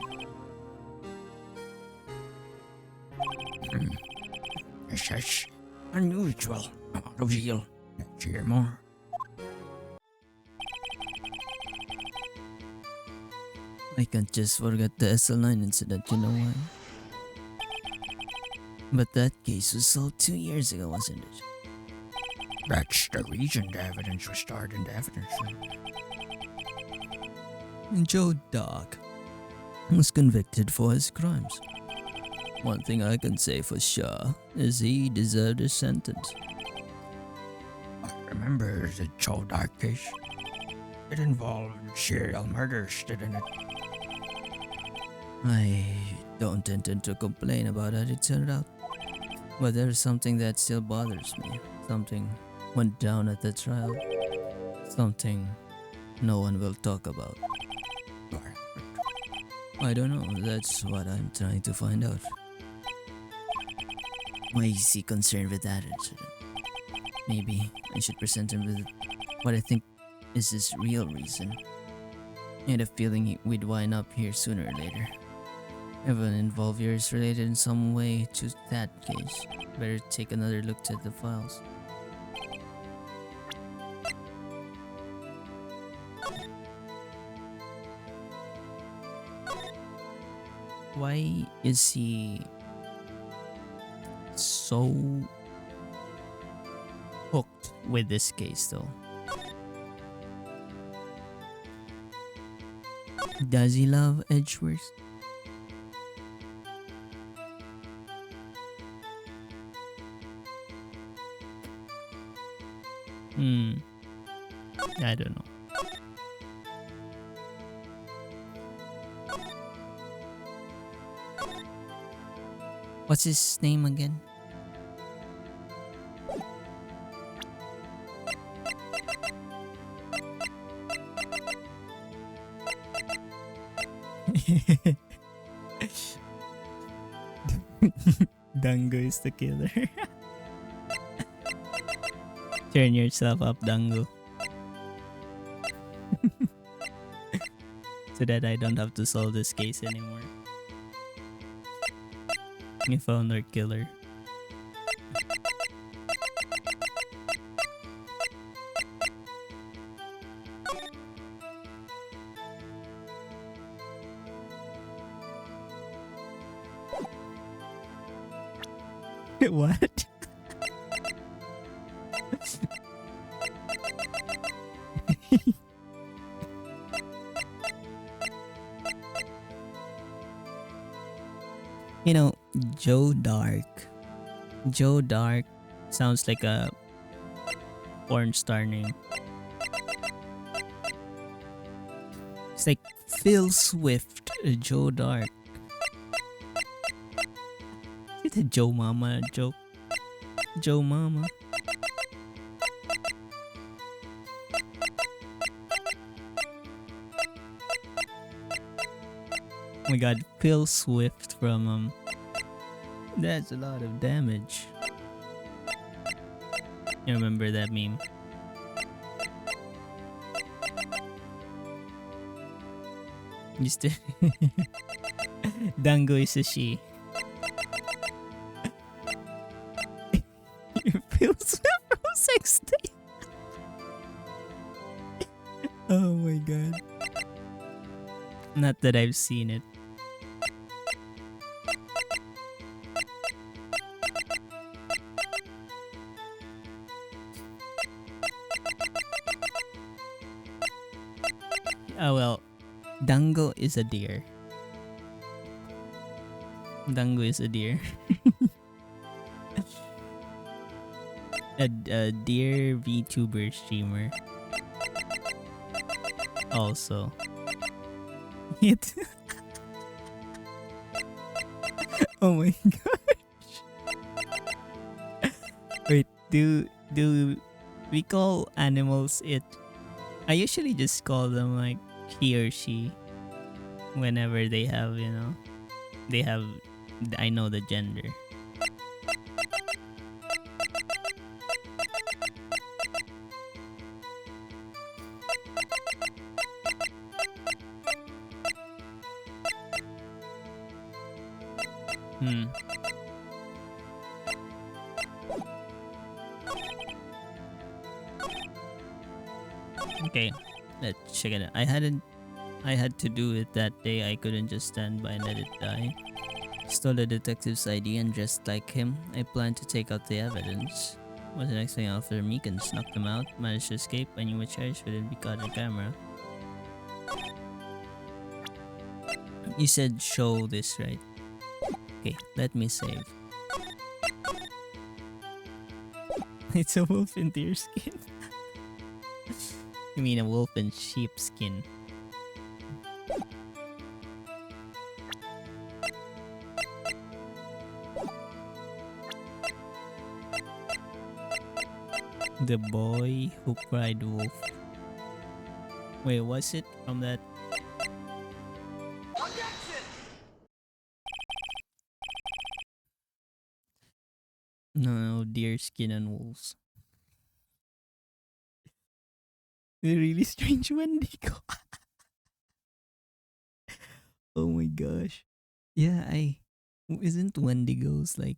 It's unusual. Reveal. Let's hear more. I can't just forget the SL9 incident, you know why? But that case was solved 2 years ago, wasn't it? That's the reason the evidence was stored in the evidence room. Joe Dark was convicted for his crimes. One thing I can say for sure is he deserved his sentence. I remember the Joe Dark case. It involved serial murders, didn't it? I don't intend to complain about how it turned out, but there's something that still bothers me. Something went down at the trial. Something no one will talk about. What? I don't know, that's what I'm trying to find out. Why is he concerned with that incident? Maybe I should present him with what I think is his real reason. I had a feeling we'd wind up here sooner or later. Everyone involved here is related in some way to that case. Better take another look at the files. Why is he so hooked with this case though? Does he love Edgeworth? I don't know. What's his name again? Dango is the killer. Turn yourself up, Dango. So that I don't have to solve this case anymore. We found our killer. What? You know, Joe Dark. Joe Dark sounds like a porn star name. It's like Phil Swift, Joe Dark. Is it a Joe Mama joke? Joe Mama. Oh my god, Phil Swift from that's a lot of damage. You remember that meme? Used to Dango is a she. Phil Swift from Sex Tape. Oh my god. Not that I've seen it. Oh well, Dango is a deer. Dango is a deer. a deer VTuber streamer. Also. It. Oh my gosh. Wait, do we call animals it? I usually just call them like he or she whenever they have, you know, they have, I know the gender. Okay, let's check it out. I had to do it that day. I couldn't just stand by and let it die. Stole the detective's ID and dressed like him. I planned to take out the evidence. Was the next thing Officer Meekins knocked him out, managed to escape. I knew my charge wouldn't be caught on camera. You said show this, right? Okay, let me save. It's a wolf in deer skin. You mean a wolf in sheep skin? The boy who cried wolf. Wait, was it from that? No, no, deer skin and wolves. The really strange Wendigo. Oh my gosh. Yeah, isn't Wendigos like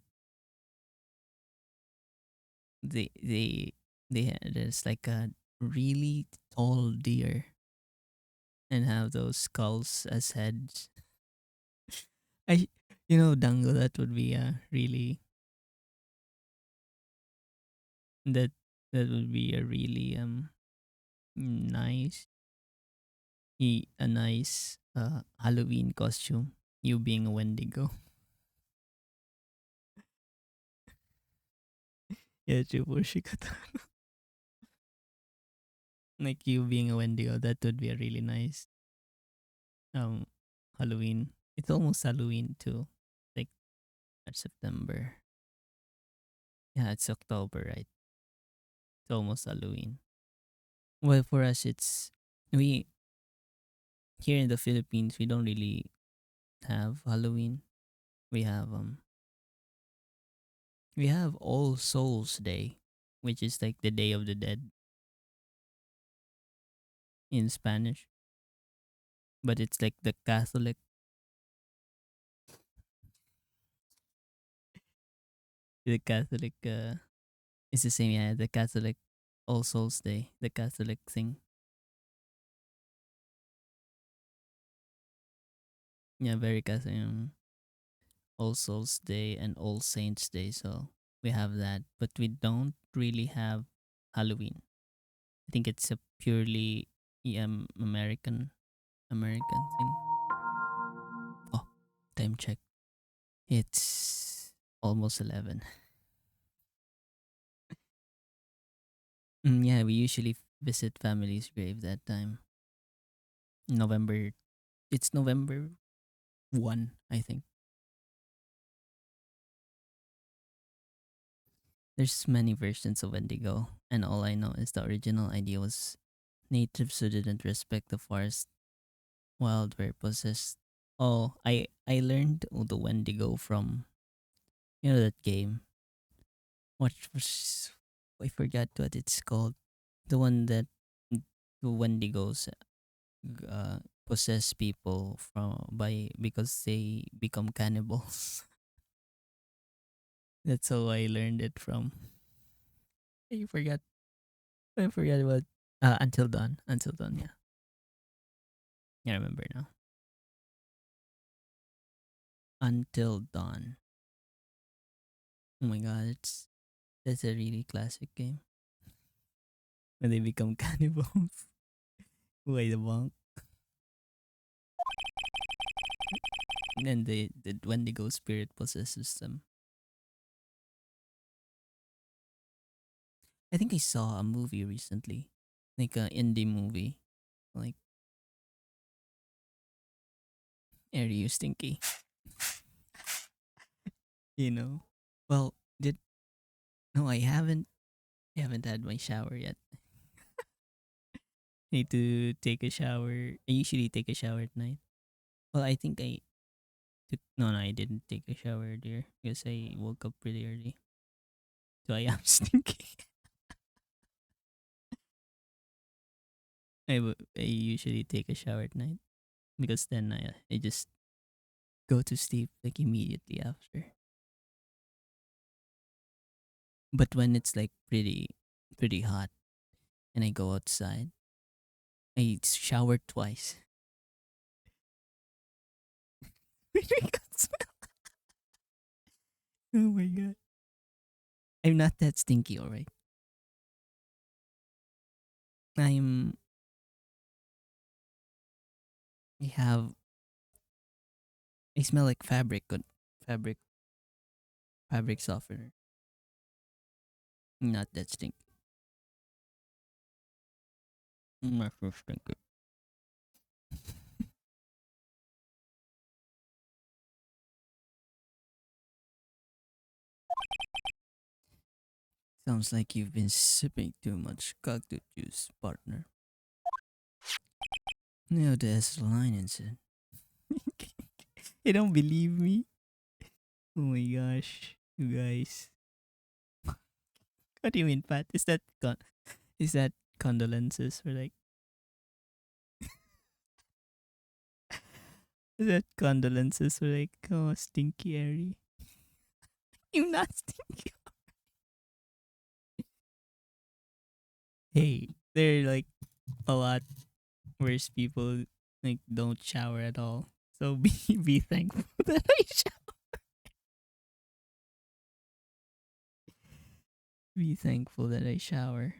they they there's like a really tall deer and have those skulls as heads. I Dango, that would be a really that that would be a really nice a nice Halloween costume. You being a Wendigo. Yeah, Triple Shikata. Like you being a Wendigo, that would be a really nice um Halloween. It's almost Halloween too. Like September. Yeah, it's October, right? It's almost Halloween. Well, for us, we here in the Philippines. We don't really have Halloween. We have All Souls Day, which is like the Day of the Dead in Spanish, but it's like the Catholic it's the same, yeah, the Catholic All Souls Day, the Catholic thing. Yeah, very Catholic. All Souls Day and All Saints Day. So we have that, but we don't really have Halloween. I think it's a purely American thing. Oh, time check. It's almost 11. Yeah, we usually visit family's grave that time. November. It's November 1, I think. There's many versions of Wendigo, and all I know is the original idea was natives who didn't respect the forest wild were possessed. Oh, I learned the Wendigo from that game. What was I forgot what it's called. The one that the Wendigos possess people from by because they become cannibals. That's how I learned it from. I forgot. I forgot what. Until Dawn. Until Dawn. Yeah, I remember now. Until Dawn. Oh my god, that's a really classic game. When they become cannibals. Wait the monk. And the Wendigo spirit possesses them. I think I saw a movie recently, like a indie movie, like Are You Stinky? You know. Well, did no, I haven't. I haven't had my shower yet. Need to take a shower. I usually take a shower at night. Well, I think I took. No, no, I didn't take a shower earlier because I woke up pretty early. So I am stinky. I usually take a shower at night because then I just go to sleep like immediately after. But when it's like pretty hot and I go outside, I shower twice. Oh my god. I'm not that stinky, alright. I'm I have They smell like fabric, fabric softener. Not that stink. Not so stinky. Sounds like you've been sipping too much cactus juice, partner. No, that's the line incident. You don't believe me? Oh my gosh, you guys. What do you mean, Pat? Is that condolences or like is that condolences or like oh stinky airy? You not stinky. Hey, there are like a lot worse people like don't shower at all. So be thankful that I shower. Be thankful that I shower.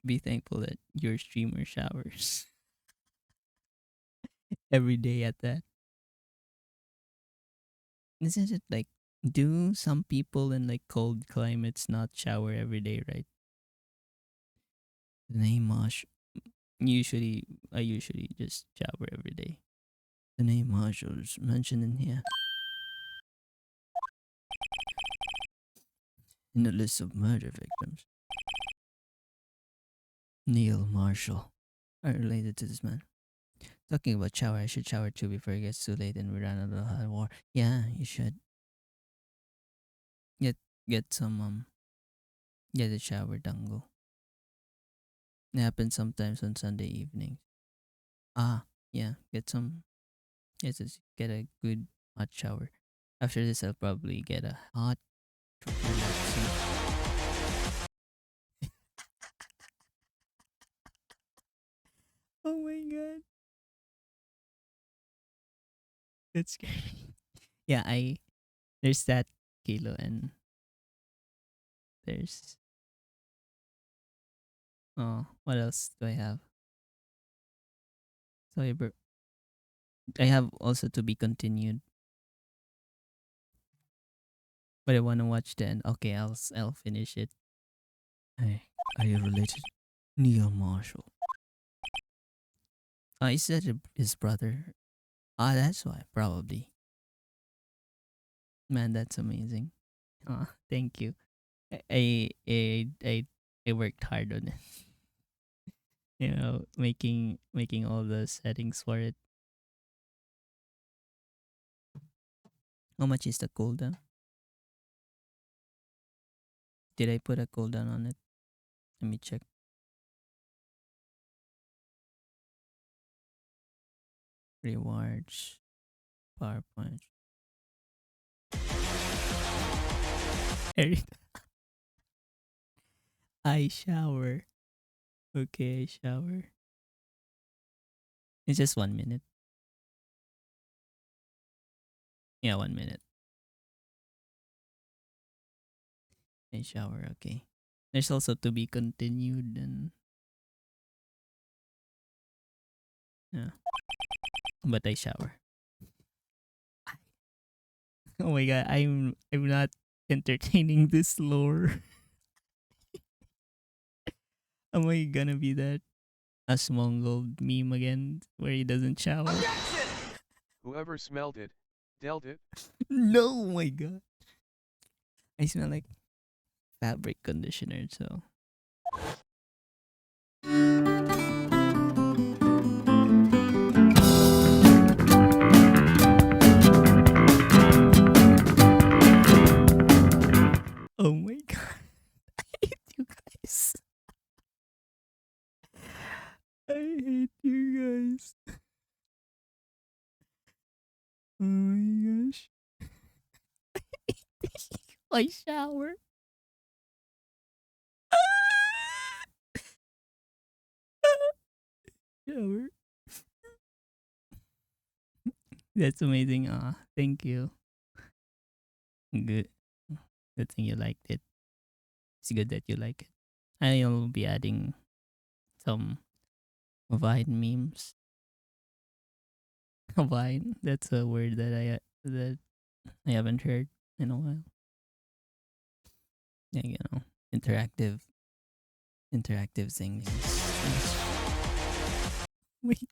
Be thankful that your streamer showers every day at that. Isn't it like do some people in like cold climates not shower every day, right? The name Mosh usually I usually just shower every day. The name Mosh was mentioned in here in the list of murder victims. Neil Marshall. Are related to this man. Talking about shower, I should shower too before it gets too late and we run out of hot water. Yeah, you should get get some get a shower dangle. It happens sometimes on Sunday evenings. Ah, yeah, get some. Yes, just get a good hot shower. After this, I'll probably get a hot chocolate. Oh my god, that's scary. Yeah, I there's that kilo and there's oh what else do I have? So I have also to be continued, but I want to watch the end. Okay, I'll finish it. Hey, are you related? Neil Marshall. Is that his brother? Ah, that's why probably. Man, that's amazing. Thank you. I I I, I worked hard on it. Making all the settings for it. How much is the cooldown? Did I put a cooldown on it? Let me check. Rewards, PowerPoint. I shower. Okay, I shower. It's just 1 minute. Yeah, 1 minute. I shower. Okay. There's also to be continued and yeah. But I shower. Oh my god, I'm not entertaining this lore. Am I gonna be that Asmongold meme again where he doesn't shower? Whoever smelled it, dealt it. No, oh my god. I smell like fabric conditioner, so oh my god. I hate you guys. I hate you guys. Oh my gosh. I shower. Shower. That's amazing. Thank you. Good. Good thing you liked it. It's good that you like it. I'll be adding some Vine memes. Vine. That's a word that I haven't heard in a while. Yeah, interactive things. Wait,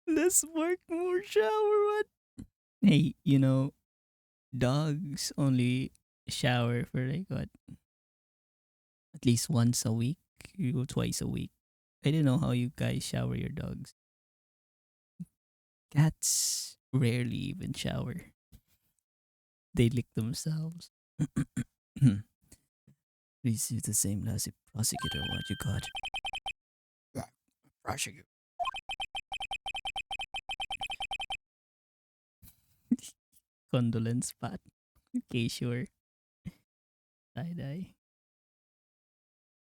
let's work more shower. What? Hey, dogs only shower for like what? At least once a week, you go twice a week. I don't know how you guys shower your dogs. Cats rarely even shower. They lick themselves. Receive the same lousy prosecutor what you got. Prosecute. Condolence pat. Okay, sure. Die.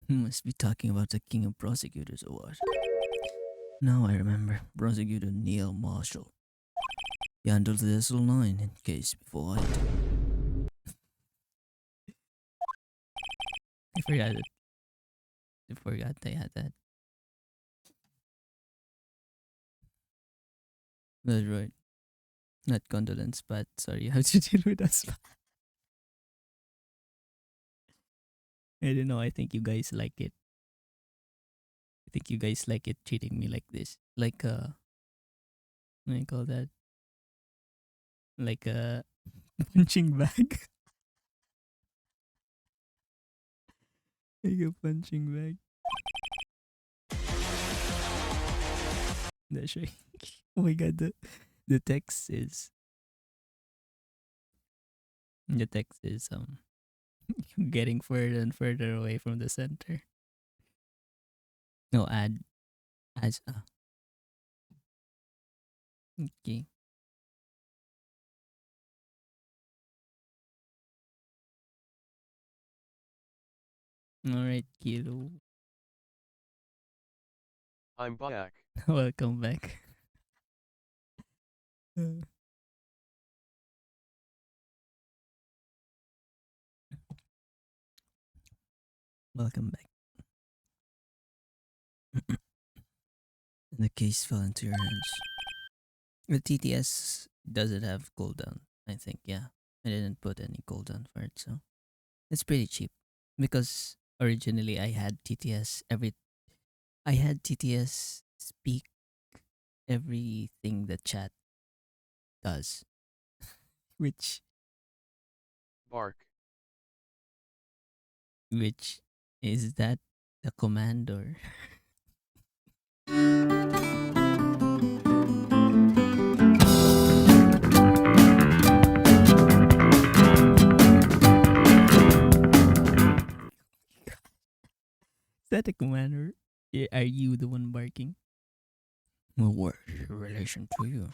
Must be talking about the king of prosecutors or what? Now I remember. Prosecutor Neil Marshall. He handled the SL9 in case before I did. I forgot it. I forgot I had that. That's right. Not condolence, but sorry, you have to deal with us. I don't know. I think you guys like it. I think you guys like it treating me like this. Like what do you call that? Like a punching bag. Like a punching bag. That's right. Oh my god, the text is getting further and further away from the center. No ad as okay. Alright, Kilo. I'm back. Welcome back. Welcome back. The case fell into your hands. The TTS doesn't have cooldown, I think, yeah. I didn't put any cooldown for it, so it's pretty cheap. Because originally I had TTS speak everything the chat does. which Bark. which is that the command or is that a command or are you the one barking? Well, what's your relation to you?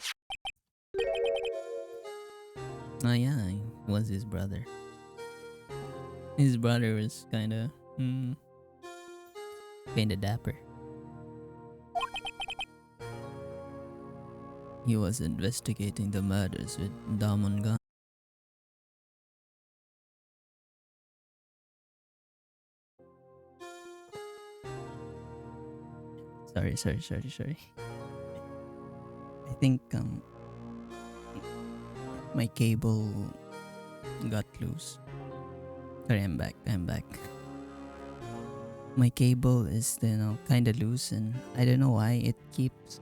Oh yeah, it was his brother. His brother was kinda dapper. He was investigating the murders with Damon gun. Sorry. I think my cable got loose. Sorry, I'm back. My cable is kind of loose, and I don't know why it keeps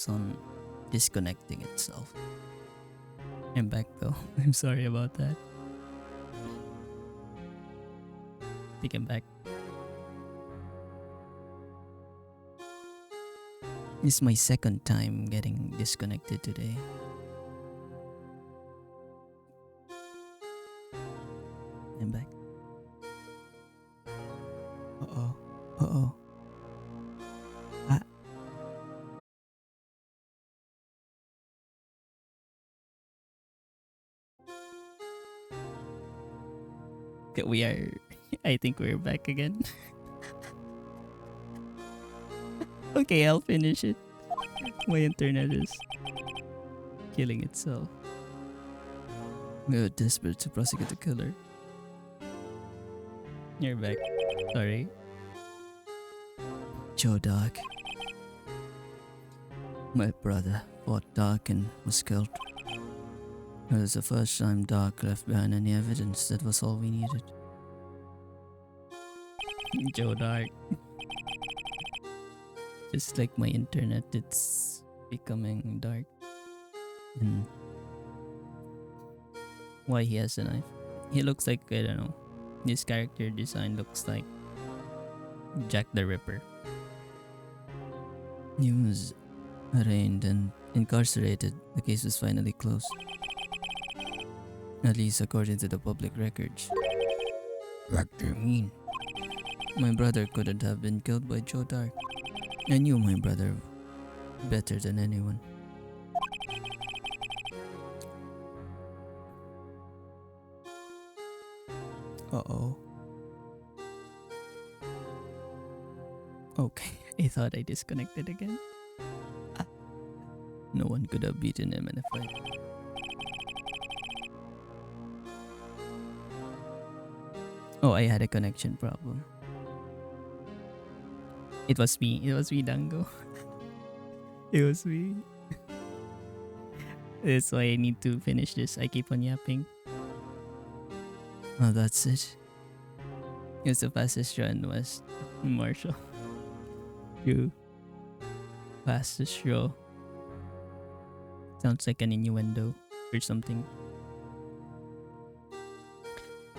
on disconnecting itself. I'm back though. I'm sorry about that. I think I'm back. This is my second time getting disconnected today. I'm back. Uh-oh. Okay, I think we're back again. Okay, I'll finish it. My internet is killing itself. We're desperate to prosecute the killer. You're back. Sorry. Joe Dark. My brother fought Dark and was killed. It was the first time Dark left behind any evidence. That was all we needed. Joe Dark. Just like my internet, it's becoming dark. And why he has a knife? He looks like, I don't know. His character design looks like Jack the Ripper. He was arraigned and incarcerated. The case was finally closed. At least according to the public records. What do you mean? My brother couldn't have been killed by Joe Dark. I knew my brother better than anyone. Uh-oh. Okay, I thought I disconnected again. No one could have beaten him in a fight. Oh, I had a connection problem. It was me. It was me, Dango. It was me. That's why I need to finish this. I keep on yapping. Oh, that's it. It was the fastest run was Marshall. You fastest row. Sounds like an innuendo or something.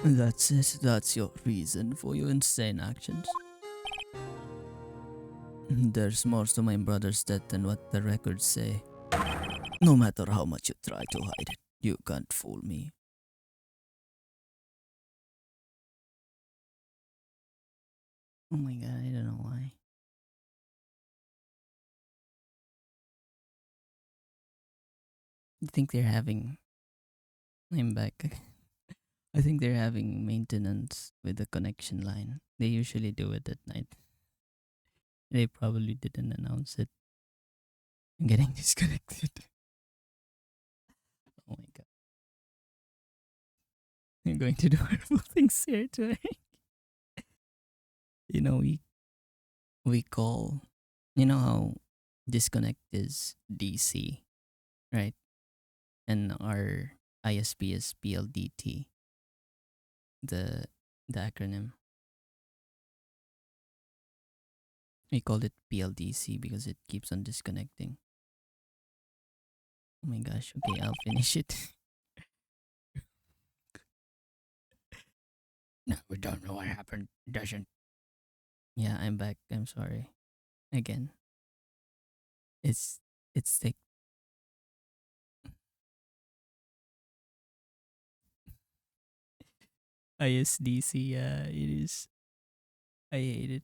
That's it. That's your reason for your insane actions. There's more to my brother's death than what the records say. No matter how much you try to hide it, you can't fool me. Oh my god, I don't know why. I think they're having. I'm back. I think they're having maintenance with the connection line. They usually do it at night. They probably didn't announce it. I'm getting disconnected. Oh my god. I'm going to do horrible things here today. You know, we call, you know how disconnect is DC, right? And our ISP is PLDT, the acronym. We call it PLDC because it keeps on disconnecting. Oh my gosh, okay, I'll finish it. No, we don't know what happened. Doesn't. Yeah, I'm back. I'm sorry. Again. It's like ISDC, yeah, it is. I hate it.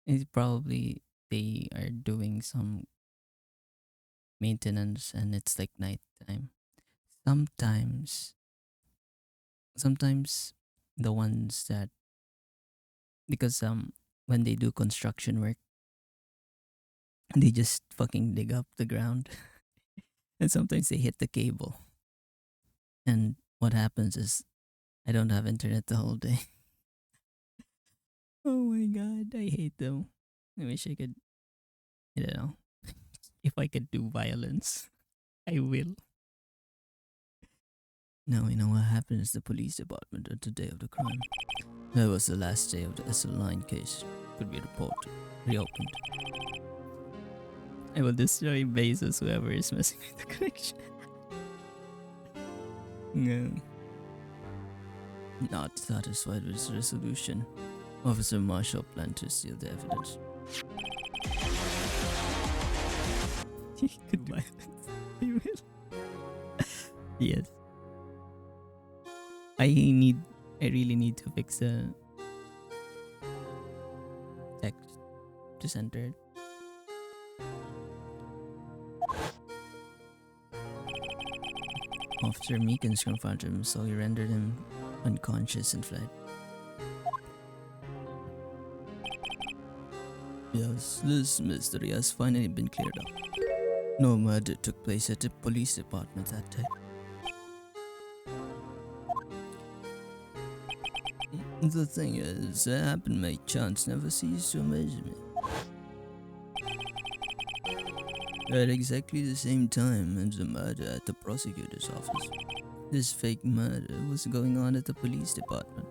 It's probably they are doing some maintenance and it's like nighttime. Sometimes sometimes the ones that because when they do construction work they just fucking dig up the ground and sometimes they hit the cable and what happens is I don't have internet the whole day. Oh my god, I hate them. I wish I could, I don't know, if I could do violence I will. Now we know what happened is the police department on the day of the crime. That was the last day of the SL9 case. Could be reported, reopened. I will destroy Bezos, whoever is messing with the connection. No. Not satisfied with this resolution, Officer Marshall planned to steal the evidence. Good violence. I will. Yes. I really need to fix the text to center it. Officer Meekins confronted him, so he rendered him unconscious and fled. Yes, this mystery has finally been cleared up. No murder took place at the police department that day. The thing is, it happened by chance never ceased to amaze me. At exactly the same time as the murder at the prosecutor's office, this fake murder was going on at the police department.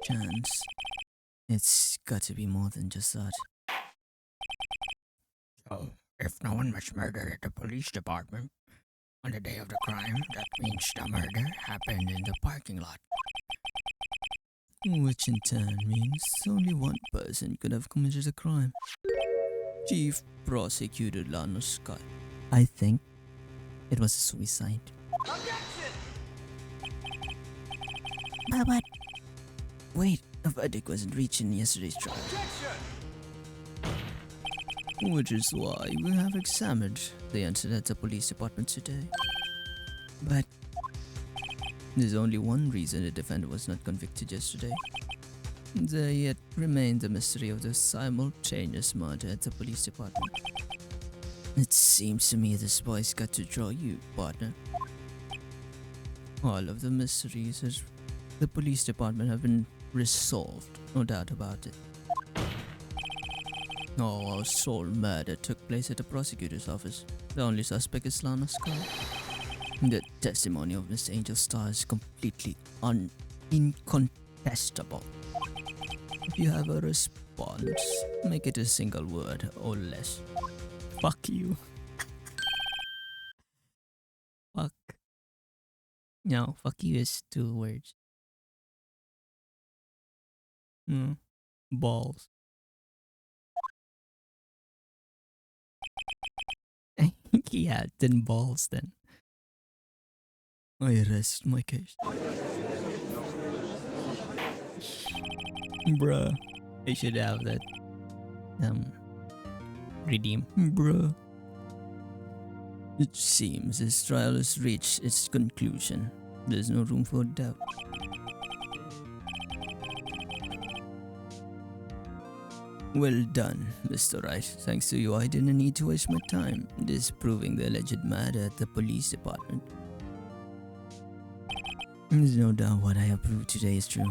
Chance. It's got to be more than just that. So, if no one was murdered at the police department on the day of the crime, that means the murder happened in the parking lot. Which in turn means only one person could have committed the crime. Chief Prosecutor Lana Scott. I think it was a suicide. But wait, a verdict wasn't reached in yesterday's trial. Which is why we have examined the incident at the police department today. But there's only one reason the defendant was not convicted yesterday. There yet remained the mystery of the simultaneous murder at the police department. It seems to me this boy's got to draw you, partner. All of the mysteries at the police department have been resolved, no doubt about it. Our sole murder took place at the prosecutor's office. The only suspect is Lana Scott. The testimony of Miss Angel Star is completely incontestable. If you have a response, make it a single word or less. Fuck you. Fuck. No, fuck you is 2 words. Balls. I think he had 10 balls then. I rest my case. Bruh. I should have that. Redeem. Bruh. It seems this trial has reached its conclusion. There's no room for doubt. Well done, Mr. Wright. Thanks to you, I didn't need to waste my time disproving the alleged murder at the police department. There's no doubt what I have proved today is true.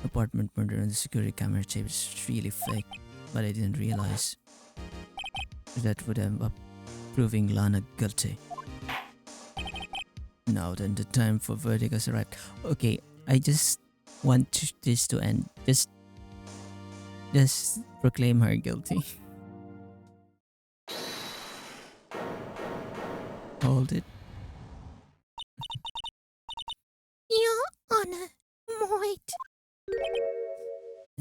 Apartment murder on the security camera tape is really fake, but I didn't realize that would end up proving Lana guilty. Now then, the time for verdict has arrived. Okay, I just want this to end. Just proclaim her guilty. Hold it. Your Honor, wait.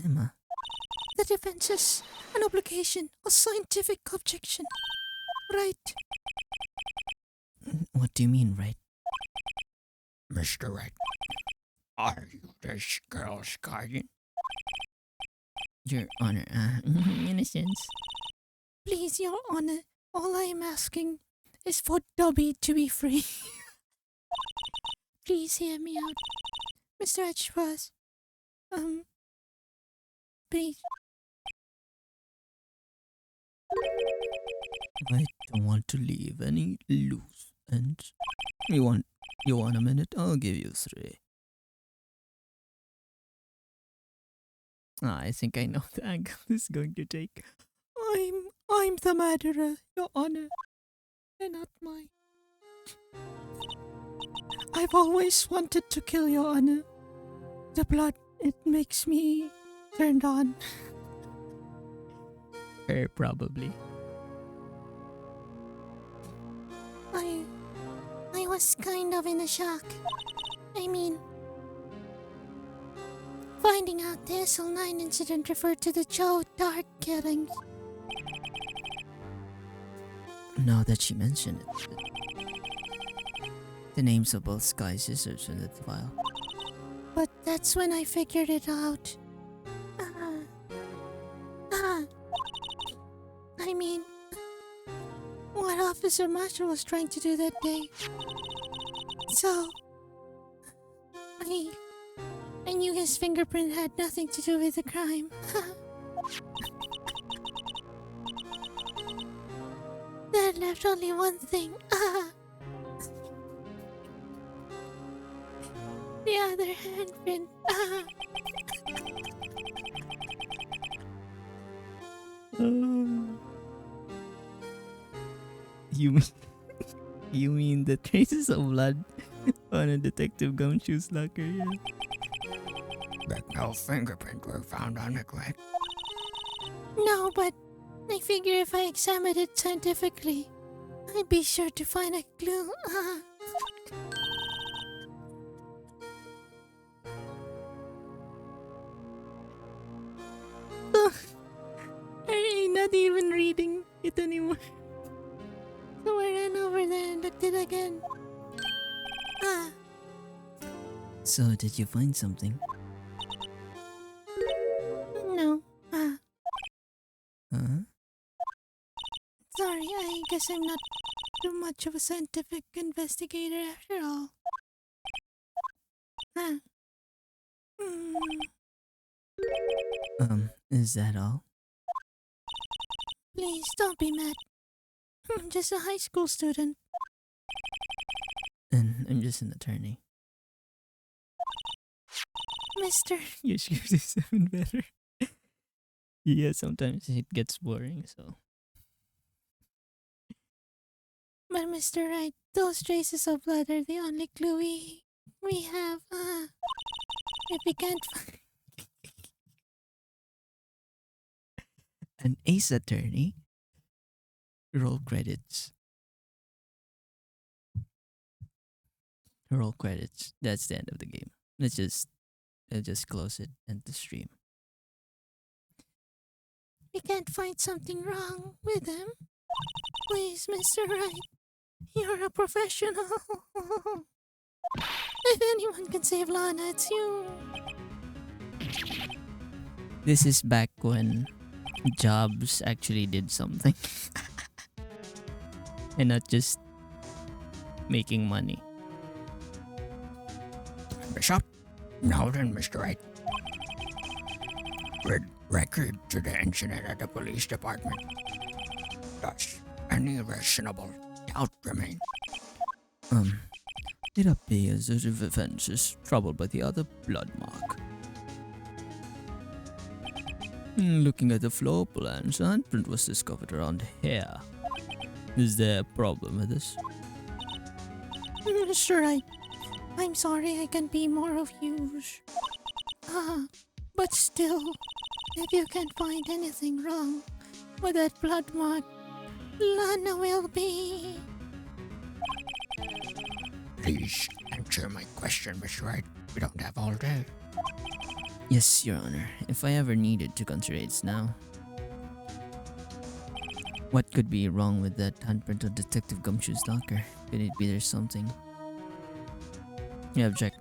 Emma. The defense has an obligation of scientific objection. Right? What do you mean, right? Mr. Wright, are you this girl's guardian? Your Honor, innocence. Please, Your Honor, all I am asking is for Dobby to be free. Please hear me out. Mr. Edgeworth. Please. I don't want to leave any loose ends. You want a minute? I'll give you 3. I think I know the angle this is going to take. I'm the murderer, Your Honor. And not mine. I've always wanted to kill Your Honor. The blood, it makes me turned on. Her, probably. I was kind of in a shock. I mean, finding out the SL9 incident referred to the Joe Dart killings. Now that she mentioned it, the names of both Sky sisters in the file. But that's when I figured it out. I mean, what Officer Marshall was trying to do that day. So, I knew his fingerprint had nothing to do with the crime. That left only one thing. the other handprint. You mean, you mean the traces of blood on a Detective Gumshoe's locker? Yeah. But no fingerprint were found on it, right? No, but I figure if I examined it scientifically, I'd be sure to find a clue. Ugh, I'm not even reading it anymore. So I ran over there and looked it again. Ah, So, did you find something? no. Ah, Huh? sorry, I guess I'm not too much of a scientific investigator after all. Ah. Hmm. Is that all? Please don't be mad. I'm just a high school student. And I'm just an attorney. Mister, Your shift is even better. Yeah, sometimes it gets boring, so. but Mr. Wright, those traces of blood are the only clue we have. If we can't find... An ace attorney? Roll credits. Roll credits. That's the end of the game. Let's just close it and the stream. we can't find something wrong with them. Please, Mr. Wright, you're a professional. If anyone can save Lana, it's you. This is back when jobs actually did something. And not just making money. Bishop? Now then, Mr. Wright. With record to the incident at the police department. Does any reasonable doubt remain? It appears as if offense is troubled by the other blood mark. Looking at the floor plans, an handprint was discovered around here. Is there a problem with this? Mr. Wright, I'm sorry I can be more of use. But still, if you can't find anything wrong with that blood mark, Lana will be... Please answer my question, Mr. Wright. We don't have all day. Yes, Your Honor. If I ever needed to consider it's now. What could be wrong with that handprint on Detective Gumshoe's locker? Could it be there's something? Yeah, object.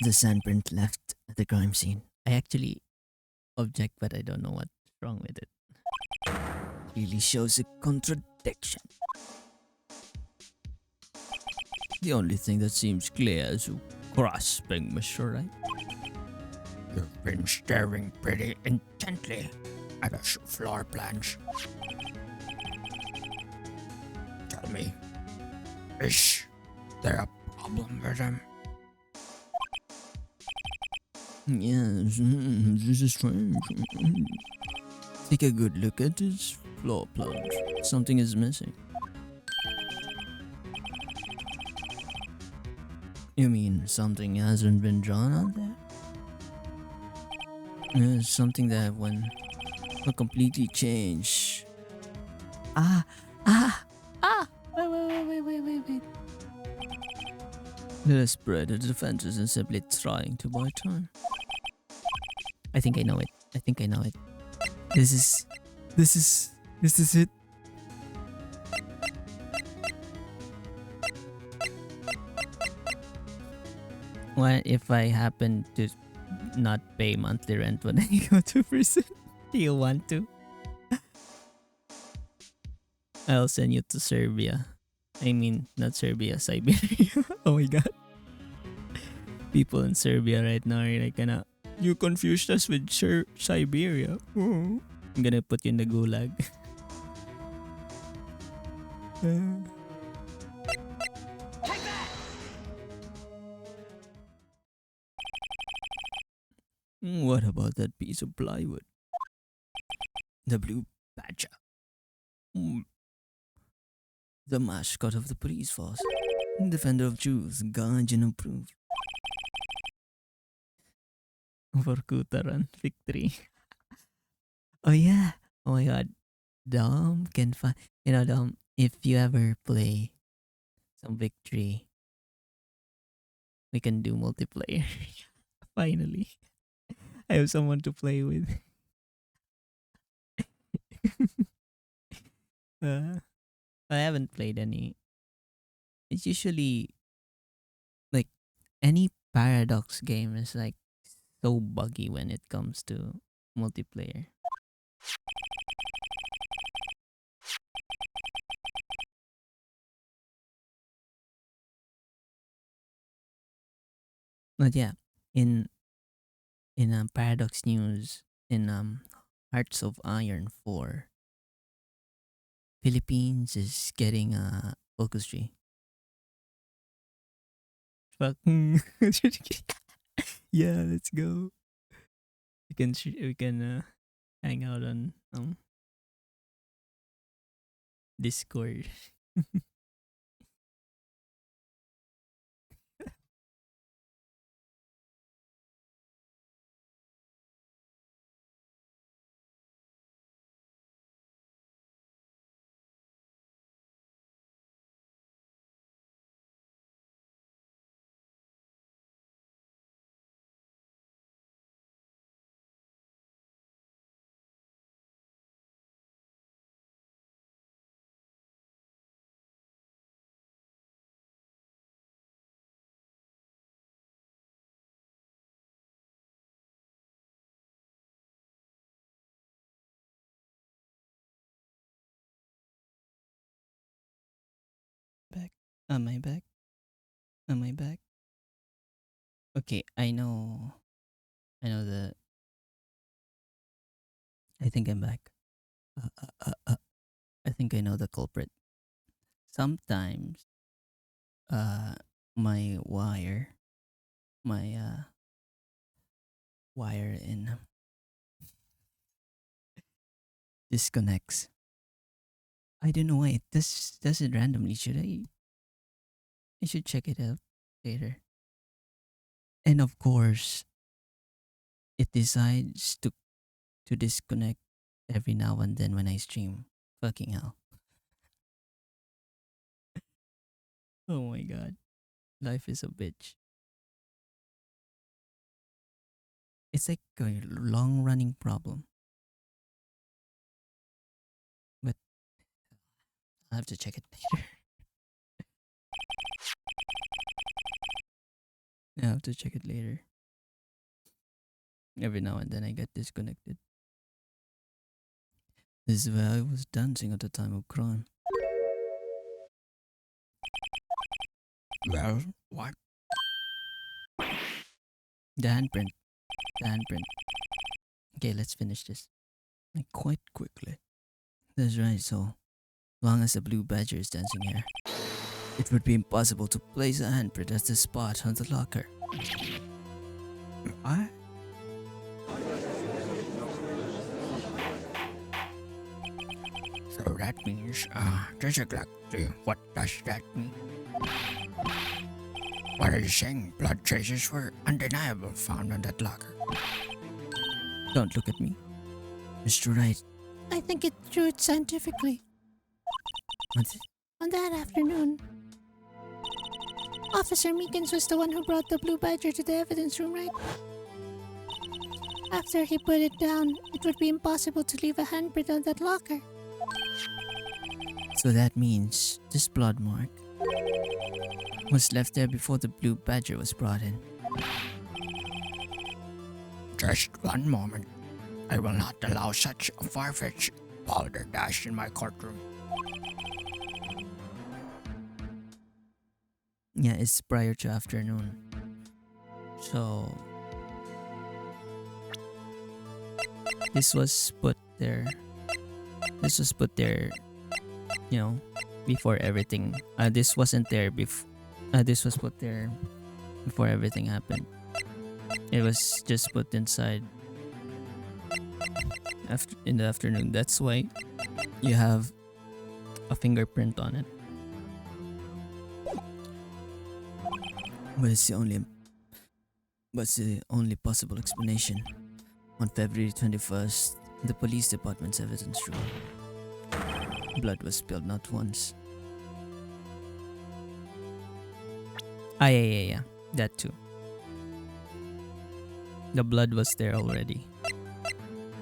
The handprint left at the crime scene. I actually object, but I don't know what's wrong with it. Really shows a contradiction. The only thing that seems clear is you grasping, Mr. Wright. You've been staring pretty intently at those floor plans. Tell me, is there a problem with them? Yes, this is strange. Take a good look at this floor plan. Something is missing. You mean something hasn't been drawn on there? Something that when completely changed. Wait. Let us spread the defenses and simply trying to buy time. I think I know it. This is it. What if I happen to not pay monthly rent when I go to prison? Do you want to? I'll send you to Serbia. I mean, not Serbia, Siberia. Oh my god. People in Serbia right now are like, you confused us with Siberia. I'm gonna put you in the gulag. What about that piece of plywood? The blue badger. Mm, the mascot of the police force. Defender of Jews, guardian approved. For Kutaran victory. Oh yeah. Oh my god. Dom can find, Dom, if you ever play some victory, we can do multiplayer. Finally. I have someone to play with. uh, I haven't played any. It's usually like any Paradox game is like so buggy when it comes to multiplayer. But yeah, in Paradox News, in Hearts of Iron 4, Philippines is getting a focus tree. Fucking yeah, let's go. We can hang out on Discord. Back. Am I back? Am I back? Okay, I know. I know the. I think I'm back. I think I know the culprit. Sometimes, uh, my my wire in disconnects. I don't know why it does it randomly. I should check it out later. And of course, it decides to disconnect every now and then when I stream. Fucking hell. Oh my god. Life is a bitch. It's like a long running problem. But I'll have to check it later. I have to check it later. Every now and then I get disconnected. This is where I was dancing at the time of crime. Well, what? The handprint. The handprint. Okay, let's finish this. Like quite quickly. That's right, so long as the blue badger is dancing here, it would be impossible to place a handprint as the spot on the locker. What? So that means, there's a clock. What does that mean? What are you saying? Blood traces were undeniable found on that locker. Don't look at me. Mr. Wright, I think it's true scientifically. what's On that afternoon, Officer Meekins was the one who brought the blue badger to the evidence room, right? After he put it down, it would be impossible to leave a handprint on that locker. so that means this blood mark was left there before the blue badger was brought in. Just one moment. I will not allow such a far-fetched balderdash in my courtroom. Yeah, it's prior to afternoon. So this was put there. This was put there, before everything. This wasn't there before. This was put there before everything happened. It was just put inside in the afternoon. That's why you have a fingerprint on it. But it's the only possible explanation. On February 21st, the police department's evidence room. Blood was spilled not once. Ah, yeah. That too. The blood was there already.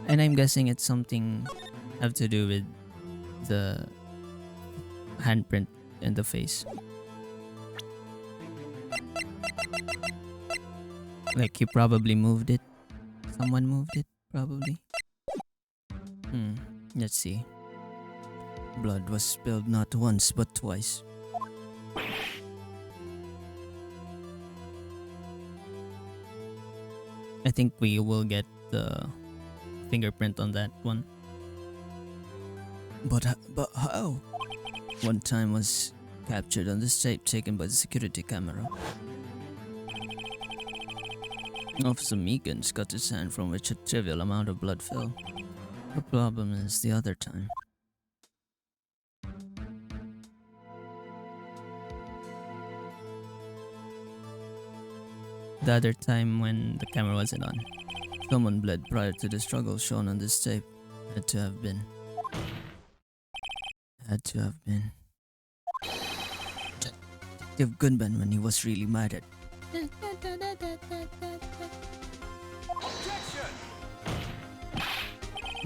And I'm guessing it's something have to do with the handprint in the face. Like he probably moved it. Someone moved it, probably. Let's see. Blood was spilled not once but twice. I think we will get the fingerprint on that one. But how? One time was captured on this tape taken by the security camera. Officer Meekins got his hand from which a trivial amount of blood fell. The problem is the other time. The other time when the camera wasn't on. Someone bled prior to the struggle shown on this tape. Had to have been. Detective Goodman when he was really mad at.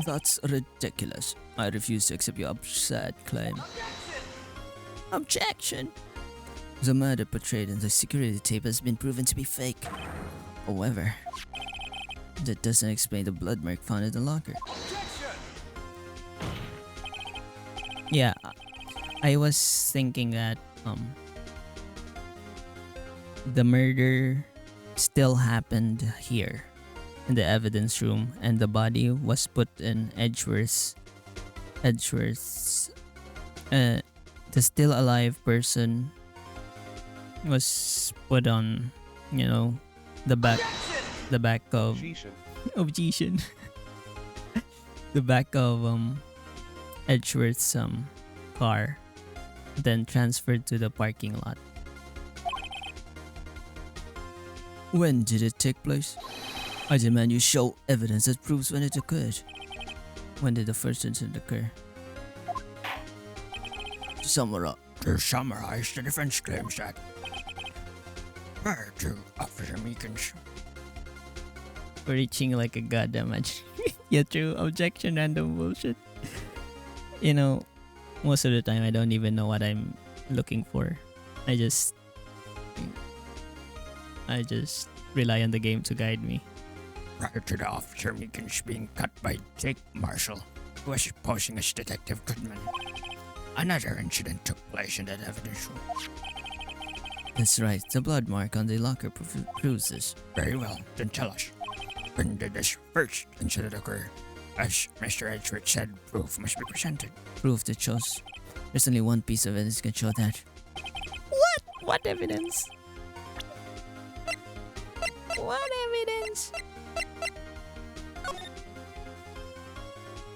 That's ridiculous. I refuse to accept your absurd claim. Objection! The murder portrayed in the security tape has been proven to be fake. However, that doesn't explain the blood mark found in the locker. Yeah, I was thinking that the murder still happened here in the evidence room, and the body was put in Edgeworth's the still alive person was put on, the back of Jishin. Jishin. The back of Edgeworth's car, then transferred to the parking lot. When did it take place? I demand you show evidence that proves when it occurred. When did the first incident occur? To summarize, the defense claims that prior to Officer Meekins, Reaching like a goddamn match. Yeah, true. Objection, random bullshit. Most of the time I don't even know what I'm looking for. I just rely on the game to guide me. prior to the Officer Meekins being cut by Jake Marshall, who was posing as Detective Goodman, another incident took place in that evidence room. That's right, the blood mark on the locker proves this. Very well, then tell us, when did this first incident occur? As Mr. Edgeworth said, proof must be presented. Proof that shows. There's only one piece of evidence can show that. What evidence? What evidence?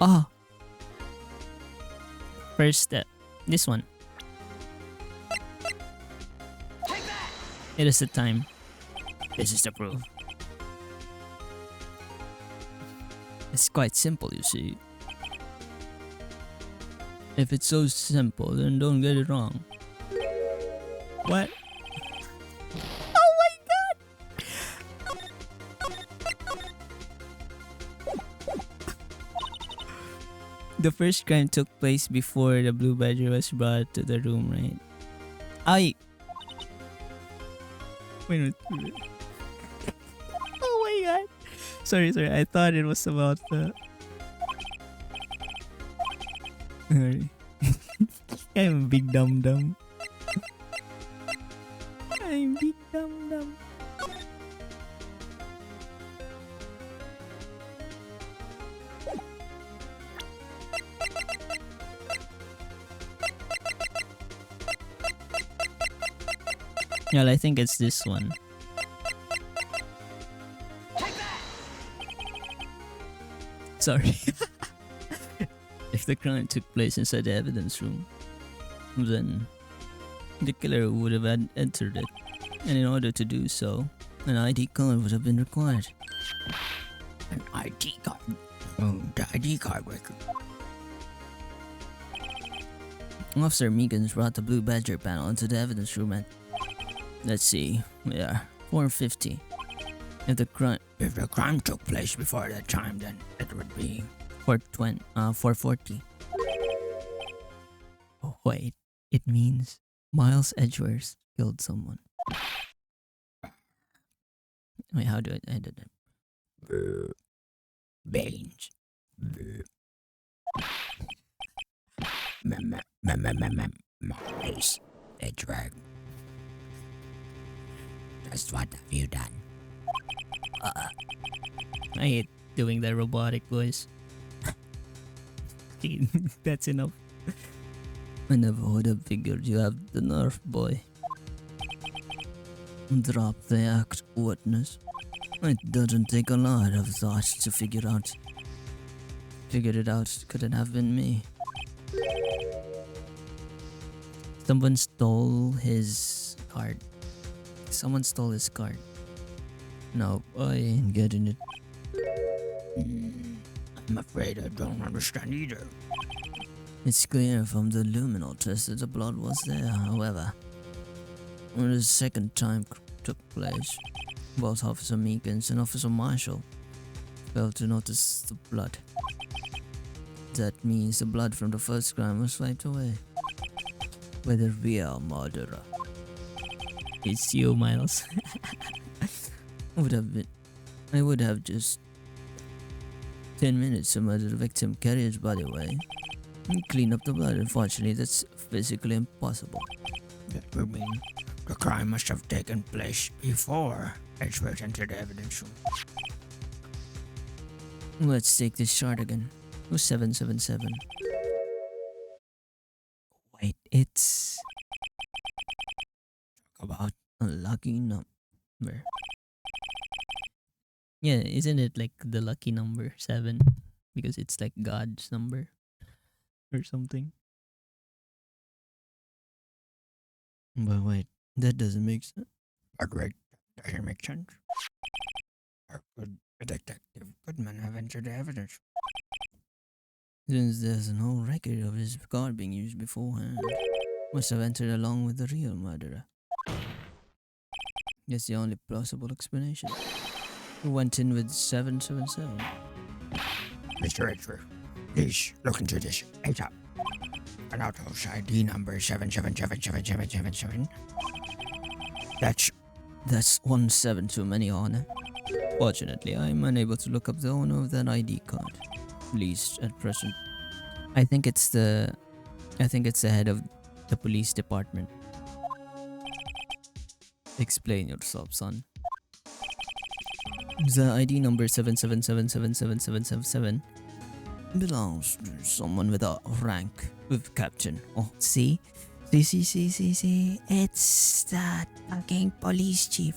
Oh. First step. This one. It is the time. This is the proof. It's quite simple, you see. If it's so simple, then don't get it wrong. What? The first crime took place before the Blue Badger was brought to the room, right? Ay! Wait, wait. Oh my god! Sorry. I thought it was about the... Sorry. I'm a big dum-dum. I'm big dum-dum. Well, I think it's this one. sorry. If the crime took place inside the evidence room, then the killer would have entered it, and in order to do so, an ID card would have been required. An ID card. Oh, the ID card record. Officer Meekins brought the Blue Badger panel into the evidence room at, let's see, 4:50. If the crime took place before that time, then it would be 4:40. Oh, wait, it means Miles Edgeworth killed someone. Wait, how do I edit it? Baines. Miles Edgeworth. Just what have you done? I hate doing the robotic voice. Okay, that's enough. I never would have figured you have the nerve, boy. Drop the act, witness. It doesn't take a lot of thought to figure it out. Couldn't have been me. Someone stole his card. Someone stole his card. No, I ain't getting it. I'm afraid I don't understand either. It's clear from the luminol test that the blood was there, however. When the second time took place, both Officer Meekins and Officer Marshall failed to notice the blood. That means the blood from the first crime was wiped away by the real murderer. It's you, Miles. I would have just 10 minutes to murder the victim, carry his body away, and clean up the blood. Unfortunately, that's physically impossible. That would mean the crime must have taken place before Edgeworth entered the evidence room. Let's take this chart again. 777. Wait, it's About a lucky number. Yeah, isn't it like the lucky number 7? Because it's like God's number or something. But wait, that doesn't make sense. But wait, doesn't make sense. Or could Detective Goodman have entered the evidence? Since there's no record of his card being used beforehand, must have entered along with the real murderer. That's the only plausible explanation. Who went in with 777? Mr. Edgeworth, please look into this ASAP. An auto's ID number 777777. That's 17 too many, Honor. Fortunately, I'm unable to look up the owner of that ID card. At least at present. I think it's the head of the police department. Explain yourself, son. The ID number 77777777 belongs to someone with a rank of captain. Oh, see? See? It's that fucking police chief.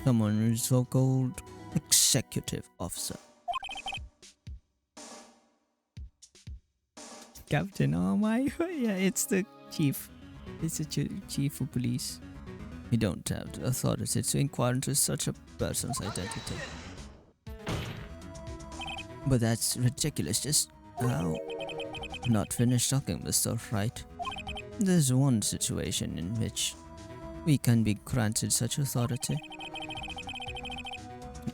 Someone who's so-called executive officer. Captain, oh my, yeah, it's the chief. It's the chief of police. You don't have the authority to inquire into such a person's identity. But that's ridiculous. Just not finished talking, Mr. Wright. There's one situation in which we can be granted such authority.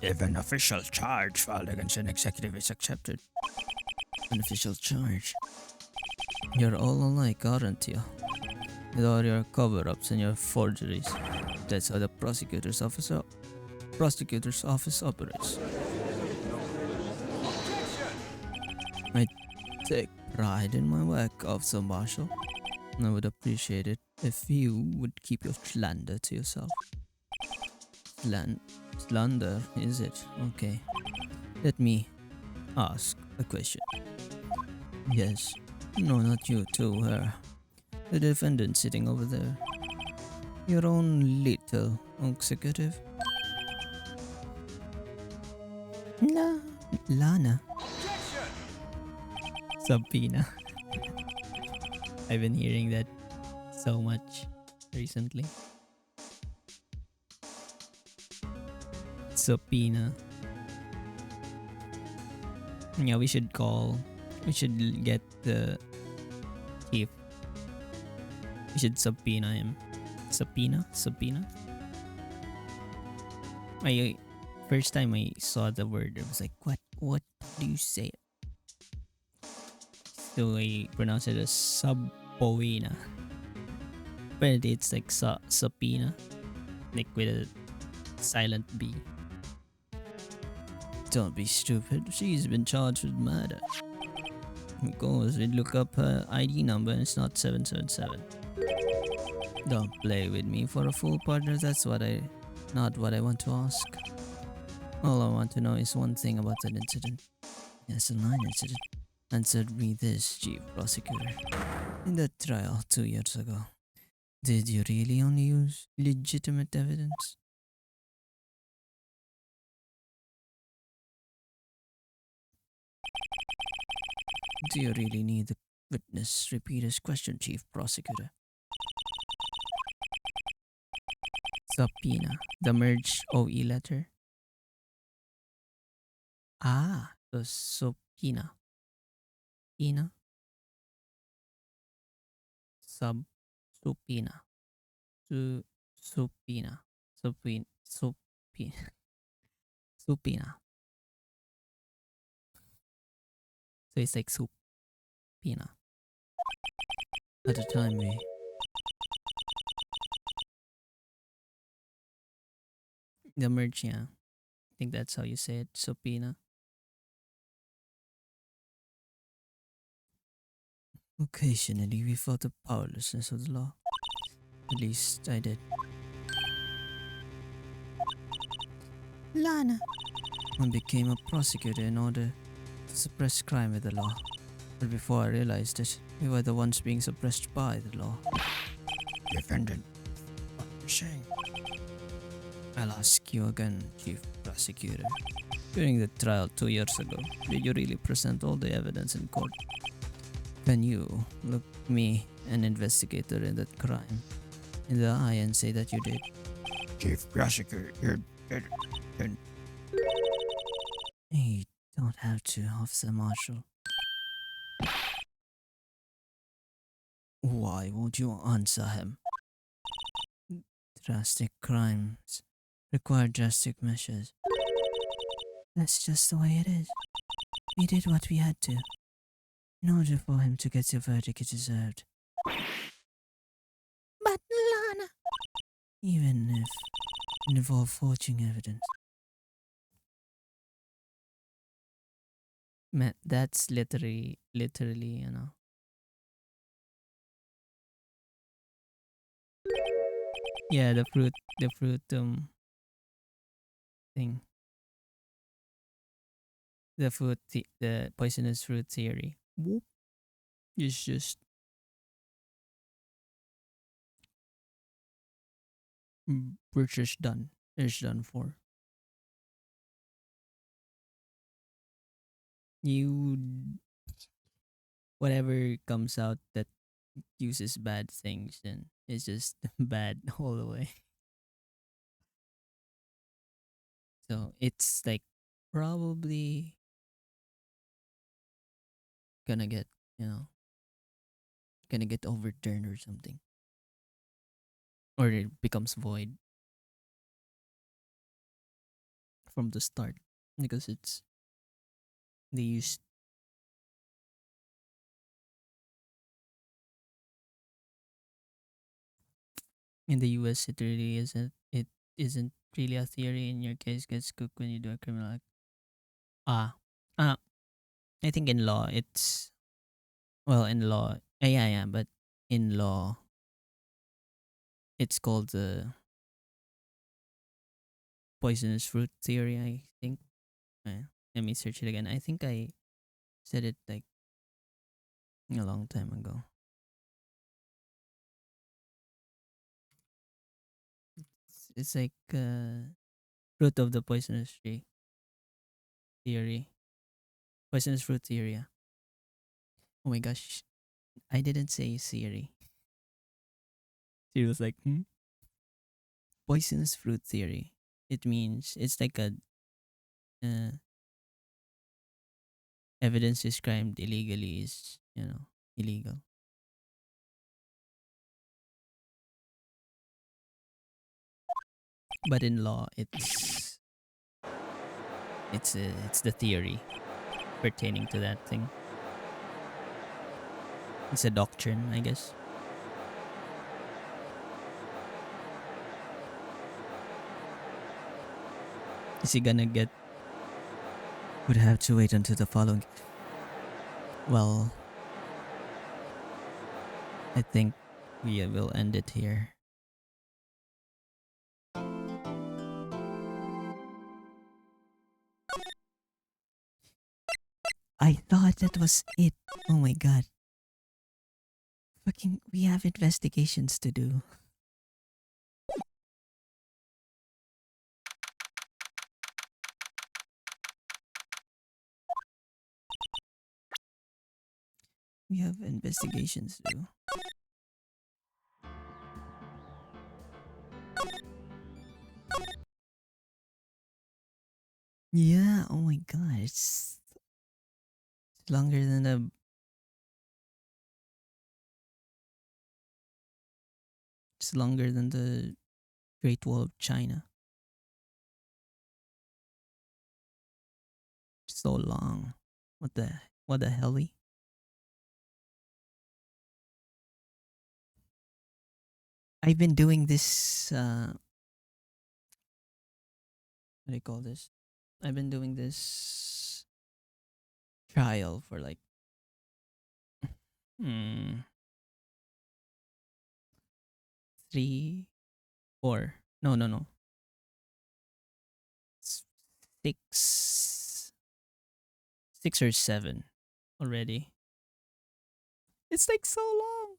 If an official charge filed against an executive is accepted. An official charge. You're all alike, aren't you? With all your cover-ups and your forgeries. That's how the prosecutor's office operates. I take pride in my work, Officer Marshall. I would appreciate it if you would keep your slander to yourself. Slander, is it? Okay. Let me ask a question. Yes. No, not you too, her. The defendant sitting over there. Your own little executive. Lana. Subpoena. I've been hearing that so much recently. Subpoena. Yeah, we should call. We should get the chief. We should subpoena him. Subpoena? Subpoena? I first time I saw the word, I was like, what? What do you say? So I pronounce it as subpoena. Apparently it's like subpoena, like with a silent B. Don't be stupid. She's been charged with murder. Of course, we look up her ID number and it's not 777. Don't play with me for a fool, partner. That's not what I want to ask. All I want to know is one thing about that incident. Yes, a line incident. Answer me this, Chief Prosecutor. In that trial 2 years ago, did you really only use legitimate evidence? Do you really need the witness repeat his question, Chief Prosecutor? Subpoena. The merge OE letter. Ah, the subpoena. Pina. Subpoena. Subpoena. Subpoena. Subpoena. So it's like subpoena. At the time, The merge, yeah. I think that's how you say it. Subpoena. occasionally we felt the powerlessness of the law. At least I did. Lana, I became a prosecutor in order to suppress crime with the law. But before I realized it, we were the ones being suppressed by the law. Defendant, what you saying? I'll ask you again, Chief Prosecutor. During the trial 2 years ago, did you really present all the evidence in court? Can you look me, an investigator in that crime, in the eye and say that you did? Chief Prosecutor, you're You don't have to, Officer Marshall. Why won't you answer him? Drastic crimes require drastic measures. That's just the way it is. We did what we had to, in order for him to get the verdict he deserved, but Lana, even if it involved forging evidence. Man, that's literally, Yeah, the fruit thing. The poisonous fruit theory. Whoop. It's just we're just done. It's done for. You whatever comes out that uses bad things, then it's just bad all the way. So it's like probably gonna get, you know, gonna get overturned or something. Or it becomes void from the start because they used in the US it isn't really a theory. In your case gets cooked when you do a criminal act. Ah. Uh I think in law it's well in law yeah, but in law it's called the poisonous fruit theory, I think. Let me search it again. I think I said it like a long time ago. It's like fruit of the poisonous tree theory. Poisonous fruit theory. Yeah. Oh my gosh, I didn't say Siri. She was like, hmm? Poisonous fruit theory. It means it's like a uh, evidence described illegally is, illegal. But in law, it's the theory pertaining to that thing. It's a doctrine, I guess. Is he gonna get? Would have to wait until the following. Well, I think we will end it here. I thought that was it. Oh my god. Fucking, we have investigations to do. We have investigations to do. Yeah, oh my god, it's longer than the Great Wall of China. So long. What the helly? I've been doing this what do you call this? I've been doing this trial for like hmm, 3 4 no. S- 6 or 7 already. It's like so long.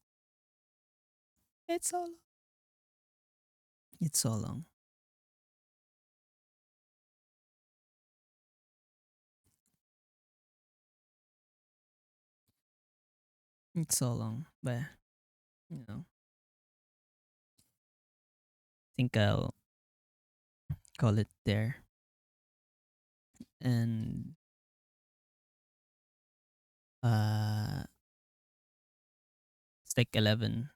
It's so long. It's so long. It's so long. But I think I'll call it there. And uh it's like 11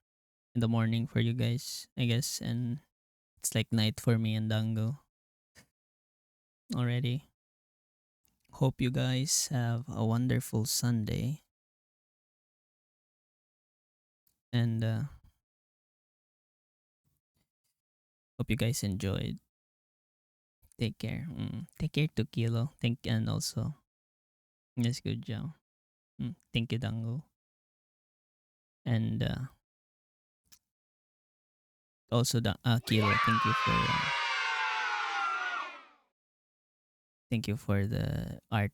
in the morning for you guys, I guess, and it's like night for me and Dango already. Hope you guys have a wonderful Sunday. And hope you guys enjoyed. Take care. Take care to Kilo. And also, yes, good job. Thank you, Dango. And also, Kilo, thank you for the art.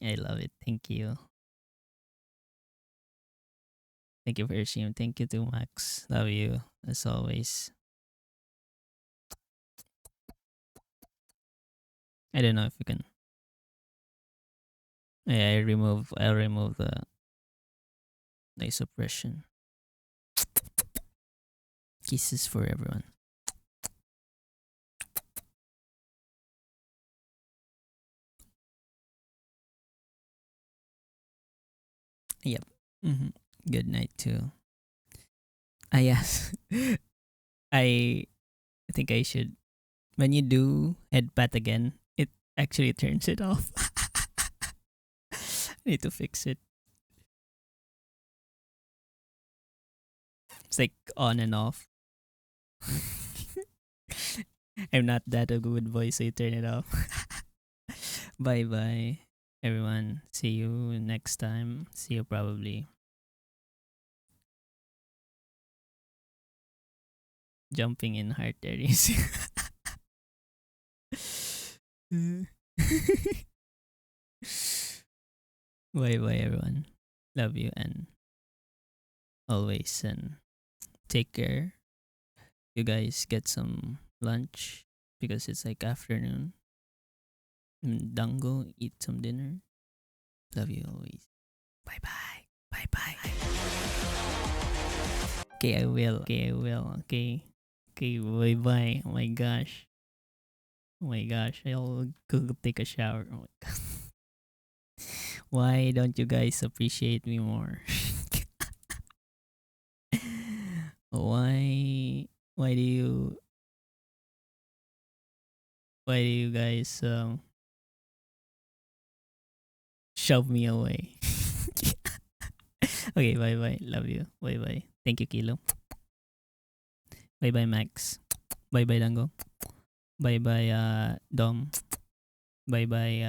I love it. Thank you. Thank you for your stream. Thank you to Max. Love you as always. I don't know if you can. Yeah, I'll remove the noise suppression. Kisses for everyone. Yep. Good night too. Yes. I think I should. When you do head pat again, it actually turns it off. I need to fix it. It's like on and off. I'm not that a good voice, so you turn it off. Bye bye, everyone. See you next time. See you probably jumping in heart areas. Bye bye, everyone. Love you and always and take care. You guys get some lunch because it's like afternoon. Dango, eat some dinner. Love you always. Bye bye. Bye bye. Okay, I will. Okay, I will. Okay. Okay, bye bye. Oh my gosh. Oh my gosh. I'll go take a shower. Oh my God. Why don't you guys appreciate me more? why why do you guys shove me away? Okay, bye bye. Love you. Bye bye. Thank you, Kilo. Bye bye, Max. Bye bye, Dango. Bye bye, Dom. Bye bye,